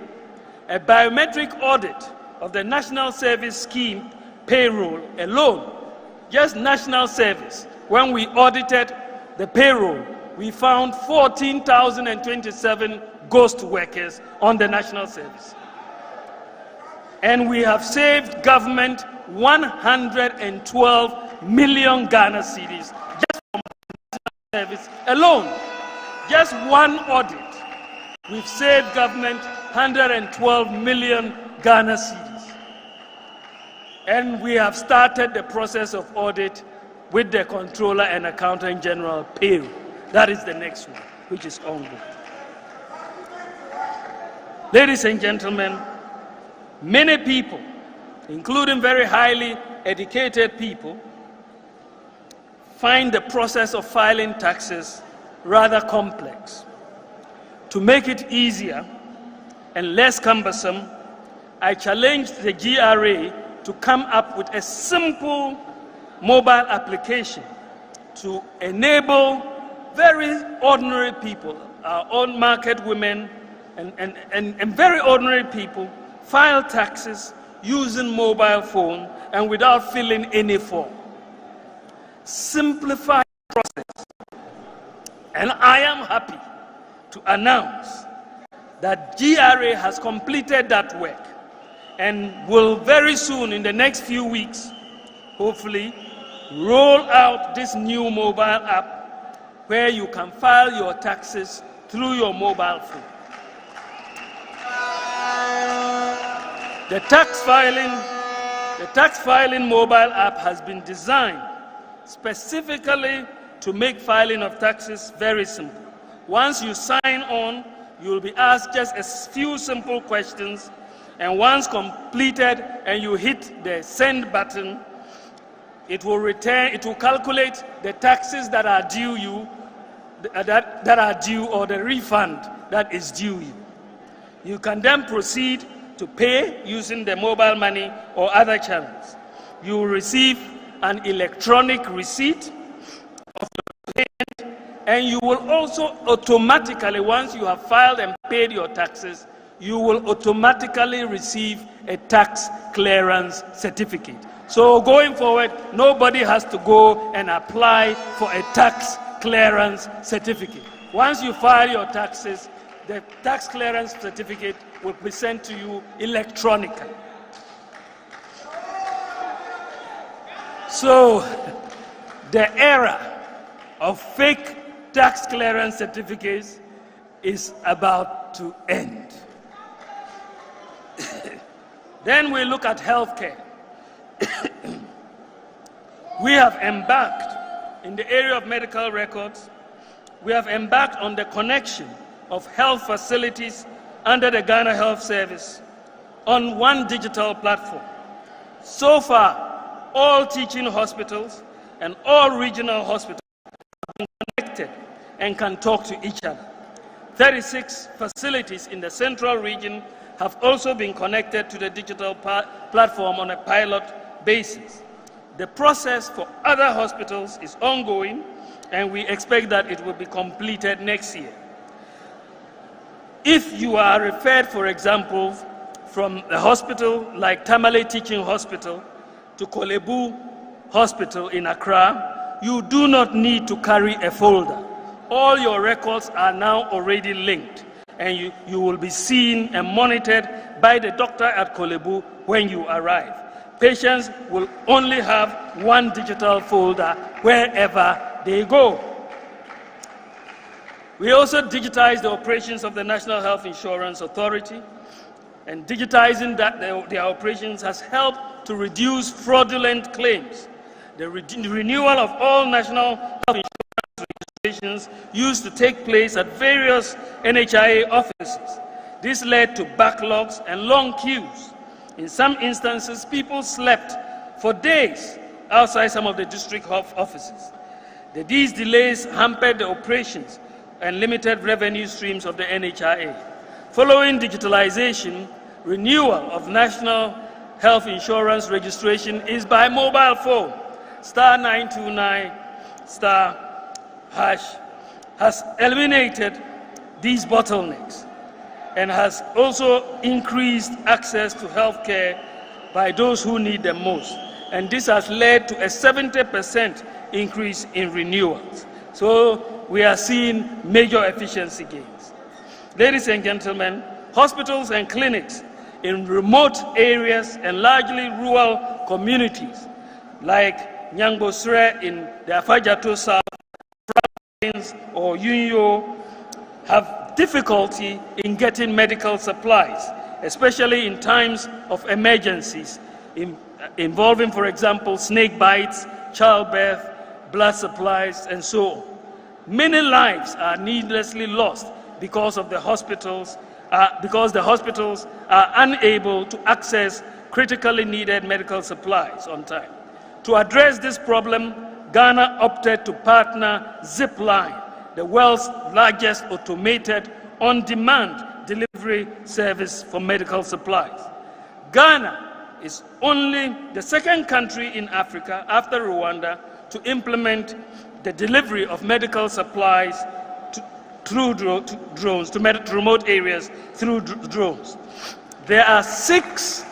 A biometric audit of the National Service Scheme payroll alone, just National Service, when we audited the payroll, we found 14,027 ghost workers on the National Service. And we have saved government 112 million Ghana cedis just from the National Service alone. Just one audit, we've saved government 112 million Ghana cedis. And we have started the process of audit with the Controller and Accountant General payroll. That is the next one, which is ongoing. Ladies and gentlemen, many people, including very highly educated people, find the process of filing taxes rather complex. To make it easier and less cumbersome, I challenged the GRA to come up with a simple mobile application to enable very ordinary people, our own market women and very ordinary people, file taxes using mobile phone and without filling any form. Simplify the process. And I am happy to announce that GRA has completed that work and will very soon, in the next few weeks, hopefully, roll out this new mobile app where you can file your taxes through your mobile phone. The tax filing mobile app has been designed specifically to make filing of taxes very simple. Once you sign on, you will be asked just a few simple questions, and once completed and you hit the send button, it will calculate the taxes that are due you, or the refund that is due you. You can then proceed to pay using the mobile money or other channels. You will receive an electronic receipt of your payment, and you will also automatically, once you have filed and paid your taxes, you will automatically receive a tax clearance certificate. So going forward, nobody has to go and apply for a tax clearance certificate. Once you file your taxes, the tax clearance certificate will be sent to you electronically. So the era of fake tax clearance certificates is about to end. Then we look at healthcare. We have embarked in the area of medical records. We have embarked on the connection of health facilities under the Ghana Health Service on one digital platform. So far, all teaching hospitals and all regional hospitals have been connected and can talk to each other. 36 facilities in the central region have also been connected to the digital platform on a pilot basis. The process for other hospitals is ongoing, and we expect that it will be completed next year. If you are referred, for example, from a hospital like Tamale Teaching Hospital to Kolebu Hospital in Accra, you do not need to carry a folder. All your records are now already linked, and you will be seen and monitored by the doctor at Kolebu when you arrive. Patients will only have one digital folder wherever they go. We also digitized the operations of the National Health Insurance Authority, and digitizing their operations has helped to reduce fraudulent claims. The renewal of all national health insurance registrations used to take place at various NHIA offices. This led to backlogs and long queues. In some instances, people slept for days outside some of the district offices. These delays hampered the operations and limited revenue streams of the NHIA. Following digitalization, renewal of national health insurance registration is by mobile phone. Star 929 star hash has eliminated these bottlenecks and has also increased access to health care by those who need them most. And this has led to a 70% increase in renewals. So we are seeing major efficiency gains. Ladies and gentlemen, hospitals and clinics in remote areas and largely rural communities like Nyangbosre in the Afajato South, or Yunyo have difficulty in getting medical supplies, especially in times of emergencies involving, for example, snake bites, childbirth, blood supplies, and so on. Many lives are needlessly lost because the hospitals are unable to access critically needed medical supplies on time. To address this problem, Ghana opted to partner Zipline, the world's largest automated on-demand delivery service for medical supplies. Ghana is only the second country in Africa, after Rwanda, to implement the delivery of medical supplies through drones, to remote areas through drones. There are 6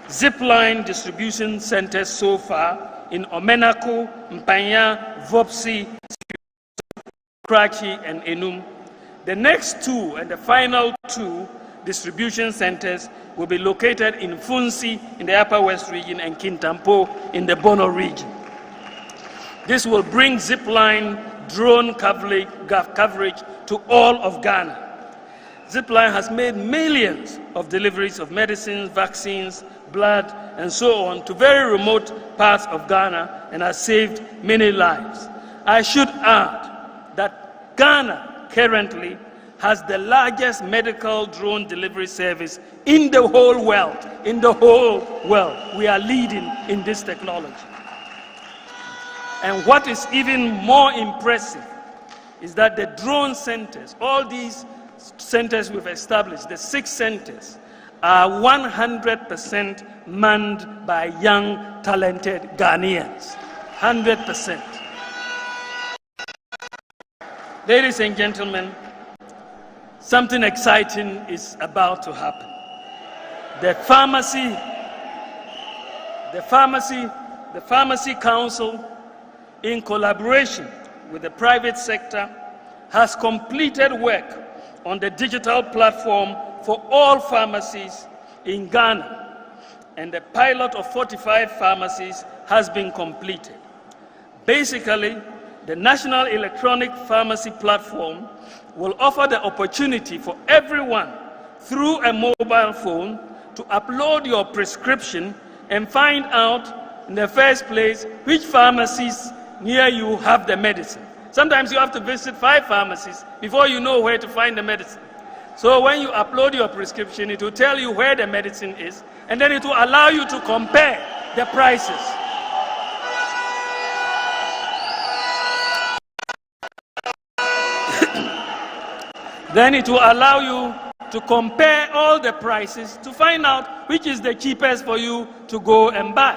Zipline distribution centers so far in Omenako, Mpanya, Vopsi, Krachi, and Enum. The next 2 and the final 2 distribution centers will be located in Funsi in the Upper West region and Kintampo in the Bono region. This will bring Zipline drone coverage to all of Ghana. Zipline has made millions of deliveries of medicines, vaccines, blood, and so on to very remote parts of Ghana and has saved many lives. I should add that Ghana currently has the largest medical drone delivery service in the whole world. In the whole world, we are leading in this technology. And what is even more impressive is that the drone centers, all these centers we've established, the 6 centers, are 100% manned by young, talented Ghanaians. 100%. Ladies and gentlemen, something exciting is about to happen. The Pharmacy Council, in collaboration with the private sector, has completed work on the digital platform for all pharmacies in Ghana, and the pilot of 45 pharmacies has been completed. Basically, the National Electronic Pharmacy Platform will offer the opportunity for everyone through a mobile phone to upload your prescription and find out in the first place which pharmacies near you have the medicine. Sometimes you have to visit 5 pharmacies before you know where to find the medicine. So when you upload your prescription, it will tell you where the medicine is, and then it will allow you to compare the prices. Then it will allow you to compare all the prices to find out which is the cheapest for you to go and buy.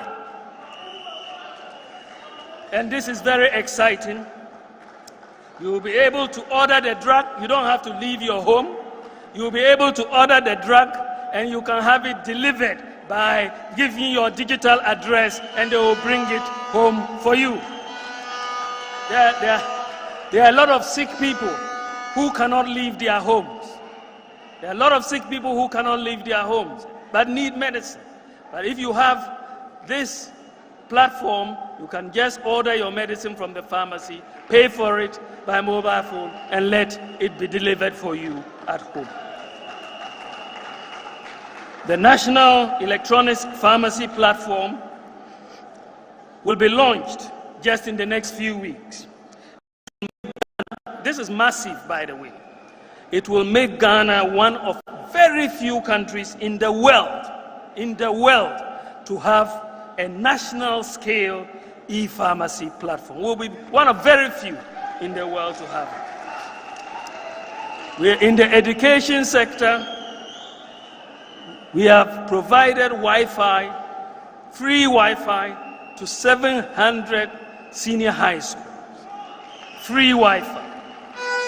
And this is very exciting. You will be able to order the drug. You don't have to leave your home. You will be able to order the drug, and you can have it delivered by giving your digital address, and they will bring it home for you. There are a lot of sick people who cannot leave their homes. There are a lot of sick people who cannot leave their homes but need medicine. But if you have this platform, you can just order your medicine from the pharmacy, pay for it by mobile phone, and let it be delivered for you at home. The National Electronic Pharmacy Platform will be launched just in the next few weeks. This is massive, by the way. It will make Ghana one of very few countries in the world to have a national scale e-pharmacy platform. We'll be one of very few in the world to have it. We're in the education sector. We have provided Wi-Fi, free Wi-Fi to 700 senior high schools. Free Wi-Fi.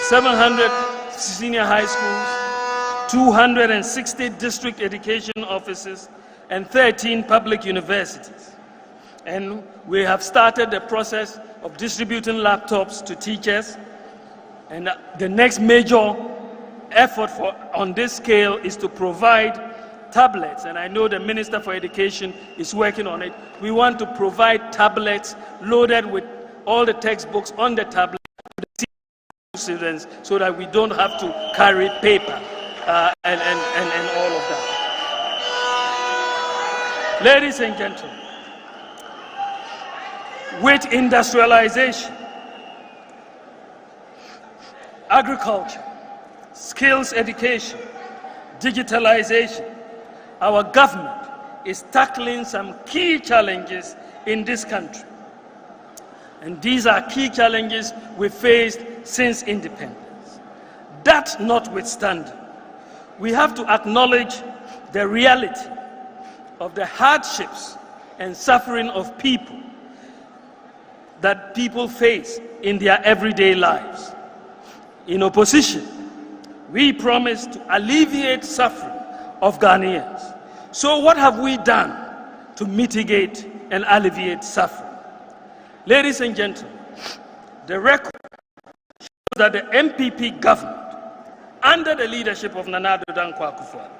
700 senior high schools, 260 district education offices, and 13 public universities. And we have started the process of distributing laptops to teachers. And the next major effort on this scale is to provide tablets. And I know the Minister for Education is working on it. We want to provide tablets loaded with all the textbooks on the tablet to the students so that we don't have to carry paper and all of that. Ladies and gentlemen, with industrialization, agriculture, skills education, digitalization, our government is tackling some key challenges in this country. And these are key challenges we faced since independence. That notwithstanding, we have to acknowledge the reality of the hardships and suffering of people that people face in their everyday lives. In opposition, we promised to alleviate suffering of Ghanaians. So what have we done to mitigate and alleviate suffering? Ladies and gentlemen, the record shows that the MPP government, under the leadership of Nana Addo Dankwa Akufo-Addo,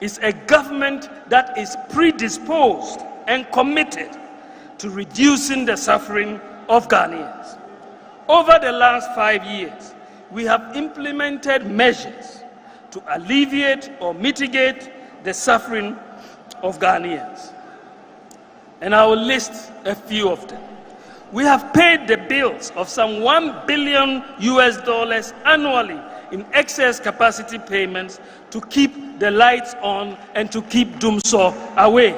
is a government that is predisposed and committed to reducing the suffering of Ghanaians. Over the last 5 years, we have implemented measures to alleviate or mitigate the suffering of Ghanaians. And I will list a few of them. We have paid the bills of some $1 billion annually in excess capacity payments to keep the lights on and to keep Dumso away.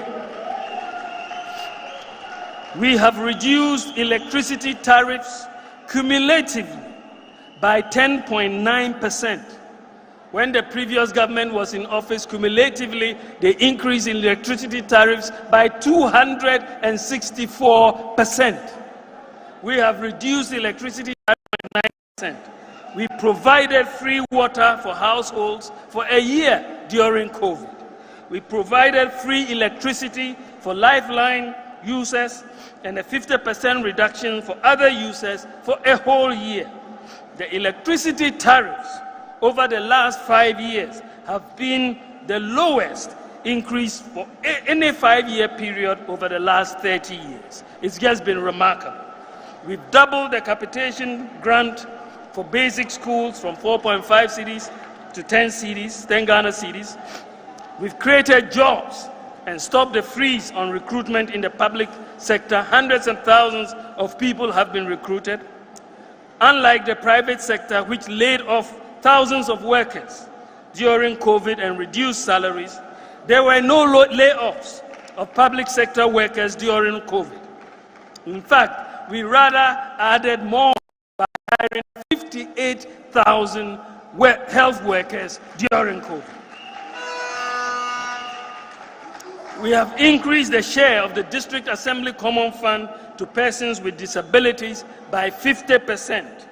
We have reduced electricity tariffs cumulatively by 10.9%. When the previous government was in office, cumulatively, they increased in electricity tariffs by 264%. We have reduced electricity tariffs by 9%. We provided free water for households for a year during COVID. We provided free electricity for Lifeline users and a 50% reduction for other users for a whole year. The electricity tariffs over the last 5 years have been the lowest increase for any 5-year period over the last 30 years. It's just been remarkable. We've doubled the capitation grant for basic schools from 4.5 cedis to 10 cedis, 10 Ghana cedis. We've created jobs and stopped the freeze on recruitment in the public sector. Hundreds and thousands of people have been recruited. Unlike the private sector, which laid off thousands of workers during COVID and reduced salaries, there were no layoffs of public sector workers during COVID. In fact, we rather added more by hiring 58,000 health workers during COVID. We have increased the share of the District Assembly Common Fund to persons with disabilities by 50%.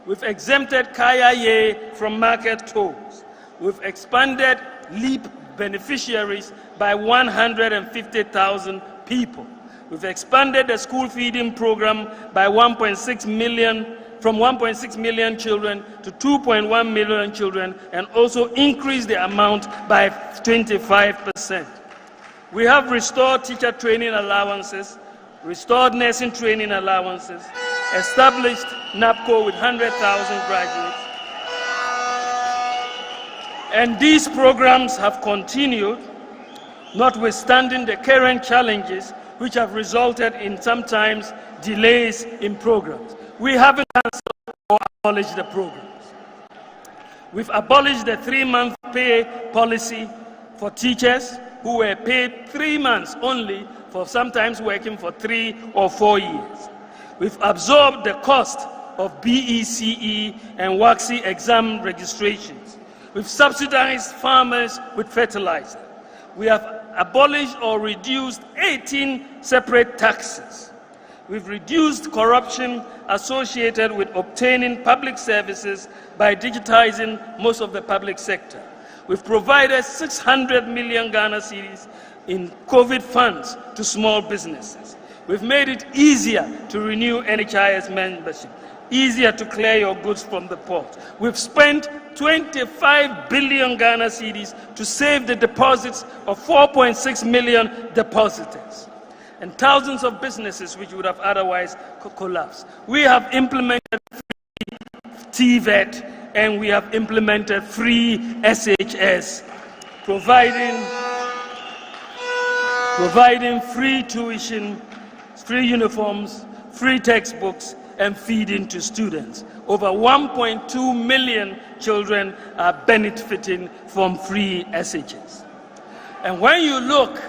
We've exempted Kaya from market tolls. We've expanded LEAP beneficiaries by 150,000 people. We've expanded the school feeding program by 1.6 million, from 1.6 million children to 2.1 million children, and also increased the amount by 25%. We have restored teacher training allowances, restored nursing training allowances, established NAPCO with 100,000 graduates. And these programs have continued, notwithstanding the current challenges which have resulted in sometimes delays in programs. We haven't cancelled or abolished the programs. We've abolished the 3-month pay policy for teachers who were paid 3 months only for sometimes working for 3 or 4 years. We've absorbed the cost of BECE and WACSI exam registrations. We've subsidized farmers with fertilizer. We have abolished or reduced 18 separate taxes. We've reduced corruption associated with obtaining public services by digitizing most of the public sector. We've provided 600 million Ghana cedis in COVID funds to small businesses. We've made it easier to renew NHIS membership, easier to clear your goods from the port. We've spent 25 billion Ghana cedis to save the deposits of 4.6 million depositors and thousands of businesses which would have otherwise collapsed. We have implemented free TVET and we have implemented free SHS, providing free tuition, free uniforms, free textbooks, and feeding to students. Over 1.2 million children are benefiting from free SHS. And when you look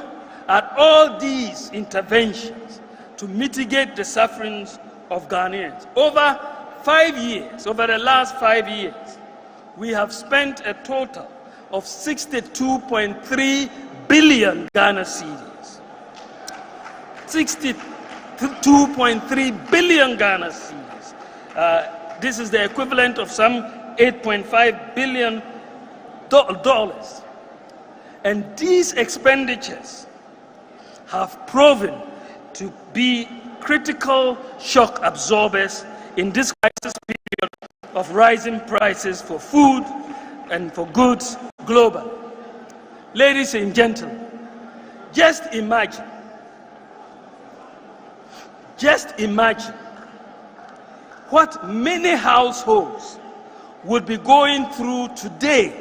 at all these interventions to mitigate the sufferings of Ghanaians, over the last 5 years, we have spent a total of 62.3 billion Ghana cedis. 62.3 billion Ghana cedis. This is the equivalent of some $8.5 billion. And these expenditures have proven to be critical shock absorbers in this crisis period of rising prices for food and for goods globally. Ladies and gentlemen, just imagine what many households would be going through today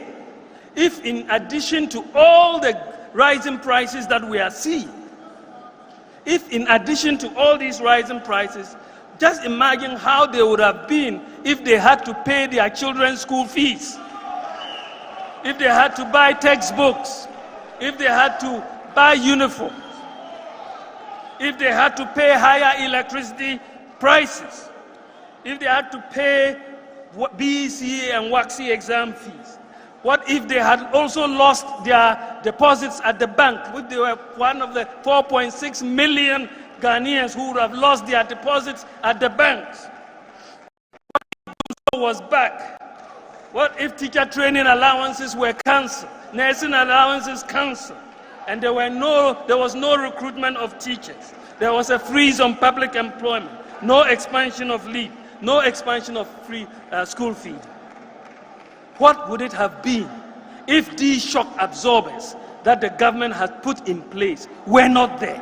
if, in addition to all the rising prices that we are seeing, if in addition to all these rising prices, just imagine how they would have been if they had to pay their children's school fees, if they had to buy textbooks, if they had to buy uniforms, if they had to pay higher electricity prices, if they had to pay BEC and WACC exam fees. What if they had also lost their deposits at the bank? If they were one of the 4.6 million Ghanaians who would have lost their deposits at the banks? What if was back? What if teacher training allowances were cancelled, nursing allowances cancelled, and there was no recruitment of teachers? There was a freeze on public employment, no expansion of leave, no expansion of free school feeding. What would it have been if these shock absorbers that the government had put in place were not there?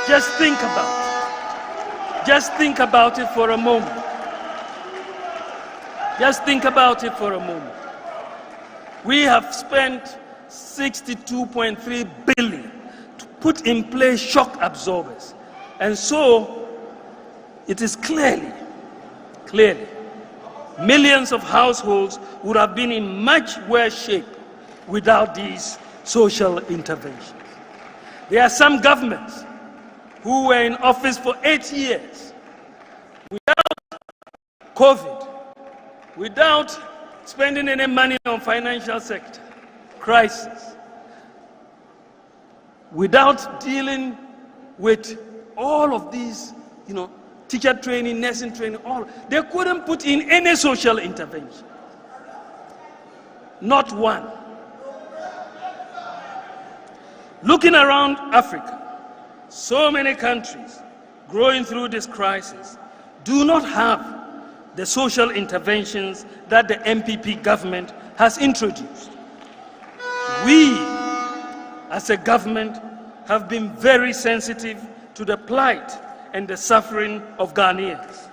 Just think about it. Just think about it for a moment. Just think about it for a moment. We have spent 62.3 billion to put in place shock absorbers. And so it is clearly, millions of households would have been in much worse shape without these social interventions. There are some governments who were in office for 8 years without COVID, without spending any money on financial sector crisis, without dealing with all of these, teacher training, nursing training, they couldn't put in any social intervention. Not one. Looking around Africa, so many countries growing through this crisis do not have the social interventions that the MPP government has introduced. We, as a government, have been very sensitive to the plight and the suffering of Ghanaians.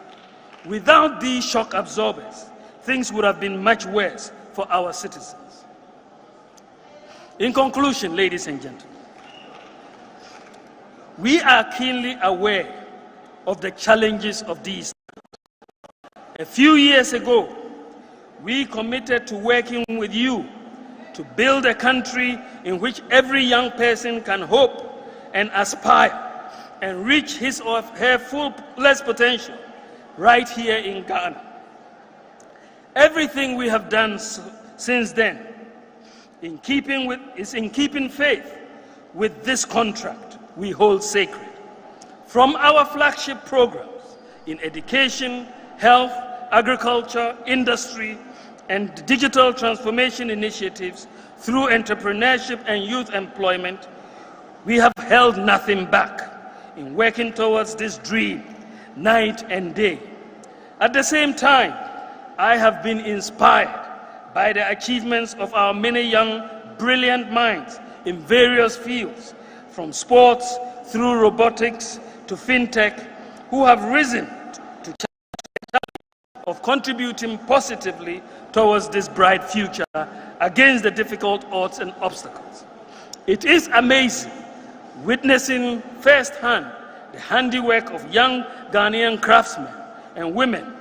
Without these shock absorbers, things would have been much worse for our citizens. In conclusion, ladies and gentlemen, we are keenly aware of the challenges of these times. A few years ago, we committed to working with you to build a country in which every young person can hope and aspire and reach his or her fullest potential right here in Ghana. Everything we have done since then is in keeping faith with this contract we hold sacred. From our flagship programs in education, health, agriculture, industry, and digital transformation initiatives through entrepreneurship and youth employment, we have held nothing back in working towards this dream night and day. At the same time, I have been inspired by the achievements of our many young, brilliant minds in various fields, from sports through robotics to fintech, who have risen to the challenge of contributing positively towards this bright future against the difficult odds and obstacles. It is amazing witnessing firsthand the handiwork of young Ghanaian craftsmen and women,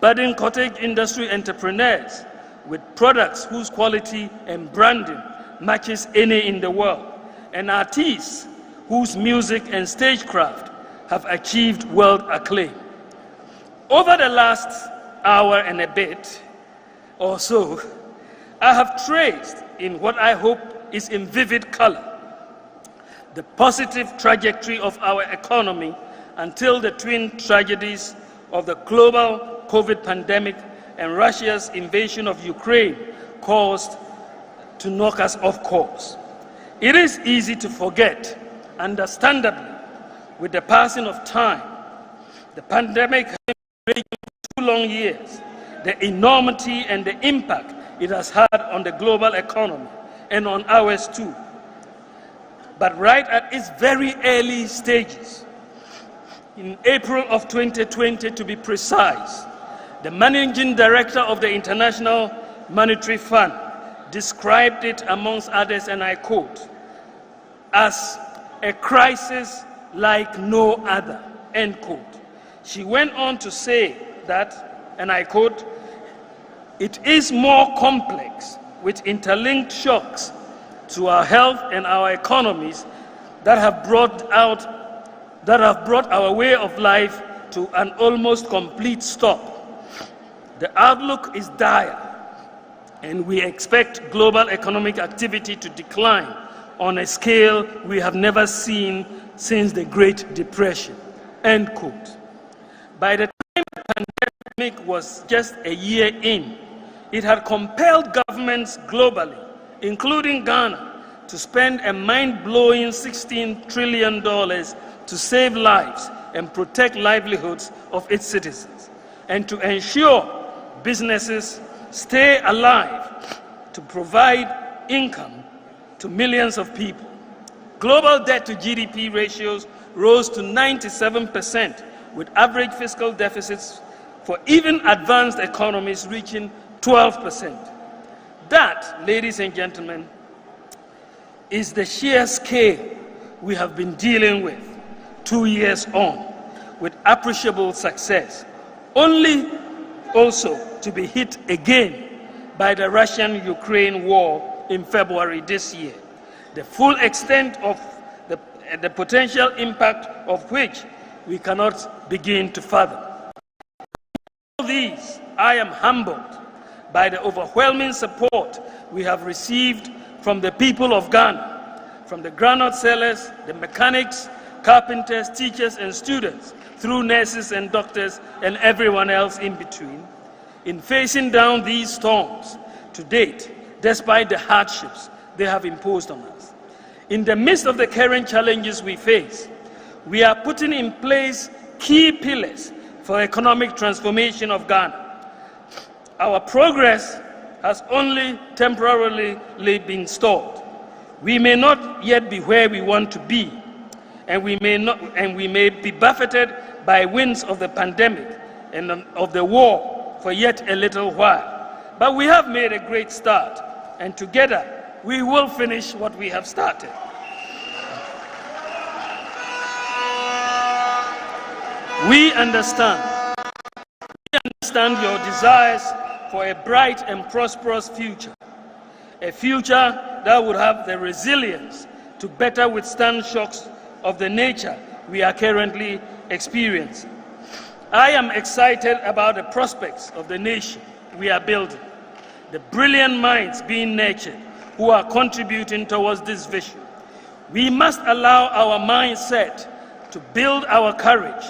budding cottage industry entrepreneurs with products whose quality and branding matches any in the world, and artists whose music and stagecraft have achieved world acclaim. Over the last hour and a bit or so, I have traced in what I hope is in vivid color the positive trajectory of our economy until the twin tragedies of the global COVID pandemic and Russia's invasion of Ukraine caused to knock us off course. It is easy to forget, understandably, with the passing of time, the pandemic has been raging for 2 long years, the enormity and the impact it has had on the global economy and on ours too. But right at its very early stages, in April of 2020 to be precise, the managing director of the International Monetary Fund described it, amongst others, and I quote, as a crisis like no other, end quote. She went on to say that, and I quote, it is more complex with interlinked shocks to our health and our economies that have brought our way of life to an almost complete stop. The outlook is dire, and we expect global economic activity to decline on a scale we have never seen since the Great Depression, end quote. By the time the pandemic was just a year in, it had compelled governments globally, including Ghana, to spend a mind-blowing $16 trillion to save lives and protect livelihoods of its citizens, and to ensure businesses stay alive to provide income to millions of people. Global debt to GDP ratios rose to 97%, with average fiscal deficits for even advanced economies reaching 12%. That, ladies and gentlemen, is the sheer scale we have been dealing with 2 years on, with appreciable success, only also to be hit again by the Russian-Ukraine war in February this year, the full extent of the potential impact of which we cannot begin to fathom. All these, I am humbled by the overwhelming support we have received from the people of Ghana, from the groundnut sellers, the mechanics, carpenters, teachers, and students, through nurses and doctors and everyone else in between, in facing down these storms to date, despite the hardships they have imposed on us. In the midst of the current challenges we face, we are putting in place key pillars for economic transformation of Ghana. Our progress has only temporarily been stalled. We may not yet be where we want to be, and we may be buffeted by winds of the pandemic and of the war for yet a little while. But we have made a great start, and together we will finish what we have started. We understand your desires for a bright and prosperous future, a future that would have the resilience to better withstand shocks of the nature we are currently experiencing. I am excited about the prospects of the nation we are building, the brilliant minds being nurtured who are contributing towards this vision. We must allow our mindset to build our courage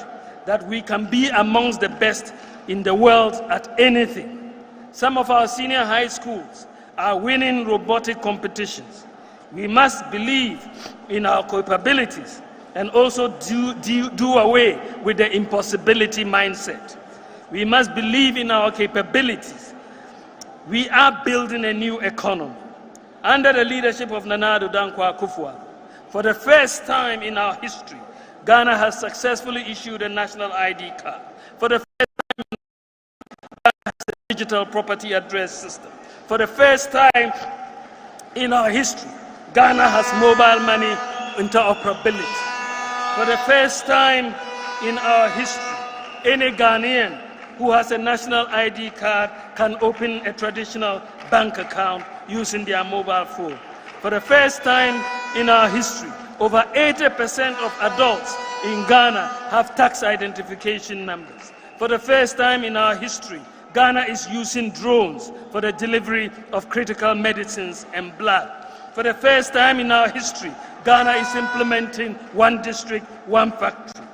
that we can be amongst the best in the world at anything. Some of our senior high schools are winning robotic competitions. We must believe in our capabilities and also do away with the impossibility mindset. We must believe in our capabilities. We are building a new economy. Under the leadership of Nana Addo Dankwa Akufo-Addo, for the first time in our history, Ghana has successfully issued a national ID card. For the first time, Ghana has a digital property address system. For the first time in our history, Ghana has mobile money interoperability. For the first time in our history, any Ghanaian who has a national ID card can open a traditional bank account using their mobile phone. For the first time in our history, over 80% of adults in Ghana have tax identification numbers. For the first time in our history, Ghana is using drones for the delivery of critical medicines and blood. For the first time in our history, Ghana is implementing one district, one factory.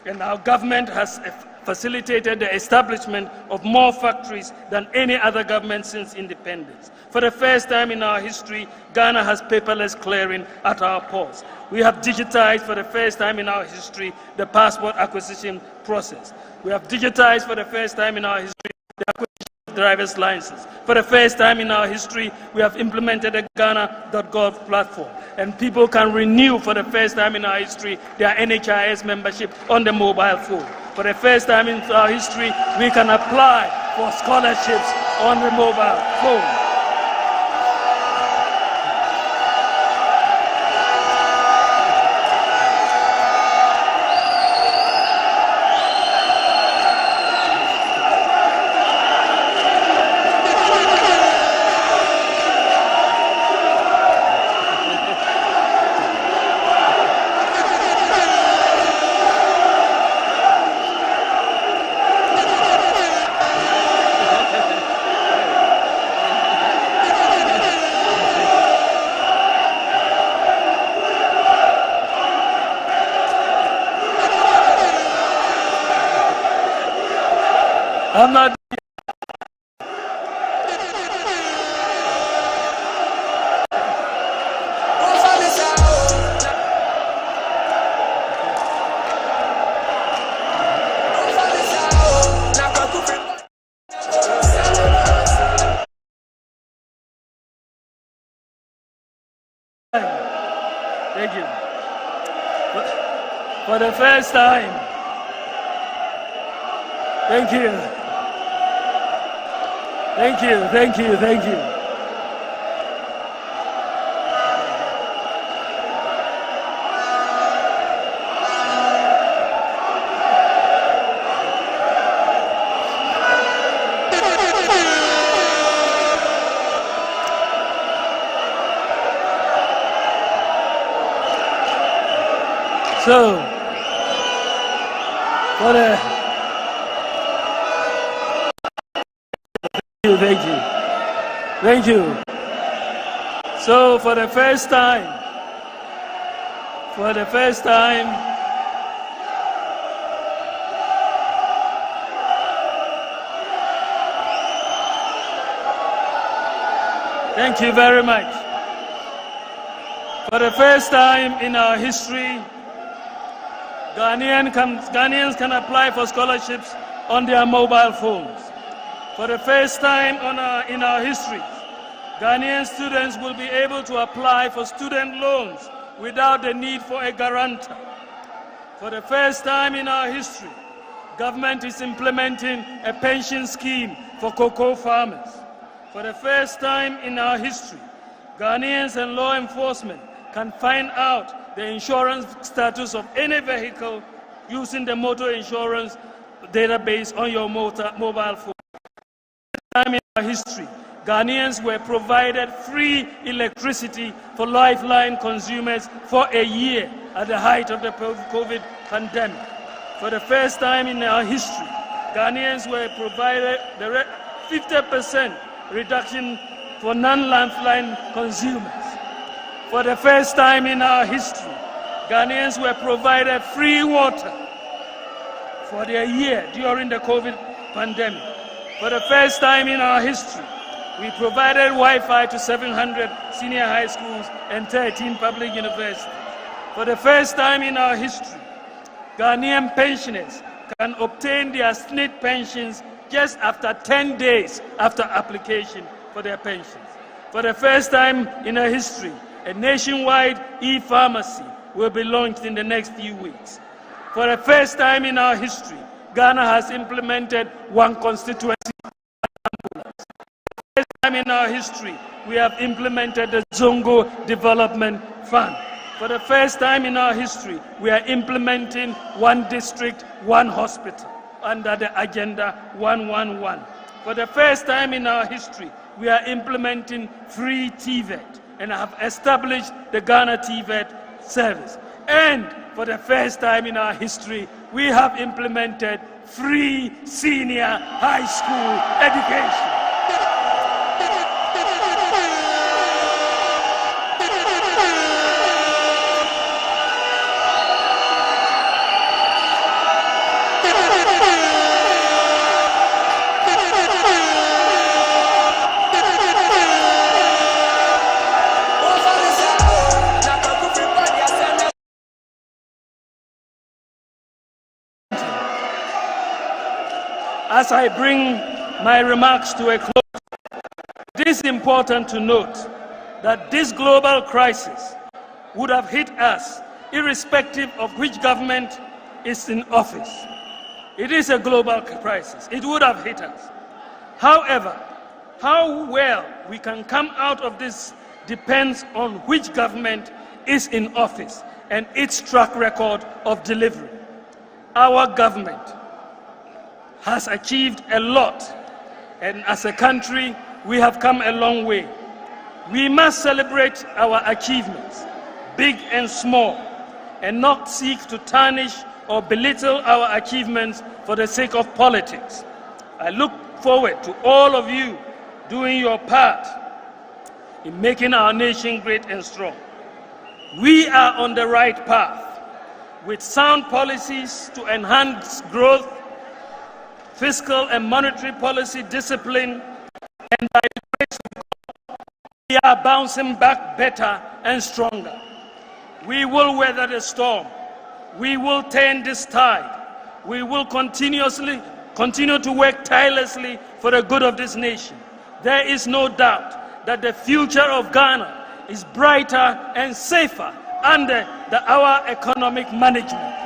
And our government has facilitated the establishment of more factories than any other government since independence. For the first time in our history, Ghana has paperless clearing at our ports. We have digitized for the first time in our history the passport acquisition process. We have digitized for the first time in our history the acquisition of driver's license. For the first time in our history, we have implemented a Ghana.gov platform, and people can renew for the first time in our history their NHIS membership on the mobile phone. For the first time in our history, we can apply for scholarships on the mobile phone. I'm not. Thank you. For the first time. Thank you. Thank you, thank you, thank you. So, for the Thank you. Thank you. So for the first time, thank you very much. For the first time in our history, Ghanaians can apply for scholarships on their mobile phones. For the first time in our history, Ghanaian students will be able to apply for student loans without the need for a guarantor. For the first time in our history, government is implementing a pension scheme for cocoa farmers. For the first time in our history, Ghanaians and law enforcement can find out the insurance status of any vehicle using the motor insurance database on your mobile phone. Time in our history, Ghanaians were provided free electricity for lifeline consumers for a year at the height of the COVID pandemic. For the first time in our history, Ghanaians were provided the 50% reduction for non-lifeline consumers. For the first time in our history, Ghanaians were provided free water for their year during the COVID pandemic. For the first time in our history, we provided Wi-Fi to 700 senior high schools and 13 public universities. For the first time in our history, Ghanaian pensioners can obtain their SNIT pensions just after 10 days after application for their pensions. For the first time in our history, a nationwide e-pharmacy will be launched in the next few weeks. For the first time in our history, Ghana has implemented one constituency ambulance. For the first time in our history, we have implemented the Zongo Development Fund. For the first time in our history, we are implementing one district, one hospital under the Agenda 111. For the first time in our history, we are implementing free TVET and have established the Ghana TVET service. And for the first time in our history, we have implemented free senior high school education. As I bring my remarks to a close, it is important to note that this global crisis would have hit us irrespective of which government is in office. It is a global crisis. It would have hit us. However, how well we can come out of this depends on which government is in office and its track record of delivery. Our government has achieved a lot, and as a country, we have come a long way. We must celebrate our achievements, big and small, and not seek to tarnish or belittle our achievements for the sake of politics. I look forward to all of you doing your part in making our nation great and strong. We are on the right path with sound policies to enhance growth, fiscal and monetary policy discipline, and by the grace of God, we are bouncing back better and stronger. We will weather the storm. We will turn this tide. We will continue to work tirelessly for the good of this nation. There is no doubt that the future of Ghana is brighter and safer under our economic management.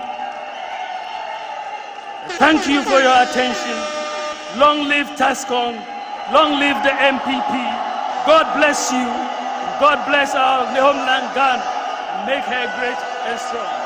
Thank you for your attention. Long live TESCON. Long live the MPP. God bless you. God bless our homeland Ghana. And make her great and strong.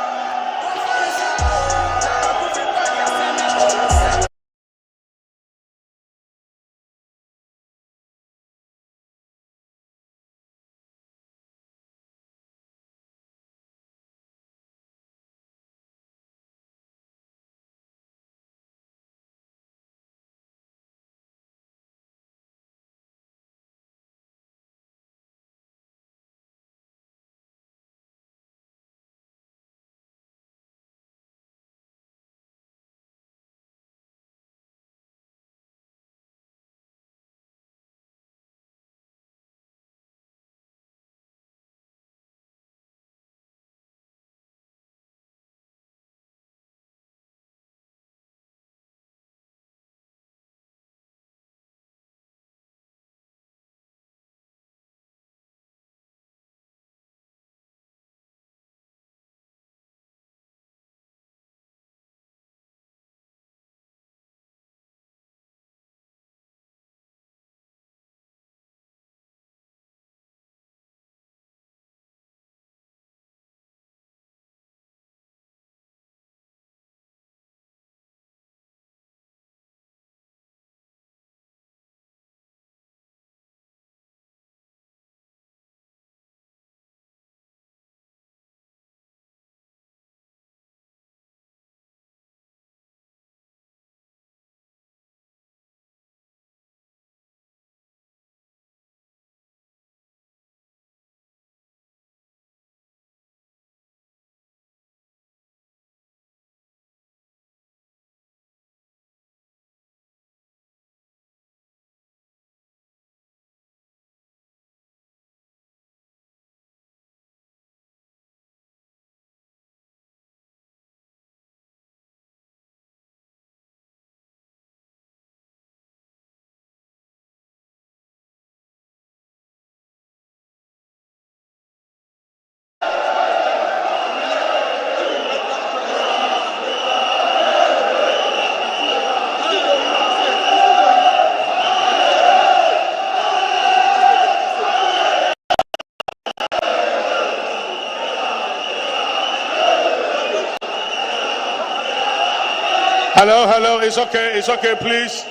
Hello, hello. It's okay. It's okay, please.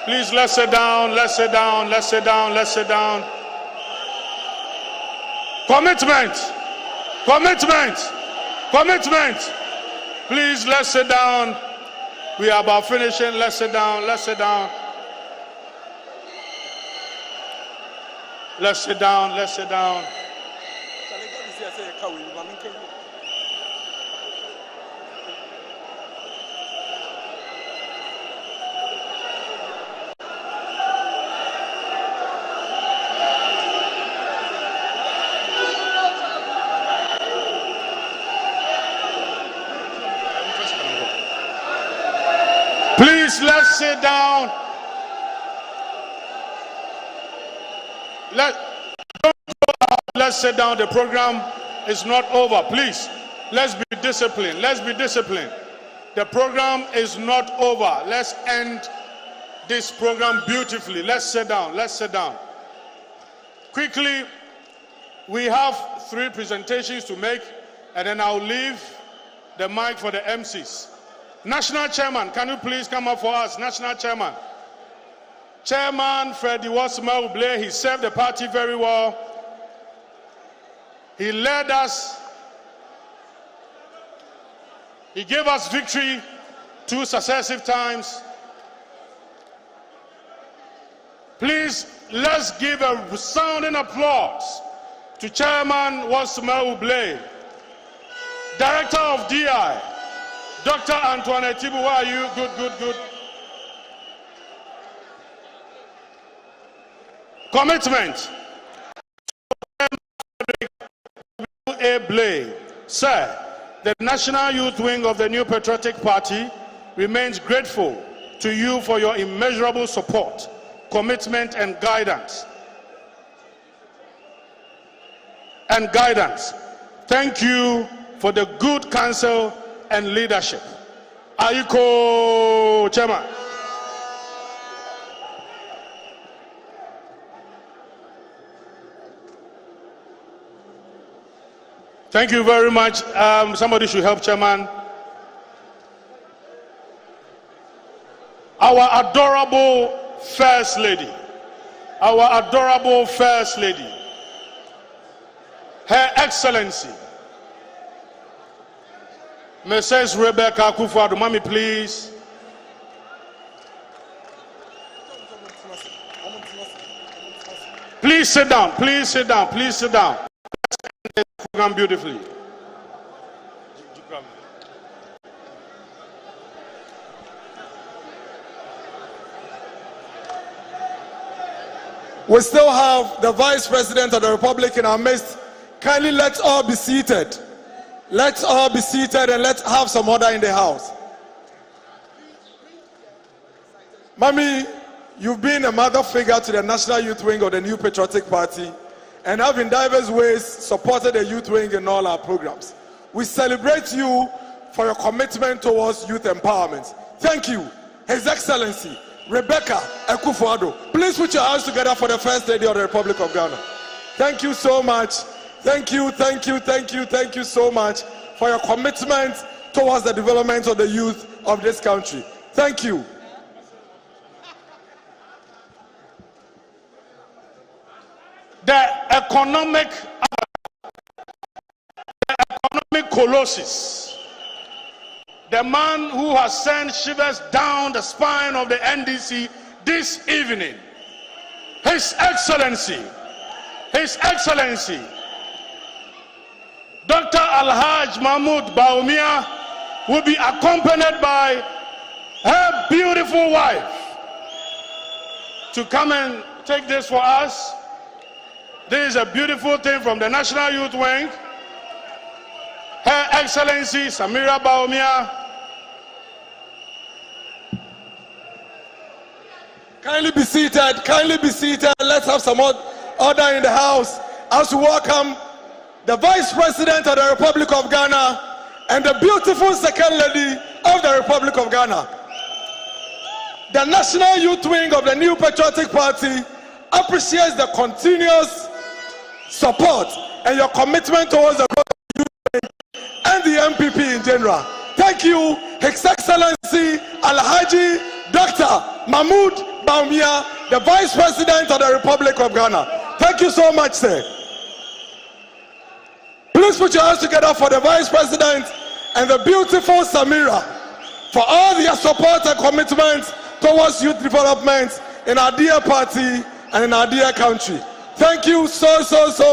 Please, let's sit down. Let's sit down. Let's sit down. Let's sit down. Commitment. Commitment. Commitment. Please, let's sit down. We are about finishing. Let's sit down. Let's sit down. Let's sit down. Let's sit down. Please, let's sit down. Let's sit down. The program is not over. Please, let's be disciplined. Let's be disciplined. The program is not over. Let's end this program beautifully. Let's sit down. Let's sit down. Quickly, we have 3 presentations to make, and then I'll leave the mic for the MCs. National Chairman, can you please come up for us? National Chairman. Chairman Freddy Mahamudu, he served the party very well. He led us. He gave us victory 2 successive times. Please, let's give a sounding applause to Chairman Mahamudu, Director of DI. Dr. Antoinette Tibu, how are you? Good, good, good. Commitment. Sir, the National Youth Wing of the New Patriotic Party remains grateful to you for your immeasurable support, commitment, and guidance. Thank you for the good counsel and leadership. Ayiko Chairman. Thank you very much. Somebody should help Chairman. Our adorable First Lady. Our adorable First Lady. Her Excellency, Mrs. Rebecca Akufo-Addo, mommy, please. Please sit down. Please sit down. Please sit down. Let's end this program beautifully. We still have the Vice President of the Republic in our midst. Kindly let's all be seated. Let's all be seated and let's have some order in the house. Mommy, you've been a mother figure to the National Youth Wing of the New Patriotic Party and have in diverse ways supported the Youth Wing in all our programs. We celebrate you for your commitment towards youth empowerment. Thank you, His Excellency, Rebecca Akufo-Addo. Please put your hands together for the First Lady of the Republic of Ghana. Thank you so much. Thank you so much for your commitment towards the development of the youth of this country. Thank you. The economic colossus, the man who has sent shivers down the spine of the NDC this evening, His Excellency, Dr. Alhaji Mahamudu Bawumia will be accompanied by her beautiful wife to come and take this for us. This is a beautiful thing from the National Youth Wing. Her Excellency Samira Bawumia. Kindly be seated. Let's have some order in the house as we welcome the Vice President of the Republic of Ghana and the beautiful Second Lady of the Republic of Ghana. The National Youth Wing of the New Patriotic Party appreciates the continuous support and your commitment towards the youth and the MPP in general. Thank you His Excellency Alhaji Dr. Mahamudu Bawumia, the Vice President of the Republic of Ghana. Thank you so much, sir. Please put your hands together for the Vice President and the beautiful Samira for all their support and commitment towards youth development in our dear party and in our dear country. Thank you so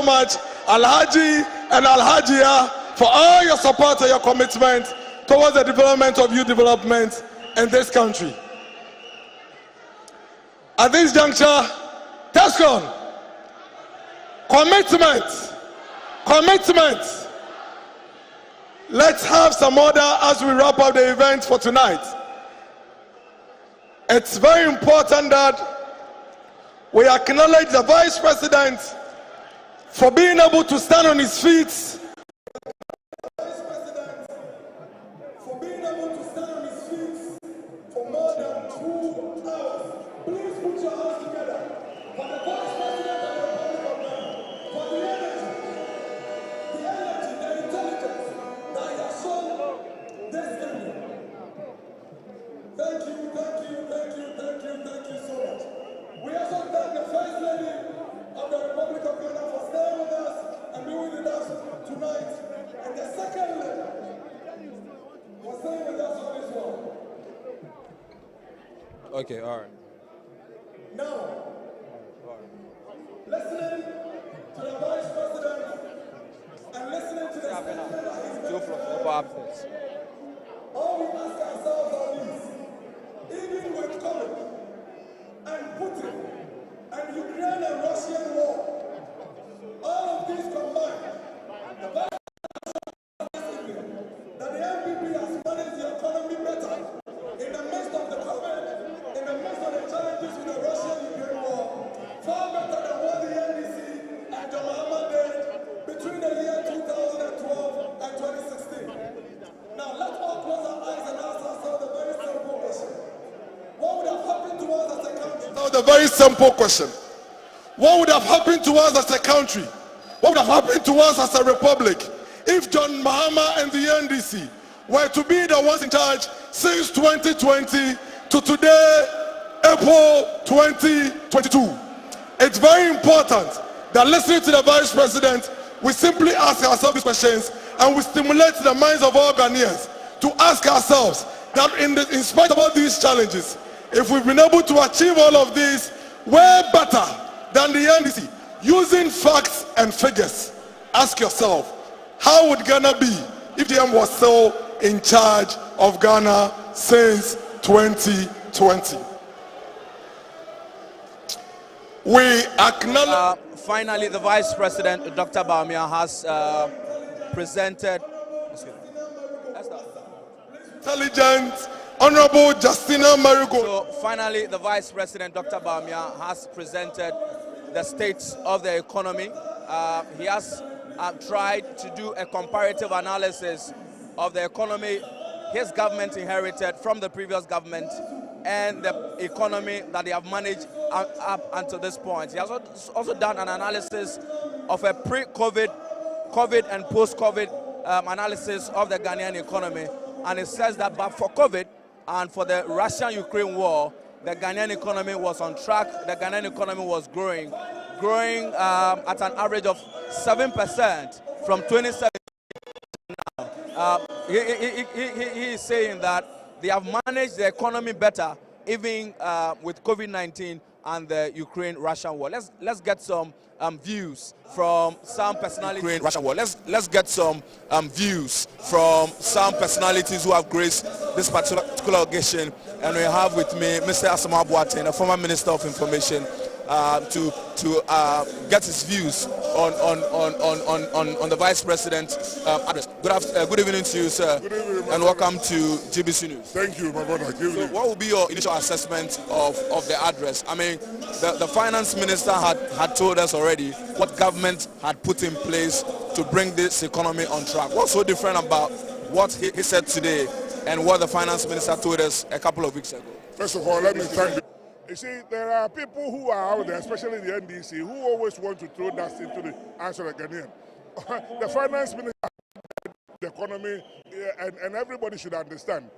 much, Alhaji and Alhajia, for all your support and your commitment towards the development of youth development in this country. At this juncture, TESCON, commitment. Let's have some order as we wrap up the event for tonight. It's very important that we acknowledge the Vice President for being able to stand on his feet. For more than 2 hours. Please put your hands together for the Vice President of the Republic of Ghana, for the energy, the intelligence that he has shown this evening. Thank you so much. We also thank the First Lady of the Republic of Ghana for staying with us and being with us tonight. And the Second Lady was staying with us on this one. Okay, all right. Now, listening to the Vice President and listening to the statement that he's making, all we ask ourselves are these: even with COVID and Putin and Ukraine and Russian war, all of these combined, the Vice President that the MPP has managed the economy better in the midst of the COVID, in the midst of the challenges with the Russian-Ukraine war, far better than what the NDC and John Mahama did between the year 2012 and 2016. Now, let's all close our eyes and ask ourselves a very simple question. What would have happened to us as a country? Now, the very simple question. What would have happened to us as a country? What would have happened to us as a republic if John Mahama and the NDC were to be the ones in charge since 2020 to today, April 2022? It's very important that listening to the Vice President, we simply ask ourselves these questions and we stimulate the minds of all Ghanaians to ask ourselves that in spite of all these challenges, if we've been able to achieve all of this way better than the NDC, using facts and figures, ask yourself, how would Ghana be if the M was still in charge of Ghana since 2020? We acknowledge... Finally, the Vice President, Dr. Bawumia, has presented... Intelligent, Honorable Justina Marigold. So finally, the Vice President, Dr. Bawumia, has presented the state of the economy. He has tried to do a comparative analysis of the economy his government inherited from the previous government and the economy that they have managed up until this point. He has also done an analysis of a pre-COVID, COVID and post-COVID analysis of the Ghanaian economy. And it says that but for COVID and for the Russian-Ukraine war, the Ghanaian economy was on track. The Ghanaian economy was growing at an average of 7% from 2017 now. He is saying that they have managed the economy better, even with COVID-19 and the Ukraine-Russian war. Let's get some views from some personalities. Let's get some views from some personalities who have graced this particular occasion. And we have with me Mr. Asamoah Boateng, a former Minister of Information, to get his views on the Vice President's address. Good evening to you, sir. Good evening, and welcome to GBC News. Thank you, my brother. So what will be your initial assessment of the address? I mean, the Finance Minister had told us already what government had put in place to bring this economy on track. What's so different about what he said today and what the Finance Minister told us a couple of weeks ago? First of all, let me thank you. You see, there are people who are out there, especially the NDC, who always want to throw dust into the eyes of the Ghanaian. The Finance Minister the economy, and everybody should understand.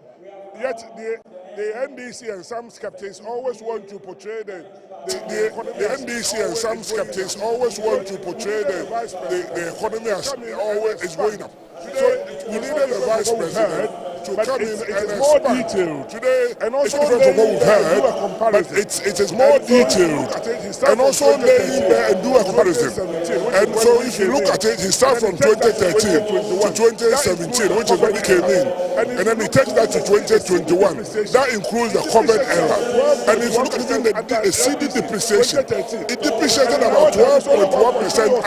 Yet the NDC and some skeptics always want to portray the NDC and some skeptics always want to portray the economy as always is going up. So we needed a vice president to come in and more detailed today, and also it's different from what we've heard, but it is more detailed, and also lay there and do a comparison. And so if you look at it, he starts from 2013 to 2017, which is when he came in, and then he takes that to 2021. That includes the COVID era. And if you look at it, the CD depreciation, it depreciated about 12.1%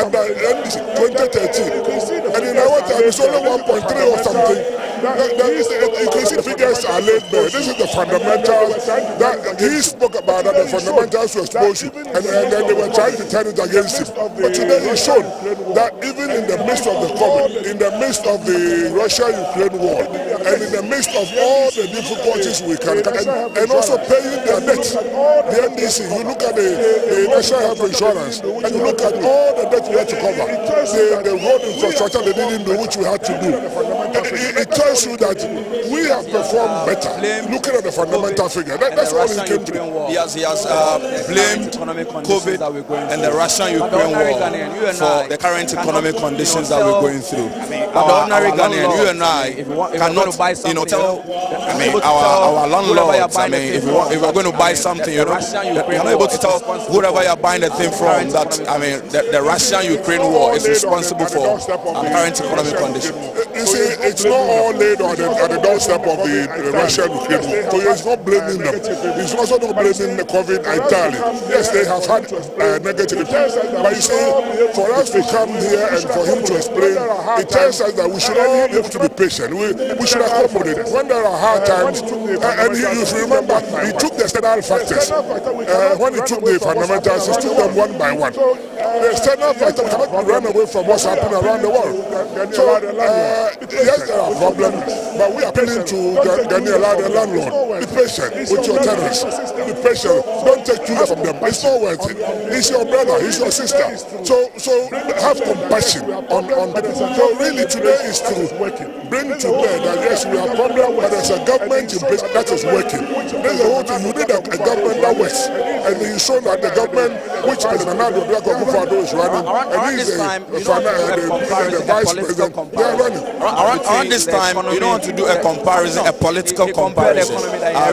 under NDC 2013, and in our time it's only 1.3 or something. You can see the figures are laid bare. This is the fundamentals that he spoke about, that the fundamentals were exposed, and then they were trying to turn it against him. But today he showed that even in the midst of the COVID, in the midst of the Russia-Ukraine war, and in the midst of all the difficulties we can, and also paying their debt, the NDC, you look at the National Health Insurance, and you look at all the debt we had to cover, the road infrastructure they didn't do, which we had to do. It tells you that we have performed better looking at the fundamental figure. That's all he came to. He has blamed COVID and the Russian-Ukraine war for the current economic conditions that we're going through. But the ordinary Ghanaian, you and I cannot, tell, our landlords, if we're going to buy something, you're not able to tell whoever you're buying the thing from that, the Russian-Ukraine war is responsible for our current economic conditions. You see, it's not all laid on the doorstep of the Russian-Ukraine war. So he's not blaming them. He's also not blaming the COVID entirely. Yes, they have had negative effects. But you see, for us to come here and for him to explain, it tells us that we should all have to be patient. We should accommodate. When there are hard times, and if you remember, he took the external factors. When he took the fundamentals, he took them one by one. The external factors cannot run away from what's happening around the world. So, yes, there are problems, but we are appealing to Ghanaian landlord. Be patient with your tenants. Be patient. Don't take too much from them. It's not worth it. He's your brother. He's your sister. So have compassion on them. So really today is to bring to bear that yes, we have problems, but there's a government in place that is working. There's a whole thing. You need a government that works. And he's shown that the government, which President Nando Dragofado is running, and he's the vice president, they are running. Around this time, you don't want to do a comparison, a political comparison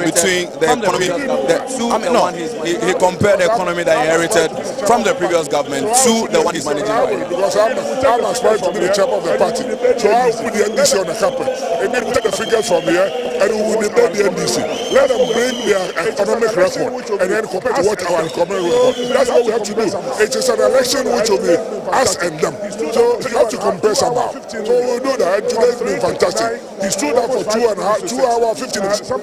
between the economy. He compared the economy that he inherited from the previous government to the one he's managing right now. Because I'm aspiring to be the chairman of the party, so I'll put the NDC on the carpet, and then we take the figures from here, and we will debate the NDC. Let them bring their economic record, and then compare to what our economic record. That's what we have to do. It is an election which will be us and them. So we have to compare somehow. So we'll do that. Today's been fantastic. He stood up for 2 hours 50 minutes, from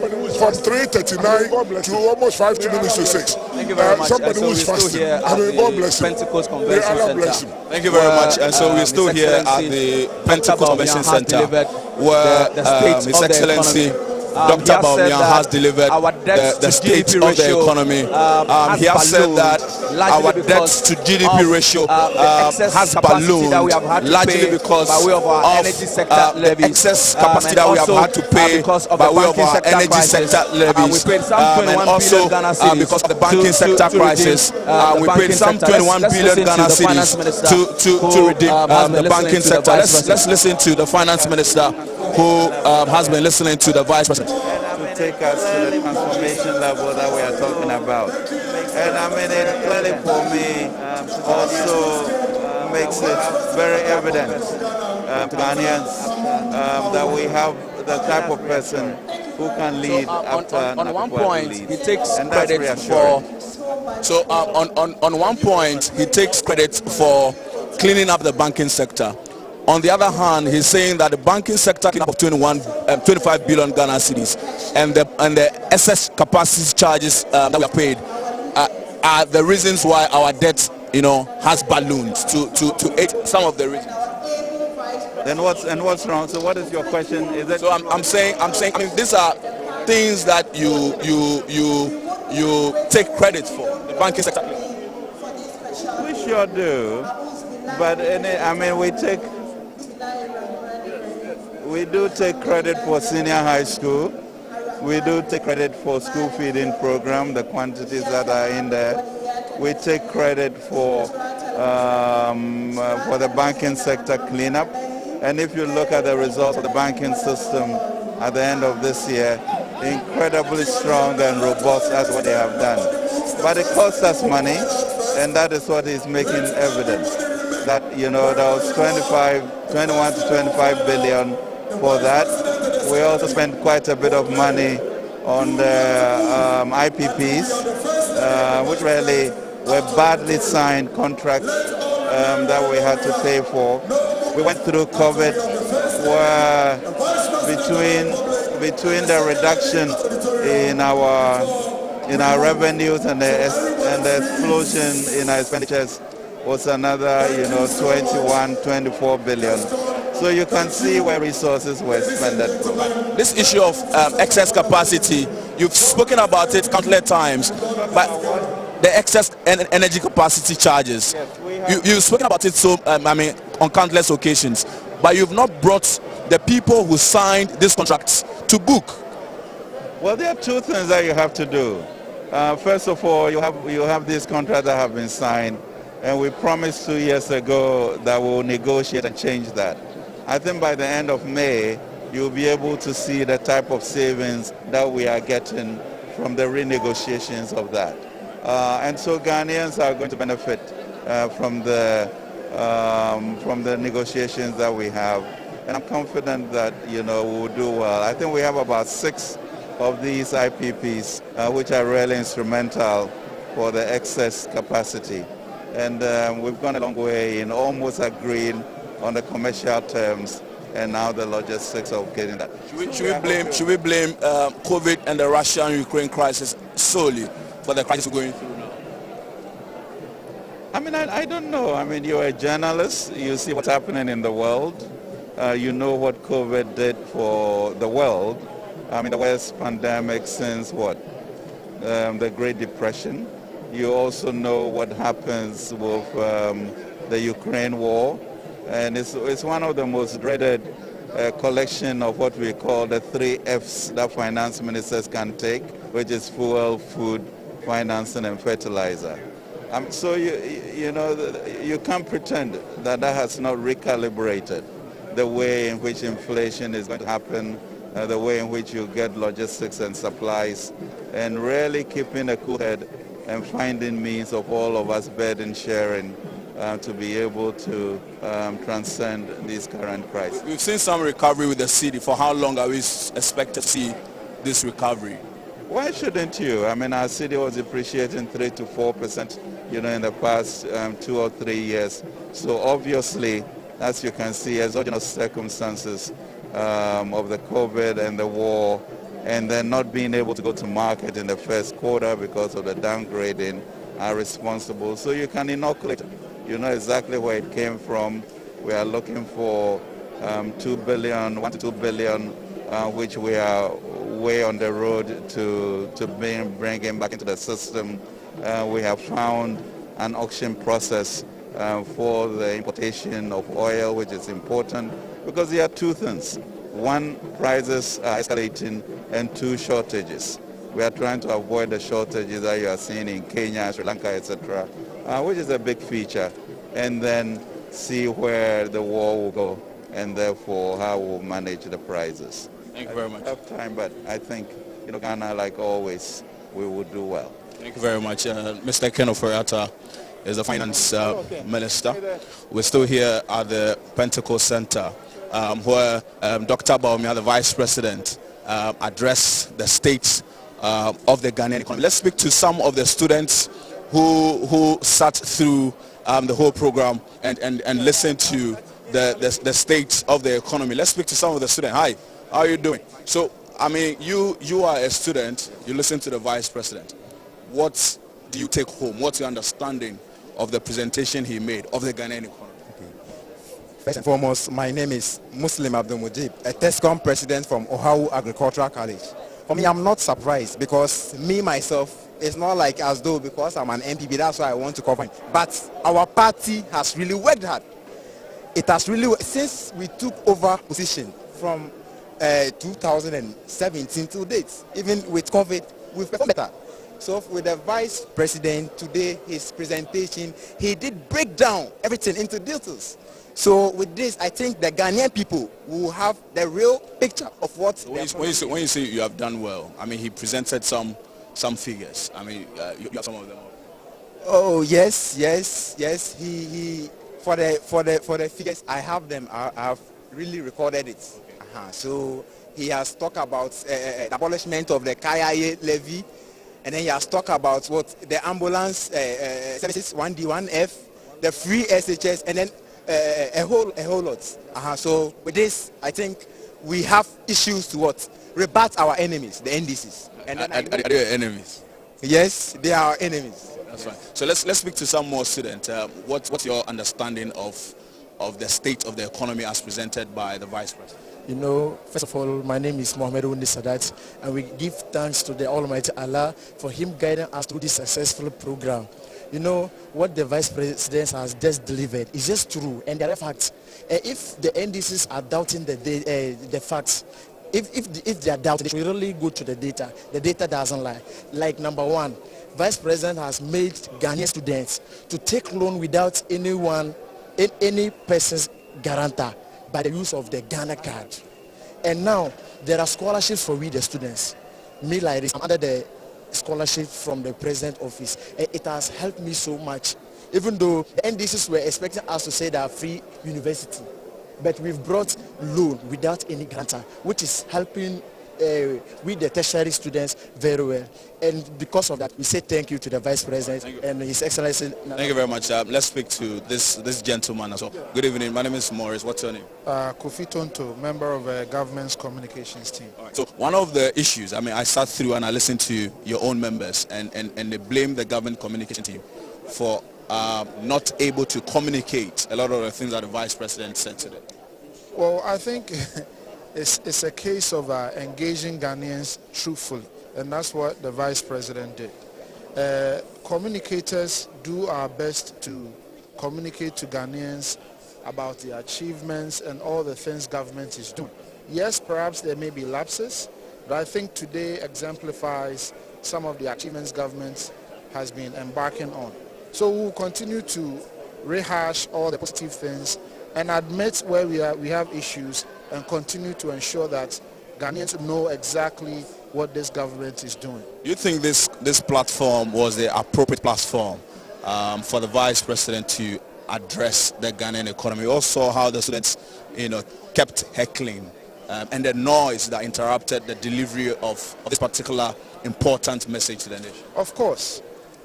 3:39 to almost 5 minutes to 6. Thank you very much. Somebody who is fasting. God bless him. Pentecost Convention Center. Thank you very much. And so we're still here at the Pentecost Convention Center, where His Excellency Dr. Bawumia has delivered the state of the economy. He has said that our debt to GDP ratio has ballooned largely because of the excess capacity that we have had to pay by way of our energy sector levies, and also because of the banking sector crisis. We paid some 21 billion Ghana cedis to redeem the banking sector. Let's listen to the finance minister, who has been listening to the vice president. To take us to the transformation level that we are talking about. And I mean, it clearly for me also makes it very evident to Ghanaians that we have the type of person who can lead after on one point he takes credit for. So on one point he takes credit for cleaning up the banking sector. On the other hand, he's saying that the banking sector cleaned up of 25 billion Ghana cedis, and the excess capacity charges that we are paid are the reasons why our debt, has ballooned to 8. Some of the reasons. Then what's wrong? So what is your question? Is it? So I'm saying. I mean, these are things that you take credit for. The banking sector. We sure do, but we take. We do take credit for senior high school. We do take credit for school feeding program, the quantities that are in there. We take credit for the banking sector cleanup. And if you look at the results of the banking system at the end of this year, incredibly strong and robust as what they have done. But it costs us money, and that is what is making evident. That, there was 21 to 25 billion for that. We also spent quite a bit of money on the IPPs, which really were badly signed contracts that we had to pay for. We went through COVID, where between the reduction in our revenues and the explosion in our expenditures was another, 24 billion. So you can see where resources were spent. This issue of excess capacity, you've spoken about it countless times, but the excess energy capacity charges, you've spoken about it on countless occasions, but you've not brought the people who signed these contracts to book. Well, there are two things that you have to do. First of all, you have these contracts that have been signed, and we promised 2 years ago that we'll negotiate and change that. I think by the end of May, you'll be able to see the type of savings that we are getting from the renegotiations of that. And so Ghanaians are going to benefit from the negotiations that we have. And I'm confident that, we'll do well. I think we have about 6 of these IPPs, which are really instrumental for the excess capacity. And we've gone a long way in almost agreeing on the commercial terms, and now the logistics of getting that. Should we blame COVID and the Russia-Ukraine crisis solely for the crisis we're going through now? I mean, I don't know. I mean, you're a journalist. You see what's happening in the world. You know what COVID did for the world. I mean, the worst pandemic since what? The Great Depression. You also know what happens with the Ukraine war. And it's one of the most dreaded collection of what we call the 3 Fs that finance ministers can take, which is fuel, food, financing, and fertilizer. So you can't pretend that has not recalibrated the way in which inflation is going to happen, the way in which you get logistics and supplies, and really keeping a cool head and finding means of all of us burden sharing to be able to transcend this current crisis. We've seen some recovery with the city. For how long are we expected to see this recovery? Why shouldn't you? I mean, our city was appreciating 3 to 4%, in the past 2 or 3 years. So obviously, as you can see, exogenous circumstances of the COVID and the war, and then not being able to go to market in the first quarter because of the downgrading are responsible. So you can inoculate. You know exactly where it came from. We are looking for 2 billion, 1 to 2 billion, which we are way on the road to bring him back into the system. We have found an auction process for the importation of oil, which is important because there are 2 things. 1, prices are escalating, and 2, shortages. We are trying to avoid the shortages that you are seeing in Kenya, Sri Lanka, etc., which is a big feature, and then see where the war will go, and therefore how we'll manage the prices. Thank you very much. I don't have time, but I think, Ghana, like always, we will do well. Thank you very much. Mr. Ken Oforiatta is the finance minister. We're still here at the Pentecost Center, where Dr. Bawumia, the vice president, addressed the state of the Ghanaian economy. Let's speak to some of the students who sat through the whole program and listened to the state of the economy. Let's speak to some of the students. Hi, how are you doing? So, I mean, you are a student, you listen to the vice president. What do you take home? What's your understanding of the presentation he made of the Ghanaian economy? First and foremost, my name is Muslim Abdul Mujib, a TESCON president from Ohawu Agricultural College. For me, I'm not surprised because me, myself, it's not like as though because I'm an MPP, that's why I want to cover it. But our party has really worked hard. It has really, since we took over position from 2017 to date. Even with COVID, we've performed better. So with the Vice President today, his presentation, he did break down everything into details. So with this, I think the Ghanaian people will have the real picture of what. So when you say you have done well, I mean, he presented some figures. I mean, you have some of them. Oh yes. He for the figures, I have them. I have really recorded it. So he has talked about the abolishment of the KIA levy, and then he has talked about what the ambulance services 1D 1F, the free SHS, and then a whole lot. So with this, I think we have issues to what rebut our enemies, the NDCs. And then are they enemies? Yes, they are our enemies. That's right. So let's speak to some more students. What's your understanding of the state of the economy as presented by the Vice President? You know, first of all, my name is Mahamudu Bawumia, and we give thanks to the Almighty Allah for him guiding us through this successful program. You know, what the Vice President has just delivered is just true, and there are facts. If the NDCs are doubting the facts, if they are doubting, they should really go to the data. The data doesn't lie. Like number one, Vice President has made Ghanaian students to take loan without any person's guarantor by the use of the Ghana card. And now there are scholarships for we the students. Me like this, I'm under the scholarship from the President office. It has helped me so much. Even though the NDCs were expecting us to say that free university, but we've brought loan without any guarantor, which is helping with the tertiary students very well. And because of that, we say thank you to the Vice President and His Excellency. Thank you very much. Let's speak to this gentleman as well. Good evening. My name is Morris. What's your name? Kofi Tonto, member of government's communications team. Right. So one of the issues, I mean, I sat through and I listened to your own members, and they blame the government communication team for not able to communicate a lot of the things that the Vice President said today. Well, I think it's a case of engaging Ghanaians truthfully, and that's what the Vice President did. Communicators do our best to communicate to Ghanaians about the achievements and all the things government is doing. Yes, perhaps there may be lapses, but I think today exemplifies some of the achievements government has been embarking on. So we'll continue to rehash all the positive things and admit where we have issues and continue to ensure that Ghanaians know exactly what this government is doing. Do you think this platform was the appropriate platform for the Vice President to address the Ghanaian economy? We also saw how the students, kept heckling and the noise that interrupted the delivery of this particular important message to the nation. Of course,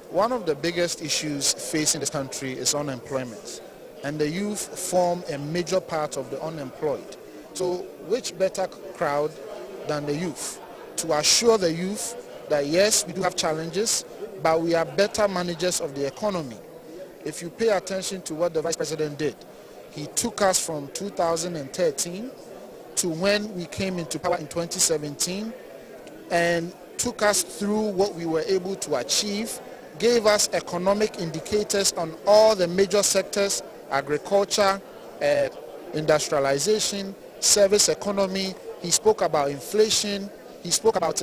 one of the biggest issues facing this country is unemployment, and the youth form a major part of the unemployed. So which better crowd than the youth to assure the youth that yes, we do have challenges, but we are better managers of the economy. If you pay attention to what the Vice President did, he took us from 2013 to when we came into power in 2017 and took us through what we were able to achieve, gave us economic indicators on all the major sectors: agriculture, industrialization, service economy. He spoke about inflation, he spoke about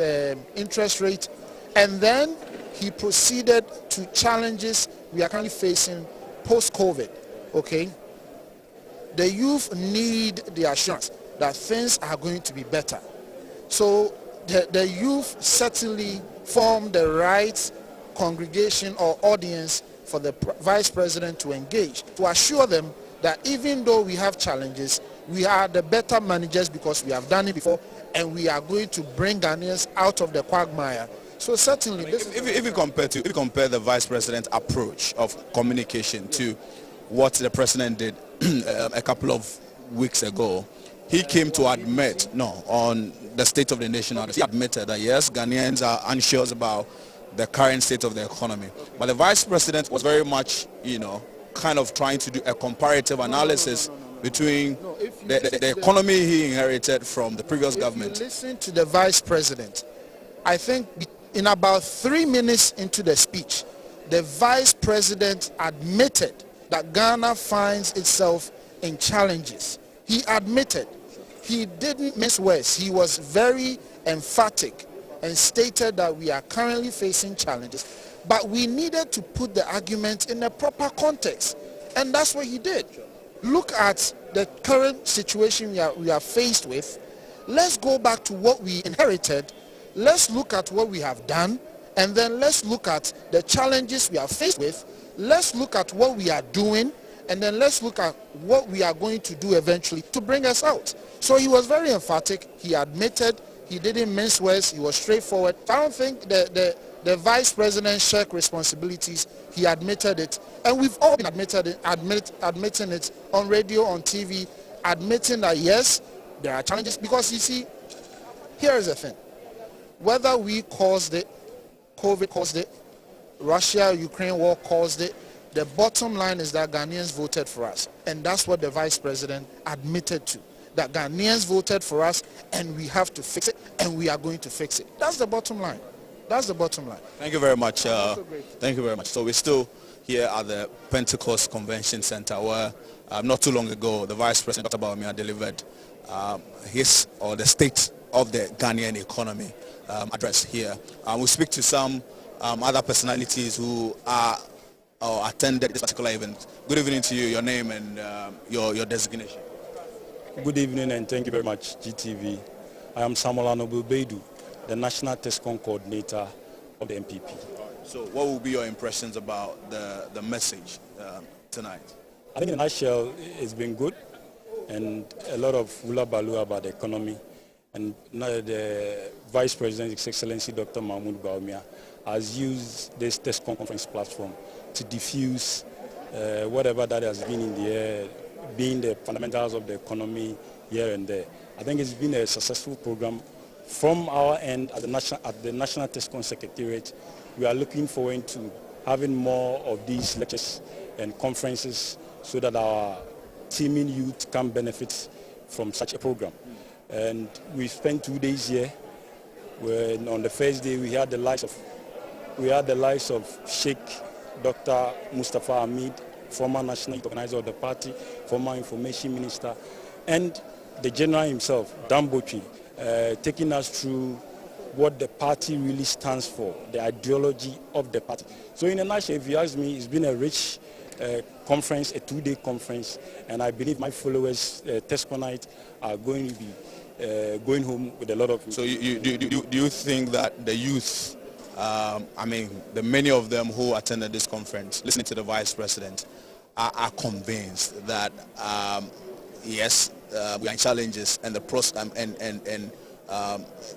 interest rate, and then he proceeded to challenges we are currently facing post-COVID. Okay, the youth need the assurance that things are going to be better. So the youth certainly form the right congregation or audience for the Vice President to engage, to assure them that even though we have challenges, we are the better managers because we have done it before, and we are going to bring Ghanaians out of the quagmire. So certainly, if you compare the Vice President's approach of communication to what the President did a couple of weeks ago, he came to admit, on the state of the nation, he admitted that yes, Ghanaians are anxious about the current state of the economy. But the Vice President was very much, kind of trying to do a comparative analysis between the economy he inherited from the previous government. If you listen to the Vice President, I think in about 3 minutes into the speech, the Vice President admitted that Ghana finds itself in challenges. He admitted. he didn't mince words. He was very emphatic and stated that we are currently facing challenges, but we needed to put the argument in a proper context, and that's what he did. Look at the current situation we are faced with. Let's go back to what we inherited. Let's look at what we have done, and then let's look at the challenges we are faced with. Let's look at what we are doing, and then let's look at what we are going to do eventually to bring us out. So he was very emphatic. He admitted, he didn't mince words, he was straightforward. I don't think the vice president shirked responsibilities. He admitted it, and we've all been admitting it on radio, on TV, admitting that yes, there are challenges. Because you see, here is the thing: whether we caused it, COVID caused it, Russia-Ukraine war caused it, the bottom line is that Ghanaians voted for us, and that's what the vice president admitted to. That Ghanaians voted for us, and we have to fix it, and we are going to fix it. That's the bottom line. That's the bottom line. Thank you very much. Thank you very much. So we're still here at the Pentecost Convention Center, where not too long ago the Vice President Dr. Bawumia delivered the state of the Ghanaian economy address here. We'll speak to some other personalities who are or attended this particular event. Good evening to you. Your name and your designation. Good evening and thank you very much, GTV. I am Samuel Anobu Beidu, the National TESCON Coordinator of the MPP. So what will be your impressions about the message tonight? I think in a nutshell, it's been good and a lot of hula-baloo about the economy. And now the Vice President, His Excellency Dr. Mahamudu Bawumia, has used this TESCON conference platform to diffuse whatever that has been in the air, being the fundamentals of the economy here and there. I think it's been a successful program. From our end at the National TESCON Secretariat, we are looking forward to having more of these lectures and conferences so that our teeming youth can benefit from such a program. And we spent 2 days here. When on the first day we had the likes of Sheikh Dr. Mustafa Hamid, former national youth organizer of the party, former information minister, and the general himself, Dan Botwi, taking us through what the party really stands for, the ideology of the party. So in a nutshell, if you ask me, it's been a rich conference, a 2-day conference, and I believe my followers, TESCONites, are going to be going home with a lot of... So do you think that the youth, the many of them who attended this conference, listening to the Vice President, are convinced that, yes, we are in challenges and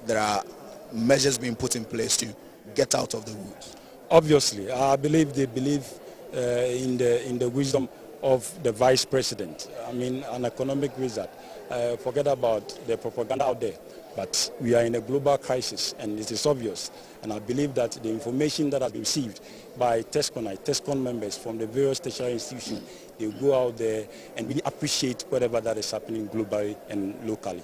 there are measures being put in place to get out of the woods? Obviously, I believe they believe in the wisdom of the Vice President. An economic wizard. Forget about the propaganda out there. But we are in a global crisis, and it is obvious. And I believe that the information that has been received by TESCON members from the various tertiary institutions, they go out there and really appreciate whatever that is happening globally and locally.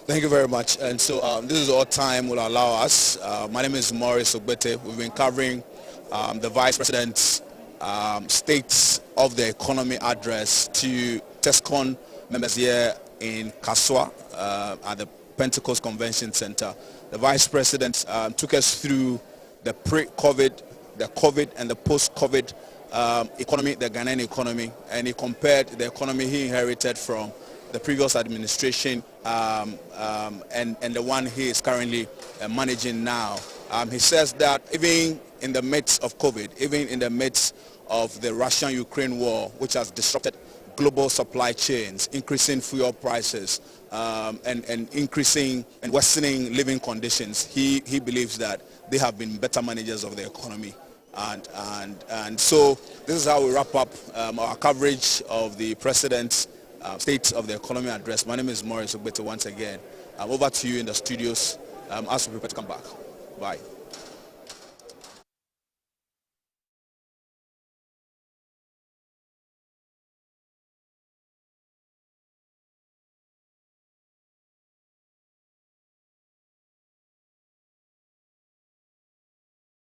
Thank you very much. And so this is all time will allow us. My name is Maurice Ogbete. We've been covering the Vice President's States of the Economy address to TESCON members here in Kaswa at the Pentecost Convention Center. The Vice President took us through the pre-COVID, the COVID and the post-COVID economy, the Ghanaian economy, and he compared the economy he inherited from the previous administration and the one he is currently managing now. He says that even in the midst of COVID, even in the midst of the Russian-Ukraine war, which has disrupted global supply chains, increasing fuel prices, and increasing and worsening living conditions, he believes that they have been better managers of the economy. And so this is how we wrap up our coverage of the President's State of the Economy address. My name is Maurice Ogbete once again. Over to you in the studios as we prepare to come back. Bye.